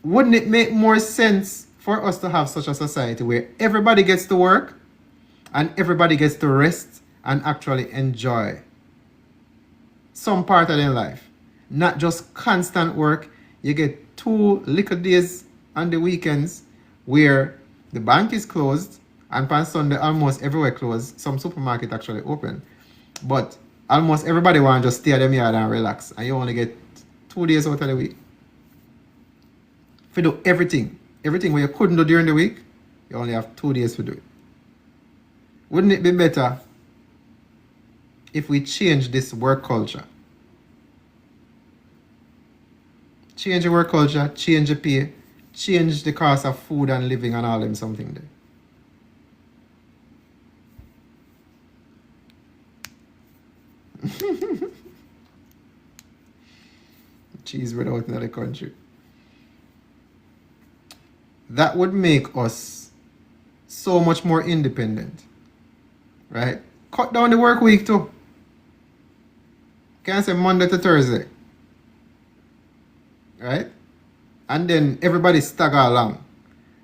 wouldn't it make more sense for us to have such a society where everybody gets to work and everybody gets to rest and actually enjoy some part of their life? Not just constant work. You get 2 little days on the weekends where the bank is closed, and on Sunday almost everywhere closed. Some supermarket actually open, but almost everybody want to just stay at them yard and relax, and you only get 2 days out of the week. If you do everything what you couldn't do during the week, you only have 2 days to do it. Wouldn't it be better if we change this work culture? Change the work culture, change the pay, change the cost of food and living and all them something there. Cheese without another country. That would make us so much more independent. Right? Cut down the work week too. Can't say Monday to Thursday. Right? And then everybody stagger along.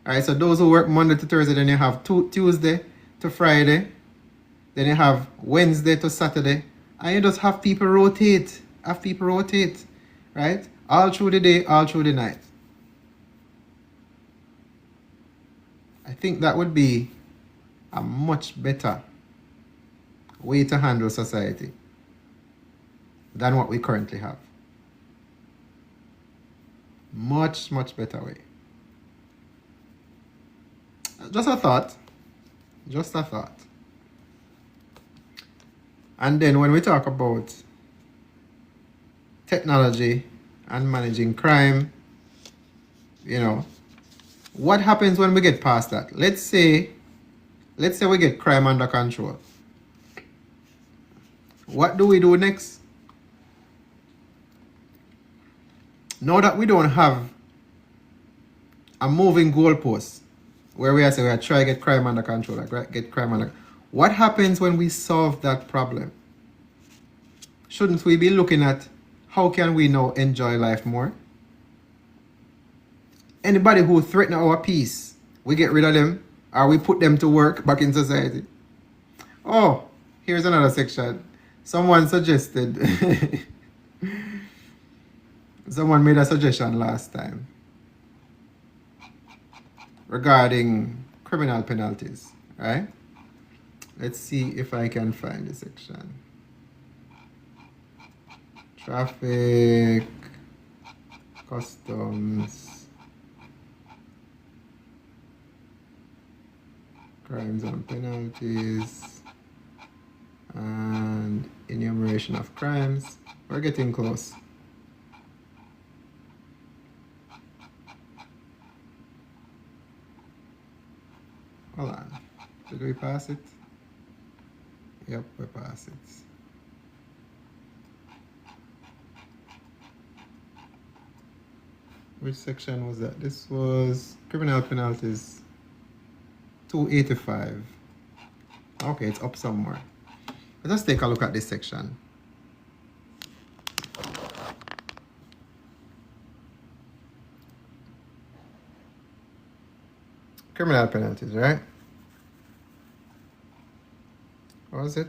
Alright, so those who work Monday to Thursday, then you have Tuesday to Friday. Then you have Wednesday to Saturday. And you just have people rotate. Right? All through the day, all through the night. I think that would be a much better way to handle society than what we currently have. Much, much better way. Just a thought. Just a thought. And then when we talk about technology and managing crime, you know, what happens when we get past that? Let's say we get crime under control. What do we do next? Now that we don't have a moving goalpost where we are saying we are trying to get crime under control, like get crime under. What happens when we solve that problem? Shouldn't we be looking at how can we now enjoy life more? Anybody who threaten our peace, we get rid of them or we put them to work back in society. Oh, here's another section. Someone suggested, someone made a suggestion last time regarding criminal penalties, right? Let's see if I can find the section. Traffic, customs, crimes and penalties, and enumeration of crimes. We're getting close. Hold on. Did we pass it? Yep, we passed it. Which section was that? This was criminal penalties 285. Okay, it's up somewhere. Let's take a look at this section. Criminal penalties, right? What was it?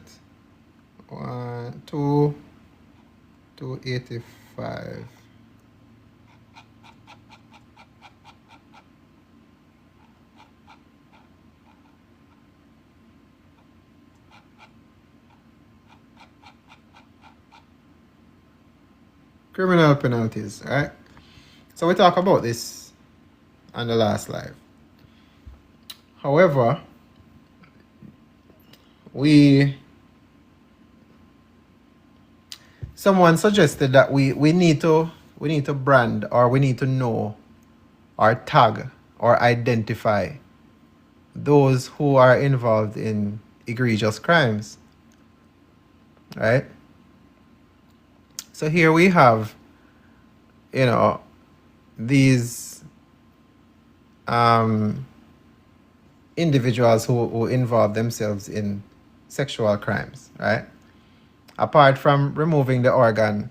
285. Criminal penalties, right? So we talk about this on the last live. However, someone suggested that we need to brand, or we need to know or tag or identify those who are involved in egregious crimes, right? So here we have, you know, these individuals who involve themselves in sexual crimes, right? Apart from removing the organ,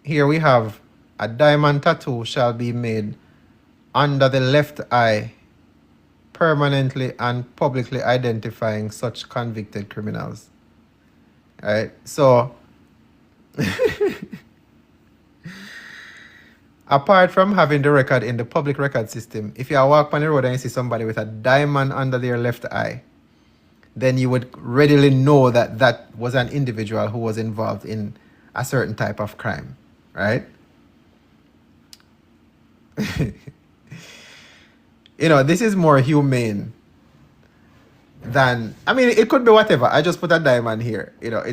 here we have a diamond tattoo shall be made under the left eye, permanently and publicly identifying such convicted criminals. Right? So, apart from having the record in the public record system, if you walk on the road and you see somebody with a diamond under their left eye, then you would readily know that that was an individual who was involved in a certain type of crime, right? You know, this is more humane than, I mean, it could be whatever. I just put a diamond here. You know,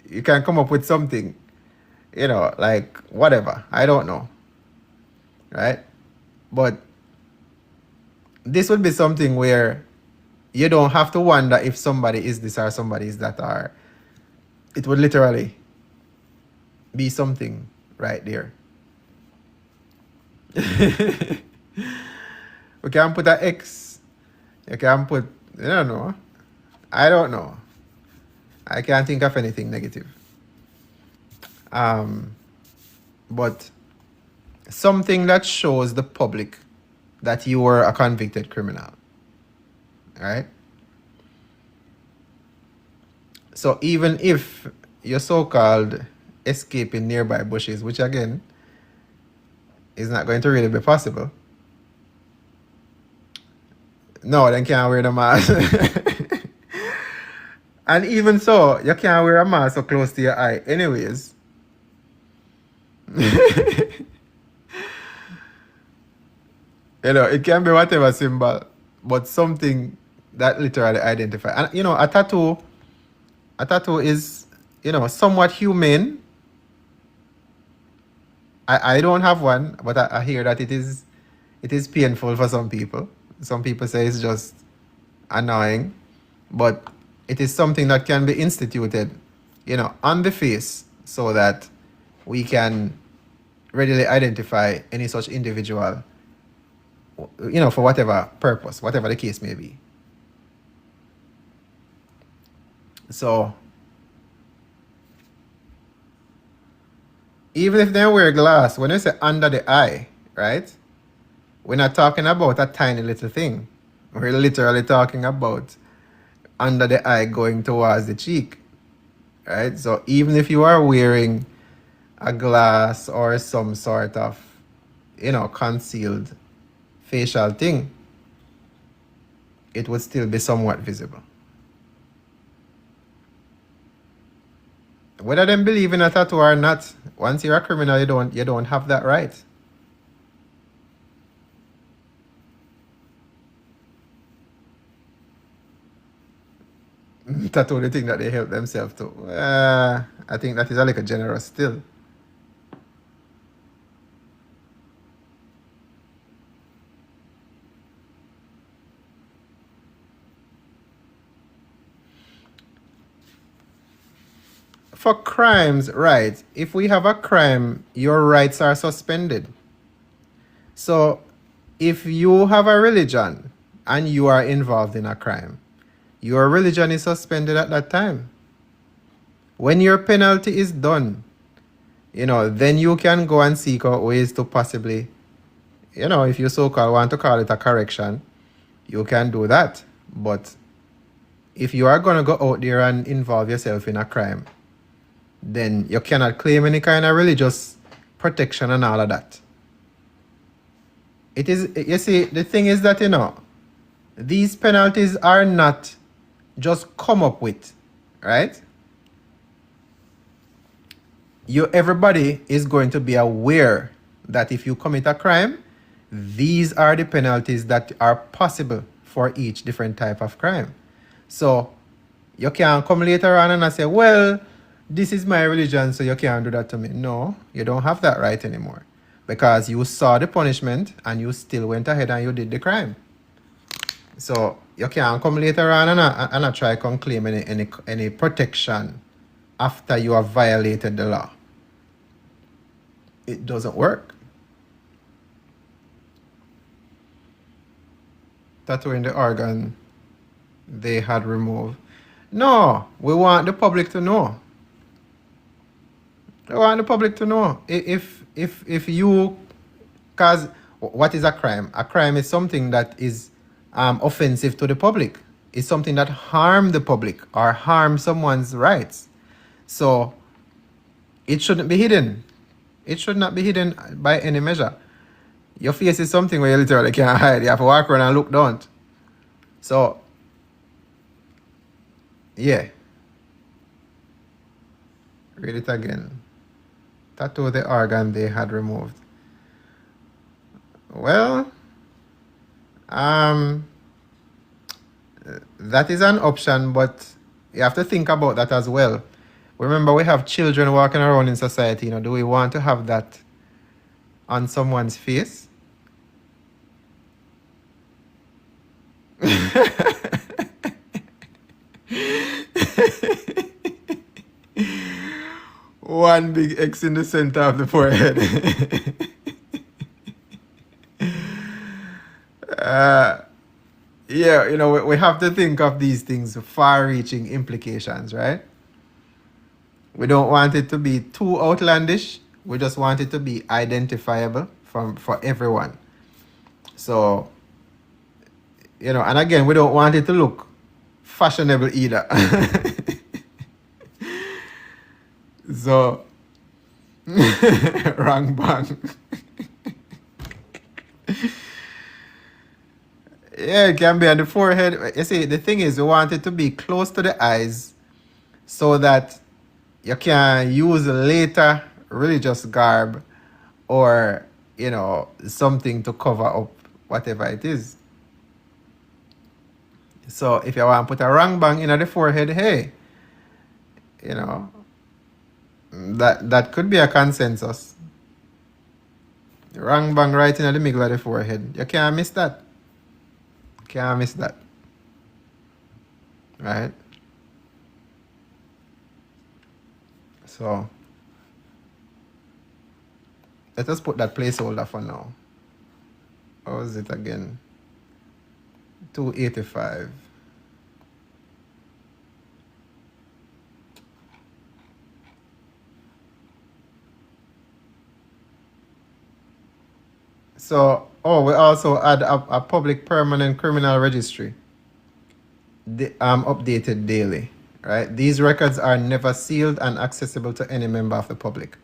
you can come up with something, you know, like whatever. I don't know. Right? But this would be something where you don't have to wonder if somebody is this or somebody is that, or it would literally be something right there. We can put an X. You can put, I don't know. I don't know. I can't think of anything negative. But something that shows the public that you were a convicted criminal. Right? So even if you're so-called escaping nearby bushes, which again is not going to really be possible. No, then can't wear the mask. And even so, you can't wear a mask so close to your eye anyways. It can be whatever symbol, but something that literally identify. And a tattoo is, somewhat humane. I don't have one, but I hear that it is painful for some people. Some people say it's just annoying, but it is something that can be instituted, on the face so that we can readily identify any such individual, for whatever purpose, whatever the case may be. So even if they wear glass, when you say under the eye, right? We're not talking about a tiny little thing. We're literally talking about under the eye going towards the cheek, right? So even if you are wearing a glass or some sort of, concealed facial thing, it would still be somewhat visible. Whether them believe in a tattoo or not, once you're a criminal, you don't have that right. Tattoo the thing that they help themselves to. I think that is a little generous still. For crimes, right? If we have a crime, your rights are suspended. So if you have a religion and you are involved in a crime, your religion is suspended at that time. When your penalty is done, then you can go and seek out ways to possibly, if you so-called want to call it a correction, you can do that. But if you are going to go out there and involve yourself in a crime, then you cannot claim any kind of religious protection and all of that. It is, you see, the thing is that, these penalties are not just come up with, right? Everybody is going to be aware that if you commit a crime, these are the penalties that are possible for each different type of crime. So you can't come later on and say, well, this is my religion, so you can't do that to me. No, you don't have that right anymore, because you saw the punishment and you still went ahead and you did the crime. So you can't come later on and try to claim any protection after you have violated the law. It doesn't work. Tattooing the organ they had removed. No, we want the public to know. We want the public to know. If you, because what is a crime? A crime is something that is offensive to the public. It's something that harm the public or harm someone's rights. So it shouldn't be hidden. It should not be hidden by any measure. Your face is something where you literally can't hide. You have to walk around and look down. So, yeah. Read it again. Tattoo the organ they had removed. Well, that is an option, but you have to think about that as well. Remember, we have children walking around in society. Do we want to have that on someone's face? One big X in the center of the forehead. Yeah, we have to think of these things, far-reaching implications, right? We don't want it to be too outlandish. We just want it to be identifiable for everyone. So, and again, we don't want it to look fashionable either. So, wrong bang. Yeah, it can be on the forehead. You see, the thing is, we want it to be close to the eyes so that you can use later religious garb or, something to cover up whatever it is. So if you want to put a wrong bang in the forehead, hey, you know, that could be a consensus. Wrong bang right in the middle of the forehead. You can't miss that. Can't miss that. Right? So let us put that placeholder for now. How is it again? 285. So, we also add a public permanent criminal registry, updated daily, right? These records are never sealed and accessible to any member of the public.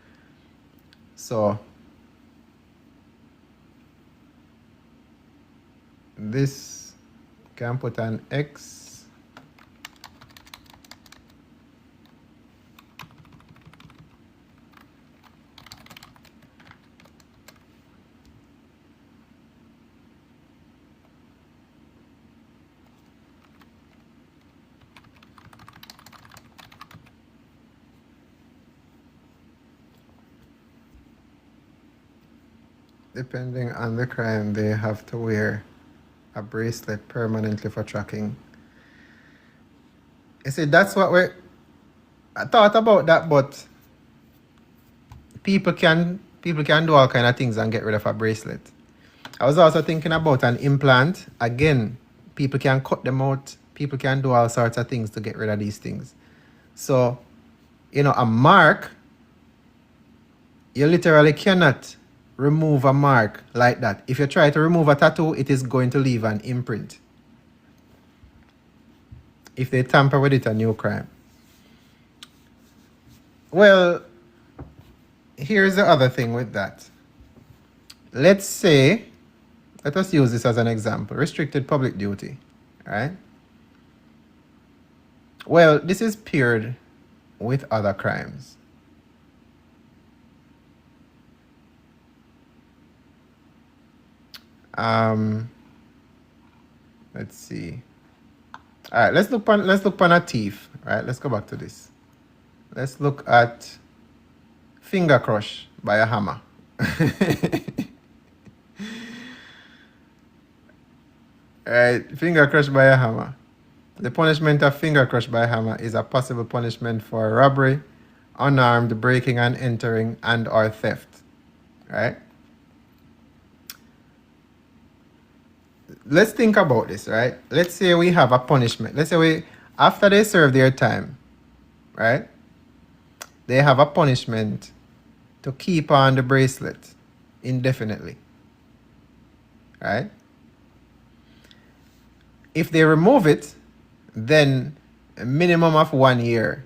So, this can put an X. Depending on the crime, they have to wear a bracelet permanently for tracking. You see, that's what I thought about that, but people can do all kind of things and get rid of a bracelet. I was also thinking about an implant. Again, people can cut them out. People can do all sorts of things to get rid of these things. So, a mark, you literally cannot remove a mark like that. If you try to remove a tattoo, it is going to leave an imprint. If they tamper with it, a new crime. Well, here's the other thing with that. Let's say, let us use this as an example. Restricted public duty, right? Well, this is paired with other crimes. Let's see. All right, let's look on a thief. All right, let's go back to this. Let's look at finger crush by a hammer. All right, finger crush by a hammer. The punishment of finger crush by a hammer is a possible punishment for robbery, unarmed breaking and entering, and or theft. Right? Let's think about this, right? Let's say we have a punishment. Let's say after they serve their time, right? They have a punishment to keep on the bracelet indefinitely, right? If they remove it, then a minimum of 1 year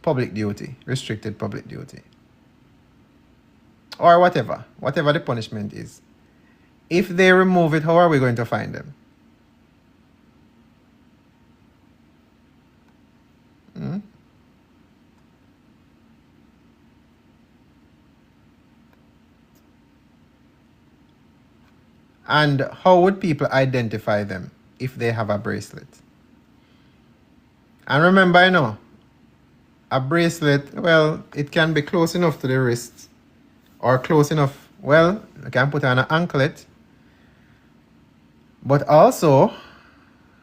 public duty, restricted public duty, or whatever the punishment is. If they remove it, how are we going to find them? And how would people identify them if they have a bracelet? And remember, a bracelet, well, it can be close enough to the wrist or close enough, well, I can put on an anklet. But also,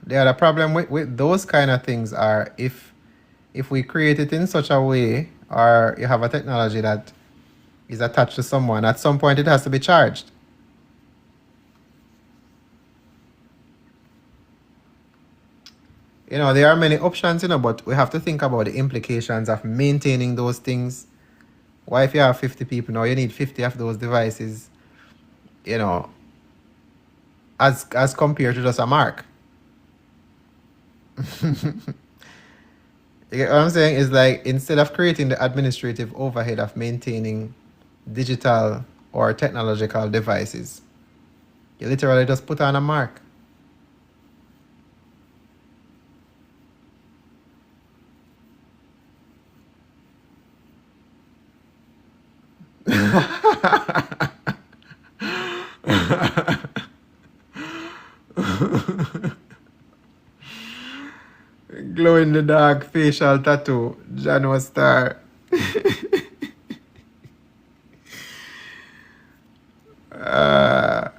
the other problem with those kind of things are if we create it in such a way, or you have a technology that is attached to someone, at some point it has to be charged. There are many options, but we have to think about the implications of maintaining those things. Why, if you have 50 people now, you need 50 of those devices, as compared to just a mark. You get what I'm saying? Is like, instead of creating the administrative overhead of maintaining digital or technological devices, you literally just put on a mark. Glow in the dark facial tattoo. Jano Star. Uh,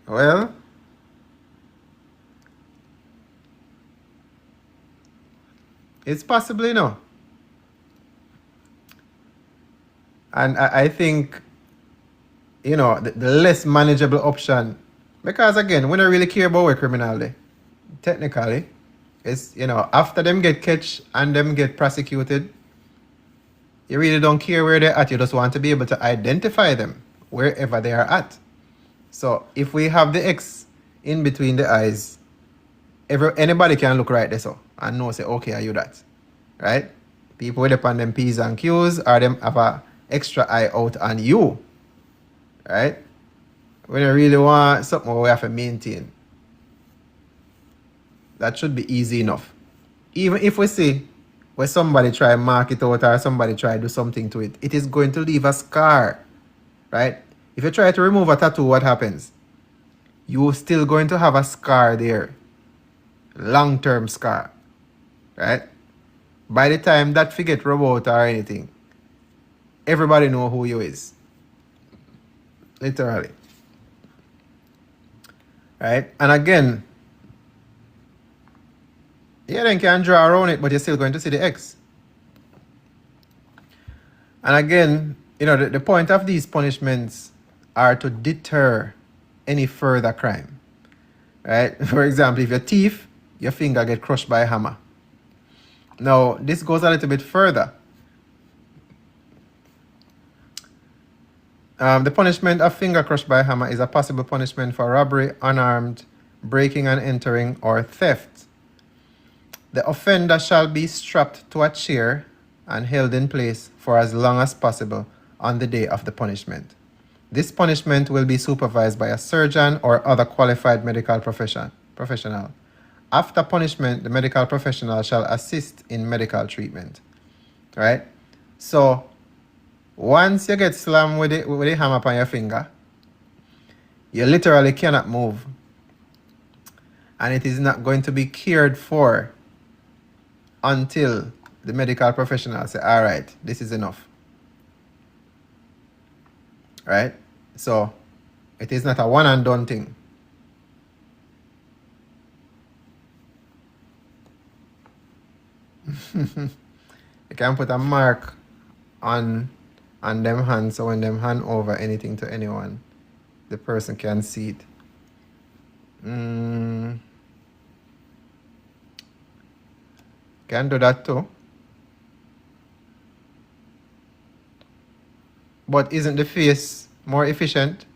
well, it's possibly no. And I think, the less manageable option, because again, we don't really care about a criminal day. Technically, it's, after them get catch and them get prosecuted, you really don't care where they're at. You just want to be able to identify them wherever they are at. So if we have the X in between the eyes, anybody can look right there so and know say, okay, are you that? Right? People with upon them P's and Q's or them have a extra eye out on you. Right? When you really want something we have to maintain. That should be easy enough. Even if we see where somebody try mark it out or somebody try do something to it, it is going to leave a scar. Right? If you try to remove a tattoo, what happens? You're still going to have a scar there. Long-term scar. Right? By the time that forget rub out or anything, everybody know who you is. Literally. Right? And again, yeah, then can draw around it, but you're still going to see the X. And again, the point of these punishments are to deter any further crime. Right? For example, if you're a thief, your finger get crushed by a hammer. Now, this goes a little bit further. The punishment of finger crushed by a hammer is a possible punishment for robbery, unarmed, breaking and entering, or theft. The offender shall be strapped to a chair and held in place for as long as possible on the day of the punishment. This punishment will be supervised by a surgeon or other qualified medical professional. After punishment, the medical professional shall assist in medical treatment. Right? So, once you get slammed with the hammer upon your finger, you literally cannot move. And it is not going to be cared for until the medical professional say, all right, this is enough. Right? So, it is not a one and done thing. You can put a mark on them hands, so when them hand over anything to anyone, the person can see it. Can do that too. But isn't the face more efficient?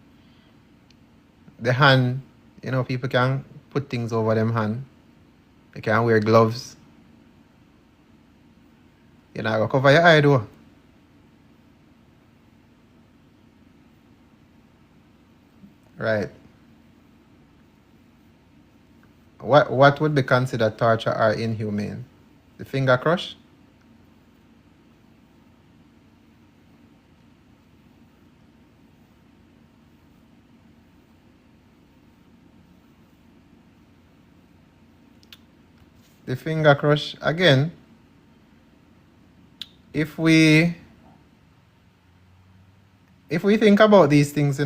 The hand, people can put things over them hand. They can wear gloves. You're not going to cover your eye though. Right. What would be considered torture or inhumane? The finger crush? The finger crush, again, if we think about these things,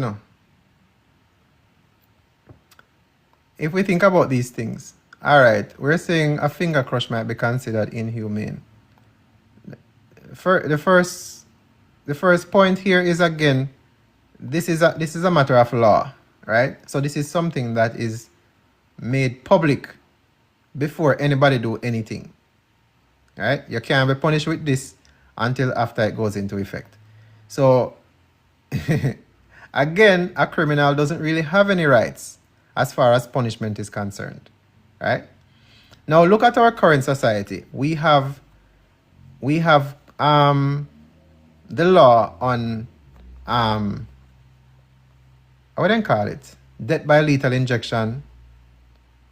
if we think about these things, all right, we're saying a finger crush might be considered inhumane. The first point here is, again, this is a matter of law, right? So this is something that is made public before anybody do anything, right? You can't be punished with this until after it goes into effect. So again, a criminal doesn't really have any rights as far as punishment is concerned, right? Now look at our current society. We have the law on what do you call it? Death by lethal injection.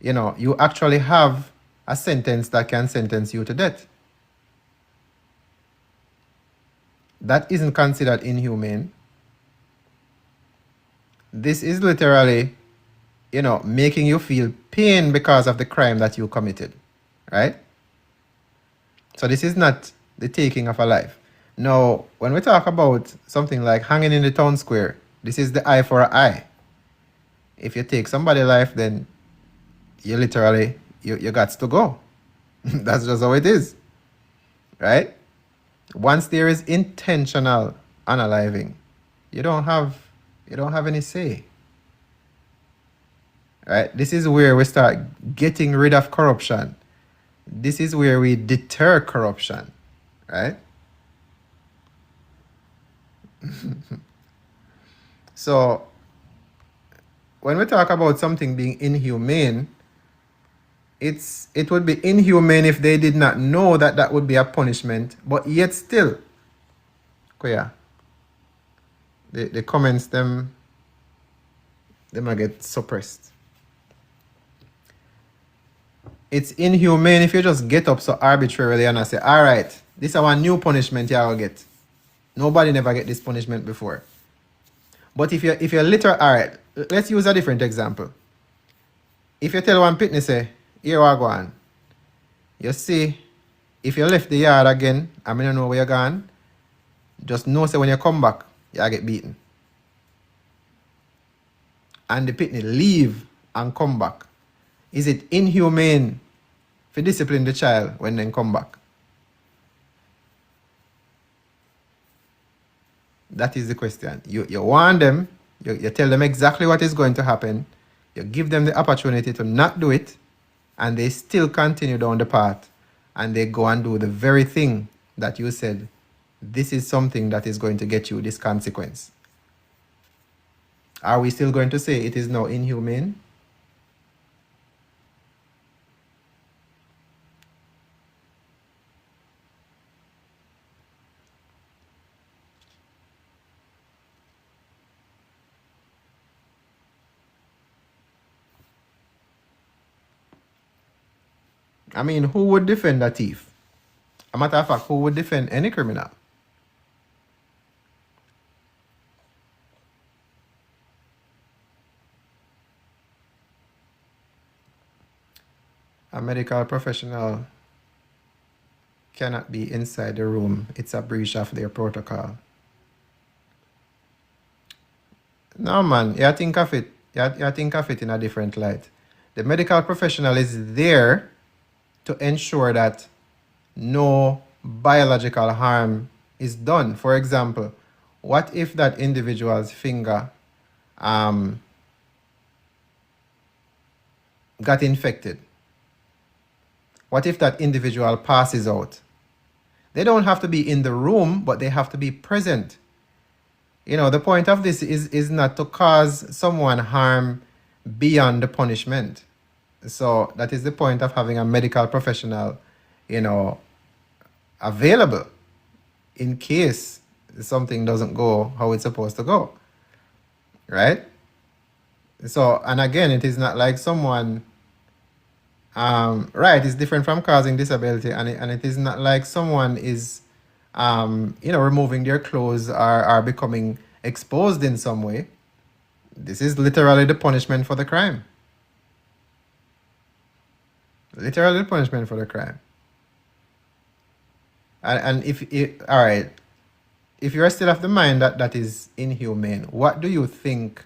You actually have a sentence that can sentence you to death. That isn't considered inhumane. This is literally making you feel pain because of the crime that you committed, right? So this is not the taking of a life. Now, when we talk about something like hanging in the town square, this is the eye for an eye. If you take somebody's life, then you literally, you got to go. That's just how it is, right? Once there is intentional unaliving, you don't have any say. Right? This is where we start getting rid of corruption. This is where we deter corruption, right? So when we talk about something being inhumane, it would be inhumane if they did not know that that would be a punishment, but yet still, yeah, the comments them might get suppressed. It's inhumane if you just get up so arbitrarily and I say, all right, this is our new punishment you will get. Nobody never get this punishment before. But if you're literal, all right, let's use a different example. If you tell one pitney say, here we go on. You see, if you left the yard again, I mean, I don't know where you're gone, just know say when you come back, you get beaten. And the pitney leave and come back. Is it inhumane to discipline the child when they come back? That is the question. You warn them, you tell them exactly what is going to happen, you give them the opportunity to not do it, and they still continue down the path, and they go and do the very thing that you said, this is something that is going to get you this consequence. Are we still going to say it is now inhumane? I mean, who would defend a thief? A matter of fact, who would defend any criminal? A medical professional cannot be inside the room. It's a breach of their protocol. No, man, you think of it. You think of it in a different light. The medical professional is there to ensure that no biological harm is done. For example, what if that individual's finger got infected? What if that individual passes out? They don't have to be in the room, but they have to be present. The point of this is not to cause someone harm beyond the punishment. So that is the point of having a medical professional, available in case something doesn't go how it's supposed to go. Right? So, and again, it is not like someone, right, it's different from causing disability, and it is not like someone is, removing their clothes or becoming exposed in some way. This is literally the punishment for the crime. Literally the punishment for the crime. And all right, if you're still of the mind that that is inhumane, what do you think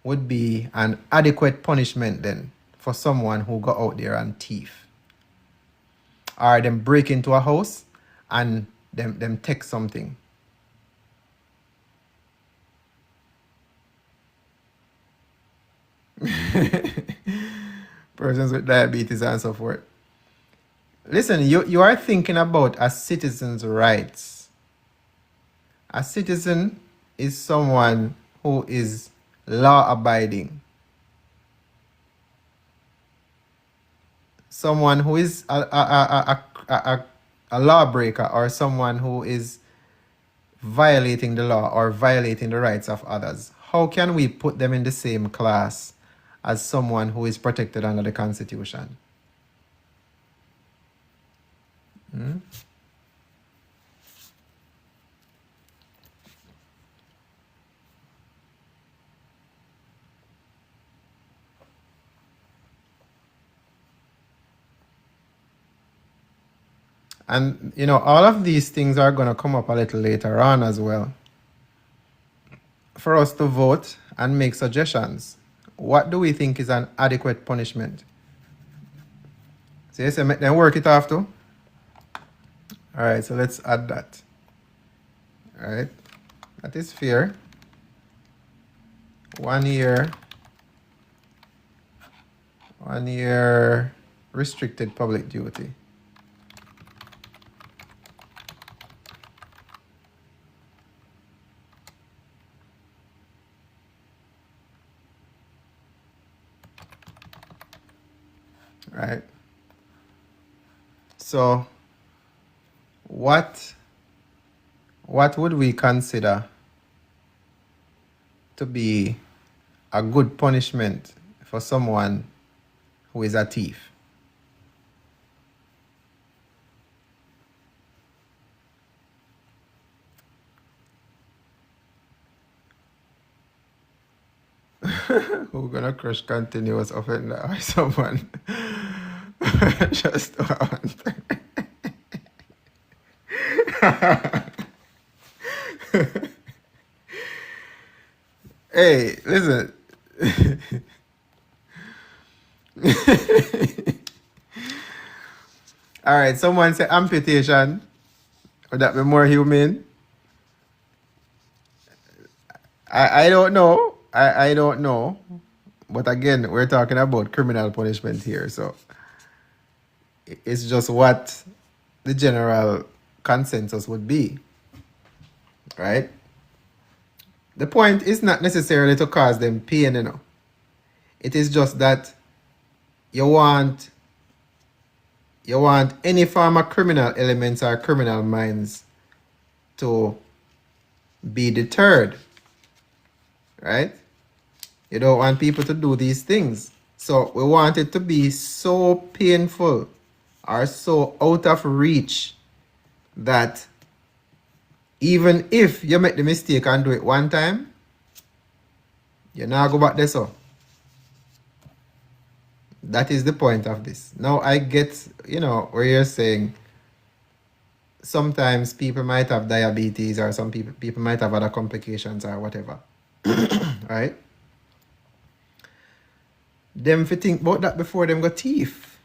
would be an adequate punishment then for someone who go out there and thief? Or them break into a house and them take something? Persons with diabetes and so forth. Listen, you are thinking about a citizen's rights. A citizen is someone who is law abiding. Someone who is a lawbreaker, or someone who is violating the law or violating the rights of others. How can we put them in the same class as someone who is protected under the Constitution? And, you know, all of these things are going to come up a little later on as well for us to vote and make suggestions. What do we think is an adequate punishment? So you say, make them work it off too? All right, so let's add that. All right, that is fair. 1 year. 1 year restricted public duty. Right. So what would we consider to be a good punishment for someone who is a thief? Who gonna crush continuous offender or someone just want? Hey, listen. All right, someone say amputation. Would that be more humane? I don't know. I don't know. But again, we're talking about criminal punishment here. So it's just what the general consensus would be. Right? The point is not necessarily to cause them pain, you know. It is just that you want any form of criminal elements or criminal minds to be deterred. Right? You don't want people to do these things. So we want it to be so painful or so out of reach that even if you make the mistake and do it one time, you now go back there. So that is the point of this. Now I get, you know, where you're saying sometimes people might have diabetes or some people might have other complications or whatever. Right? Them if you think about that before them got teeth.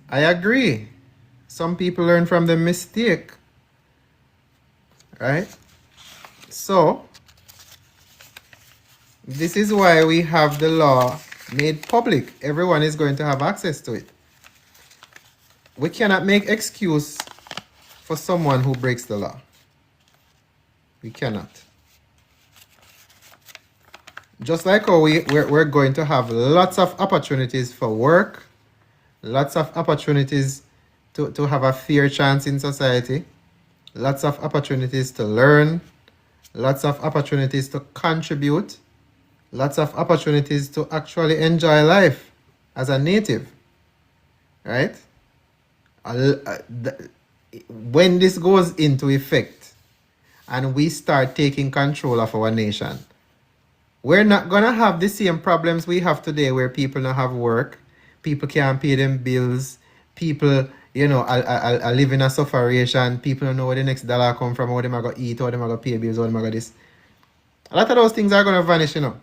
I agree. Some people learn from their mistake. Right? So, this is why we have the law made public. Everyone is going to have access to it. We cannot make excuse for someone who breaks the law. We cannot. Just like how we're going to have lots of opportunities for work, lots of opportunities to have a fair chance in society, lots of opportunities to learn, lots of opportunities to contribute, lots of opportunities to actually enjoy life as a native. Right? When this goes into effect and we start taking control of our nation, we're not going to have the same problems we have today where people don't have work, people can't pay them bills, people, you know, are living a sufferation, people don't know where the next dollar come from, how they are going to eat, how they are going to pay bills, how they are going to this. A lot of those things are going to vanish, you know.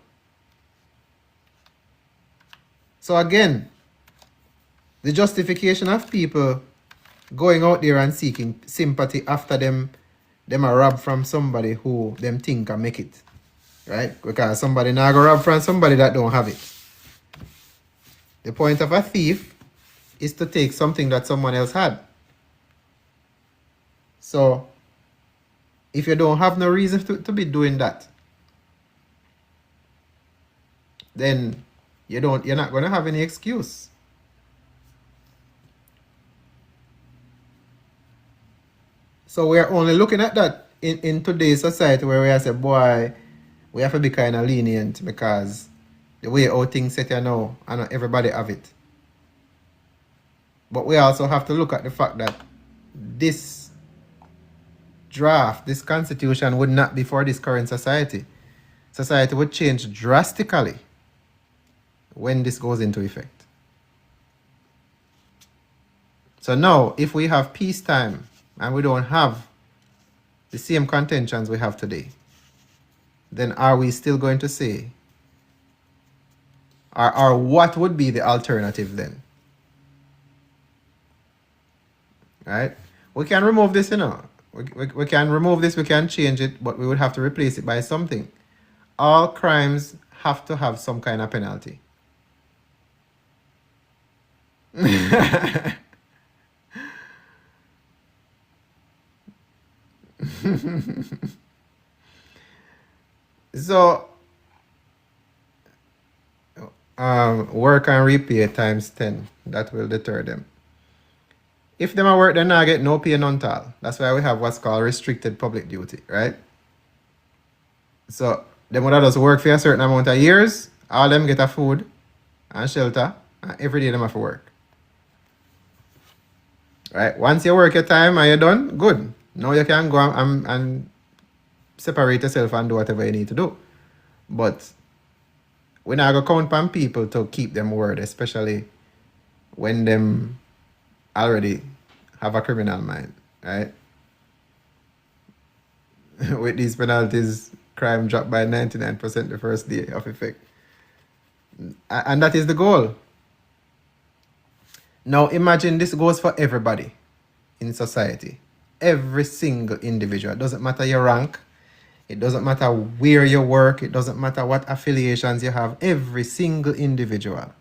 So again, the justification of people going out there and seeking sympathy after them are robbed from somebody who them think can make it. Right? Because somebody now go rob from somebody that don't have it. The point of a thief is to take something that someone else had. So, if you don't have no reason to be doing that, then you're not going to have any excuse. So we are only looking at that in today's society where we are say, boy, we have to be kind of lenient because the way how things set here now, and not everybody have it. But we also have to look at the fact that this draft, this constitution would not be for this current society. society would change drastically when this goes into effect. So now, if we have peacetime and we don't have the same contentions we have today, then are we still going to say, or what would be the alternative then? Right? We can remove this, you know. We can remove this, we can change it, but we would have to replace it by something. All crimes have to have some kind of penalty. So, work and repay times 10. That will deter them. If them are work, then I get no pay, none tall. That's why we have what's called restricted public duty, right? So, them would just work for a certain amount of years, all them get a food and shelter, and every day them have to work. Right? Once you work your time and you're done, good. Now you can go and separate yourself and do whatever you need to do. But we're not going to count on people to keep them word, especially when them already have a criminal mind, right? With these penalties, crime dropped by 99% the first day of effect. And that is the goal. Now imagine this goes for everybody in society. Every single individual. It doesn't matter your rank. It doesn't matter where you work. It doesn't matter what affiliations you have. Every single individual.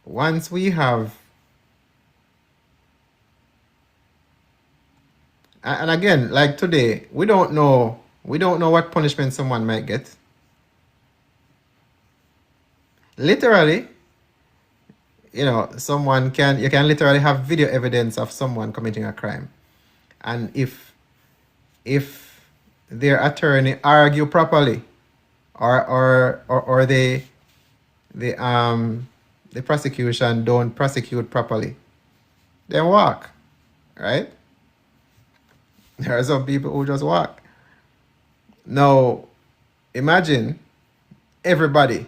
Once we have, and again, like today, we don't know what punishment someone might get. Literally, you know, you can literally have video evidence of someone committing a crime. And if their attorney argue properly, or the prosecution don't prosecute properly, then walk, right? There are some people who just walk. Now, imagine everybody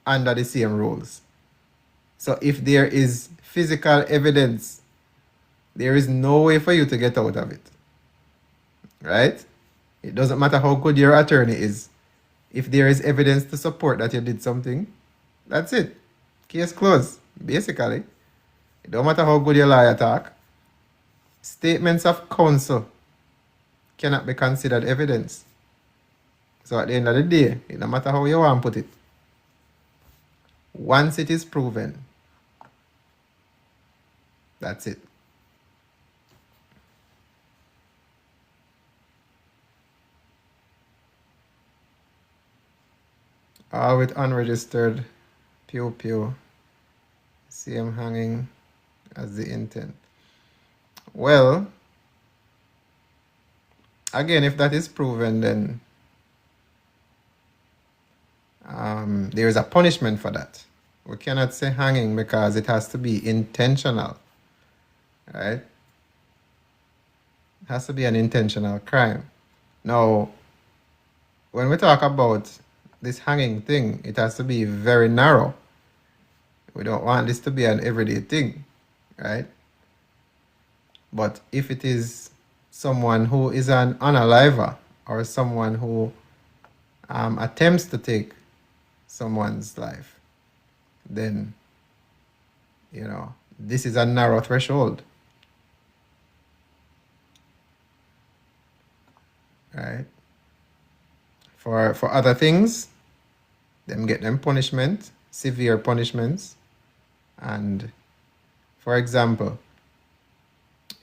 under the same rules. So if there is physical evidence, there is no way for you to get out of it. Right? It doesn't matter how good your attorney is. If there is evidence to support that you did something, that's it. Case closed, basically. It don't matter how good your lawyer talk. Statements of counsel cannot be considered evidence. So at the end of the day, it no matter how you want to put it. Once it is proven, that's it. All with unregistered pew pew. Same hanging as the intent. Well, again, if that is proven, then there is a punishment for that. We cannot say hanging because it has to be intentional, right? It has to be an intentional crime. Now, when we talk about this hanging thing, it has to be very narrow. We don't want this to be an everyday thing, right? But if it is someone who is an unaliver or someone who attempts to take someone's life, then, you know, this is a narrow threshold, right? For other things, them get them punishment, severe punishments. And for example,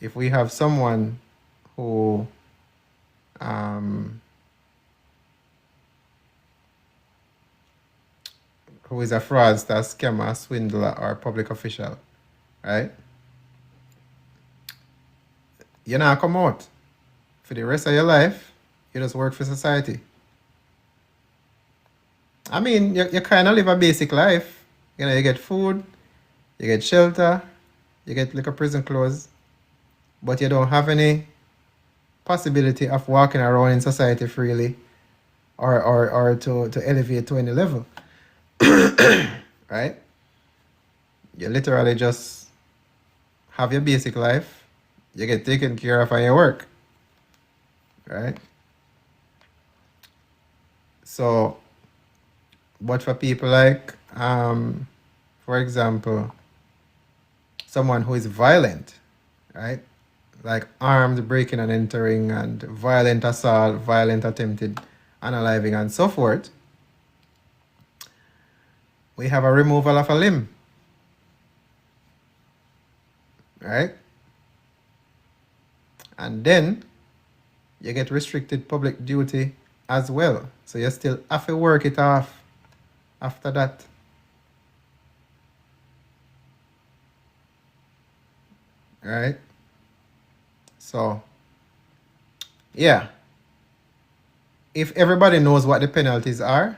if we have someone who is a fraudster, scammer, swindler, or public official, right? You're not come out. For the rest of your life, you just work for society. I mean, you kind of live a basic life. You know, you get food, you get shelter, you get like a prison clothes, but you don't have any possibility of walking around in society freely or to elevate to any level. Right? You literally just have your basic life, you get taken care of and you work. Right? So, but for people like, for example, someone who is violent, right? Like armed breaking and entering and violent assault, violent attempted unaliving and so forth, we have a removal of a limb, right? And then you get restricted public duty as well. So you still have to work it off after that. Right? So, yeah. If everybody knows what the penalties are,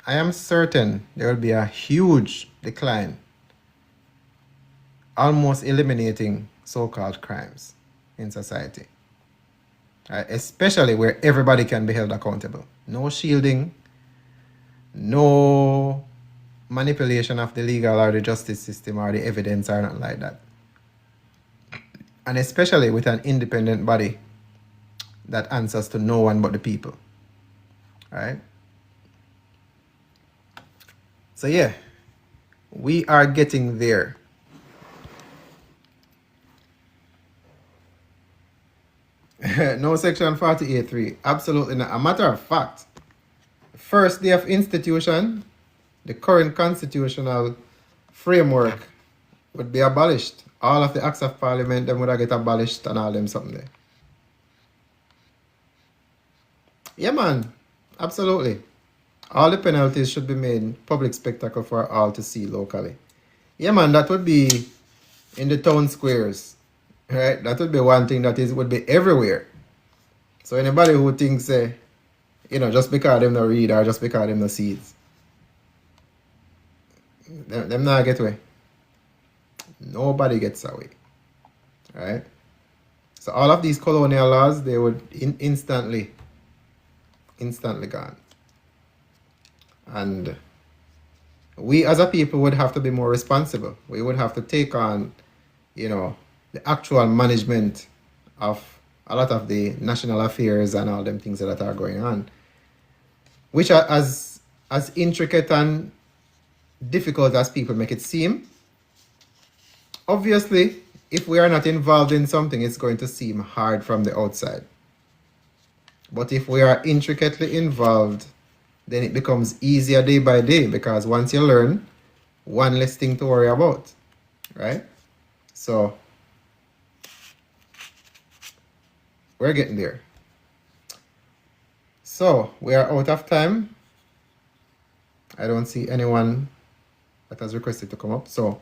I am certain there will be a huge decline, almost eliminating so-called crimes in society. Especially where everybody can be held accountable. No shielding, no manipulation of the legal or the justice system or the evidence or nothing like that. And especially with an independent body that answers to no one but the people. Right? So yeah, we are getting there. No section 48.3. Absolutely not. A matter of fact, first day of institution, the current constitutional framework would be abolished. All of the acts of parliament, them would get abolished and all them something there. Yeah, man. Absolutely. All the penalties should be made public spectacle for all to see locally. Yeah, man, that would be in the town squares. Right? That would be one thing that would be everywhere. So anybody who thinks, just because them no read or just because them no see it, them not get away. Nobody gets away. Right? So all of these colonial laws, they would instantly gone. And we as a people would have to be more responsible. We would have to take on, the actual management of a lot of the national affairs and all them things that are going on, which are as intricate and difficult as people make it seem. Obviously, if we are not involved in something, it's going to seem hard from the outside. But if we are intricately involved, then it becomes easier day by day, because once you learn, one less thing to worry about, right? So we're getting there. So we are out of time. I don't see anyone that has requested to come up. So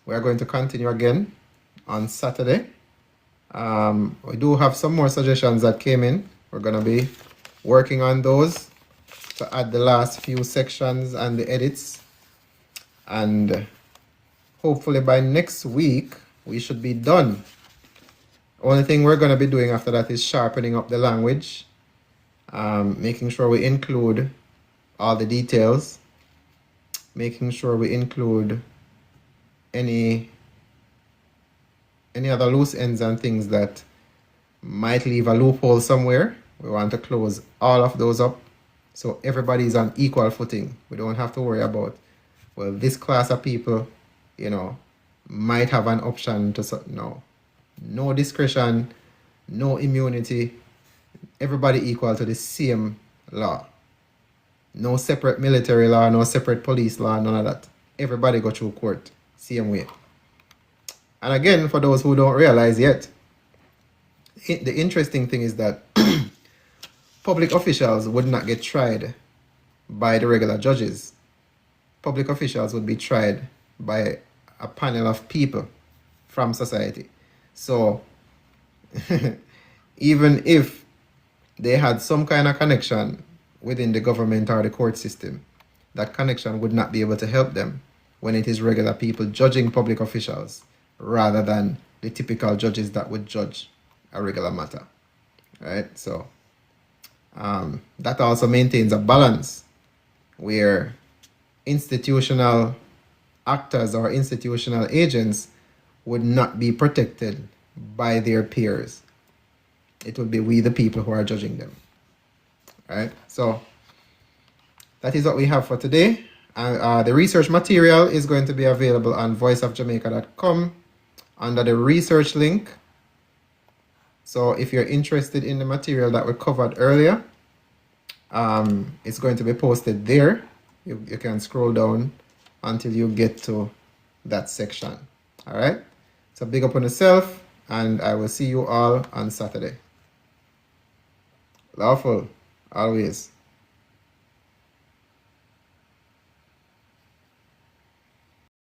we are going to continue again on Saturday. We do have some more suggestions that came in. We're going to be working on those to add the last few sections and the edits. And hopefully by next week, we should be done. Only thing we're going to be doing after that is sharpening up the language, making sure we include all the details, making sure we include any other loose ends and things that might leave a loophole somewhere. We want to close all of those up so everybody is on equal footing. We don't have to worry about, well, this class of people, might have an option to, no discretion, no immunity, everybody equal to the same law. No separate military law, no separate police law, none of that. Everybody go through court, same way. And again, for those who don't realize yet, the interesting thing is that public officials would not get tried by the regular judges. Public officials would be tried by a panel of people from society. So even if they had some kind of connection within the government or the court system, that connection would not be able to help them when it is regular people judging public officials rather than the typical judges that would judge a regular matter, right? So that also maintains a balance where institutional actors or institutional agents would not be protected by their peers. It would be we, the people, who are judging them, right? So that is what we have for today. The research material is going to be available on voiceofjamaica.com under the research link. So if you're interested in the material that we covered earlier, it's going to be posted there. You can scroll down until you get to that section. All right. So big up on yourself, and I will see you all on Saturday. Lawful, always.